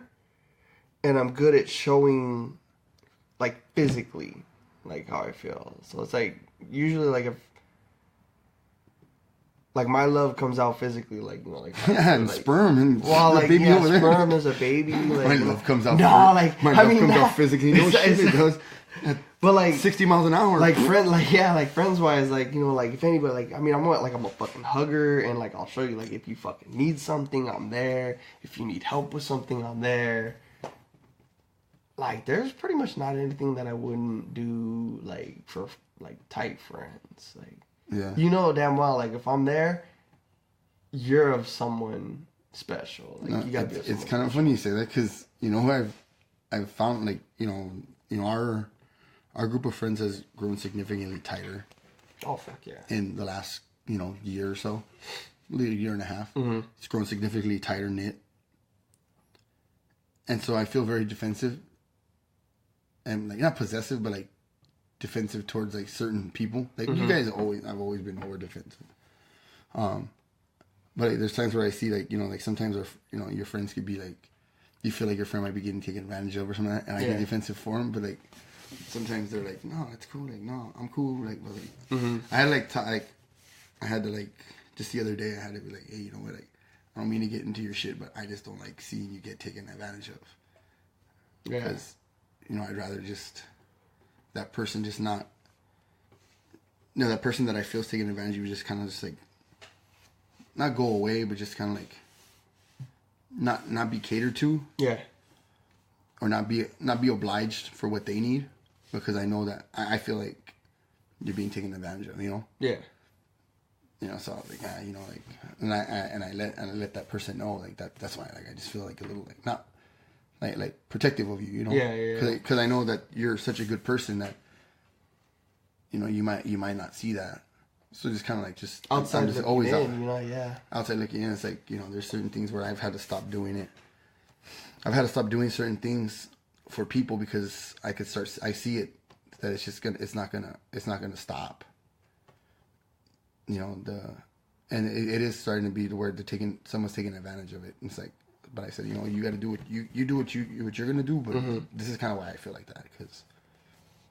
and I'm good at showing, like physically, like how I feel. So it's like usually like if like my love comes out physically, like you know, like Yeah, and like, sperm and well, the like baby yeah, over there. sperm is a baby. Like, My love comes out. No, like my I love mean, comes no, out physically. No shit, it does. At But like 60 miles an hour. like friends wise, like you know, like if anybody, like I mean, I'm a fucking hugger, and like I'll show you, like if you fucking need something, I'm there. If you need help with something, I'm there. Like there's pretty much not anything that I wouldn't do, like for like tight friends. Like Yeah. you know damn well, like if I'm there, you're of someone special. Like No, you gotta be. it's kind of funny you say that because you know who I've found, like you know our group of friends has grown significantly tighter Oh fuck yeah. in the last year or so, a year and a half. Mm-hmm. It's grown significantly tighter knit, and so I feel very defensive and like not possessive, but like defensive towards like certain people. Like you guys I've always been more defensive. But like, there's times where I see like like sometimes your friends could be like, you feel like your friend might be getting taken advantage of or something like that, and I get defensive for them, but like sometimes they're like, no, it's cool, like no, I'm cool, like, but like I had I had to like just the other day I had to be like, hey, you know what, like I don't mean to get into your shit, but I just don't like seeing you get taken advantage of. Yeah. Because I'd rather just that person just not that person that I feel is taking advantage of, just kind of just like not go away, but just kind of like not be catered to, Yeah. or not be obliged for what they need, because I know that I feel like you're being taken advantage of, Yeah. So like like, and I let that person know, like that's why, like I just feel like a little like not like protective of you, Yeah. because I know that you're such a good person that you might not see that. So just kind of like just Outside I'm just looking always in, yeah. outside looking in. It's like there's certain things where I've had to stop doing it. I've had to stop doing certain things for people because I see it that it's not gonna stop. And And it is starting to be to where someone's taking advantage of it. It's like, but I said, you know, you got to do what you do what you're gonna do. But this is kind of why I feel like that, because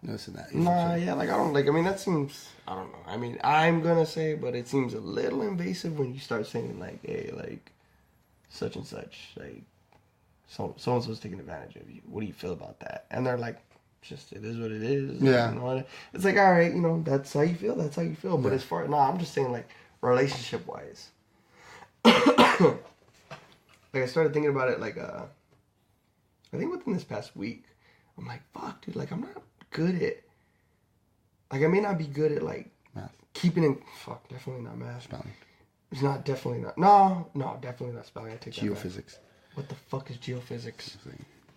this and that. Nah, yeah, like I don't like. I mean, that seems. I don't know. I mean, I'm gonna say, but it seems a little invasive when you start saying like, hey, like, such and such, like, so and so's taking advantage of you. What do you feel about that? And they're like, just it is what it is. Yeah. You know, it's like, all right, you know, that's how you feel. That's how you feel. But as far I'm just saying like relationship wise. Like I started thinking about it like I think within this past week. I'm like, fuck, dude, like I'm not good at, like I may not be good at like math. Keeping in, fuck, definitely not math. Spelling. It's not, definitely not, no, definitely not spelling. I take that Geophysics. back. What the fuck is geophysics?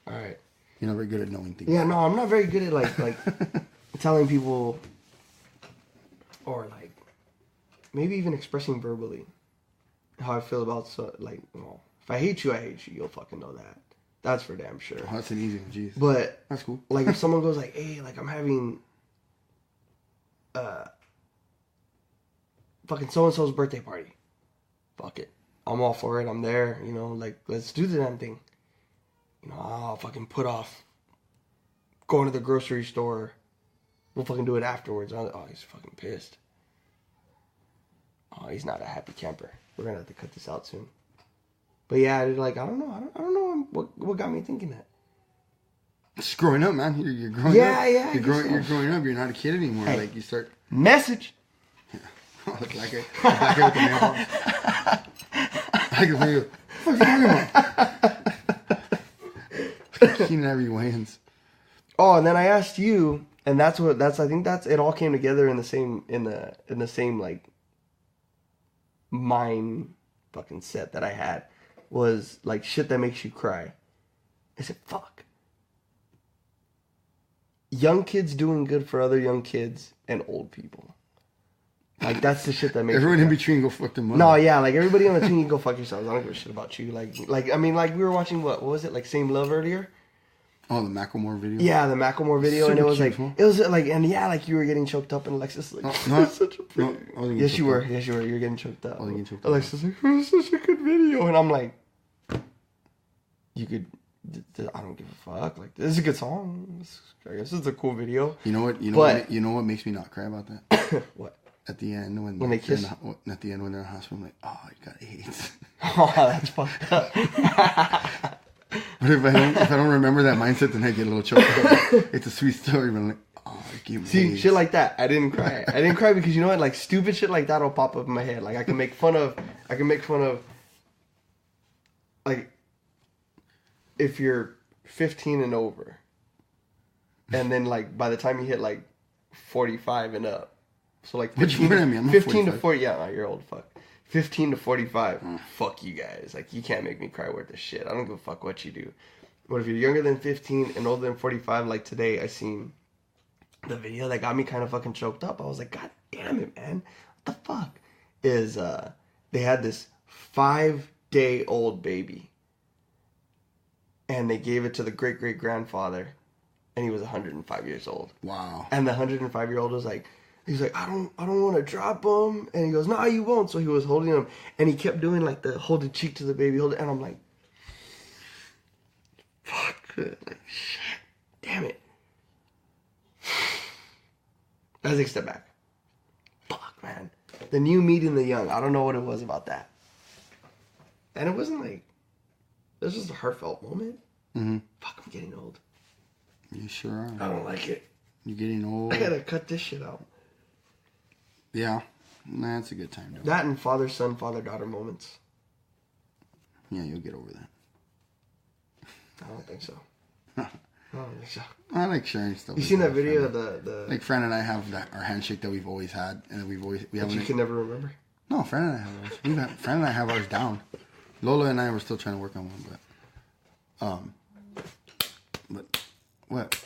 Alright. You're not very good at knowing things. Yeah, no, I'm not very good at like telling people, or like, maybe even expressing verbally how I feel about, like, well, if I hate you, I hate you. You'll fucking know that. That's for damn sure. Oh, that's an easy one, jeez. But that's cool. Like if someone goes like, hey, like I'm having fucking so and so's birthday party. Fuck it. I'm all for it. I'm there, you know, like let's do the damn thing. You know, I'll fucking put off going to the grocery store. We'll fucking do it afterwards. Oh, he's fucking pissed. Oh, he's not a happy camper. We're gonna have to cut this out soon. But yeah, like I don't know what got me thinking that. Just growing up, man. You're growing up. Yeah. You're growing up. You're not a kid anymore. Hey, like you start. Message. Yeah. Oh, the black guy with the mailbox. I can feel. What are you talking about? Keenan Ivory Wayans. Oh, and then I asked you, and I think it all came together in the same like mind fucking set that I had, was like shit that makes you cry. I said, fuck. Young kids doing good for other young kids and old people. Like that's the shit that makes everyone in between go fuck them up. No, yeah, like everybody in between, you go fuck yourselves. I don't give a shit about you. Like I mean, like we were watching what was it, like Same Love earlier? Oh, the Macklemore video. Yeah, the Macklemore video, and it was cute, like it was like, and yeah, like you were getting choked up, and Alexis like, such a pretty. Yes, you were. Yes, you were. You're getting choked up. Alexis like, it was such a good video, and I'm like, you could. I don't give a fuck. Like this is a good song. I guess it's a cool video. You know what? You know what makes me not cry about that? What? At the end when they kiss. At the end when they're in the hospital, I'm like, oh, you got AIDS. Oh, that's fucked up. But if I don't remember that mindset, then I get a little choked up. It's a sweet story, but I'm like, oh, give me See, AIDS. shit like that. I didn't cry. I didn't cry because you know what? Like stupid shit like that will pop up in my head. Like I can make fun of. Like if you're 15 and over, and then like by the time you hit like 45 and up. So like 15, I'm 15 to 40, yeah, no, you're old fuck. 15 to 45, fuck you guys. Like you can't make me cry worth a shit. I don't give a fuck what you do. But if you're younger than 15 and older than 45, like today, I seen the video that got me kind of fucking choked up. I was like, God damn it, man. What the fuck? Is they had this 5-day-old baby. And they gave it to the great-great-grandfather. And he was 105 years old. Wow. And the 105-year-old was like, he's like, I don't want to drop him. And he goes, no, you won't. So he was holding him. And he kept doing like the hold the cheek to the baby. Hold it. And I'm like, fuck. Like, shit. Damn it. I take a step back. Fuck, man. The new meeting the young. I don't know what it was about that. And it wasn't like, it was just a heartfelt moment. Mm-hmm. Fuck, I'm getting old. You sure are. I don't like it. You're getting old. I gotta cut this shit out. Yeah. Nah, it's a good time. That and father-son, father-daughter moments. Yeah, you'll get over that. I don't think so. I don't think so. I like sharing stuff. You seen that video of the... Like, Fran and I have our handshake that we've always had. And we haven't... you can never remember? No, Fran and I have ours. Fran and I have ours down. Lola and I were still trying to work on one, but what?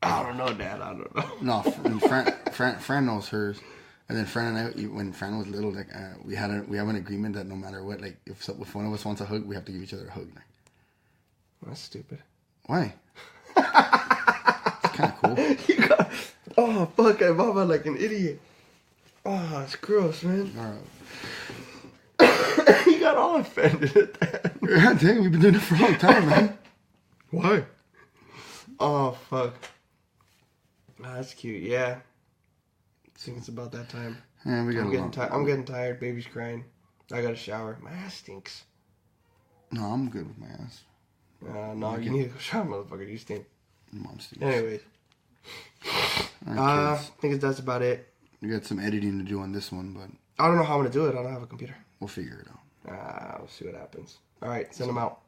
I don't know, Dad. I don't know. No, Fran knows hers, and then Fran and I, when Fran was little, like we have an agreement that no matter what, like if one of us wants a hug, we have to give each other a hug. Like, that's stupid. Why? It's kind of cool. Oh fuck! I'm like an idiot. Oh, it's gross, man. All right. You got all offended at that. Yeah, dang, we've been doing it for a long time, man. Why? Oh, fuck. Oh, that's cute, yeah. I think it's about that time. Yeah, we got I'm getting tired. Baby's crying. I got to shower. My ass stinks. No, I'm good with my ass. No, you need to go shower, motherfucker. You stink. Mom stinks. Anyways. All right, I think that's about it. we got some editing to do on this one, but I don't know how I'm going to do it. I don't have a computer. we'll figure it out. We'll see what happens. All right, send them out.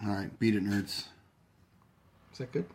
All right, beat it, nerds. Is that good?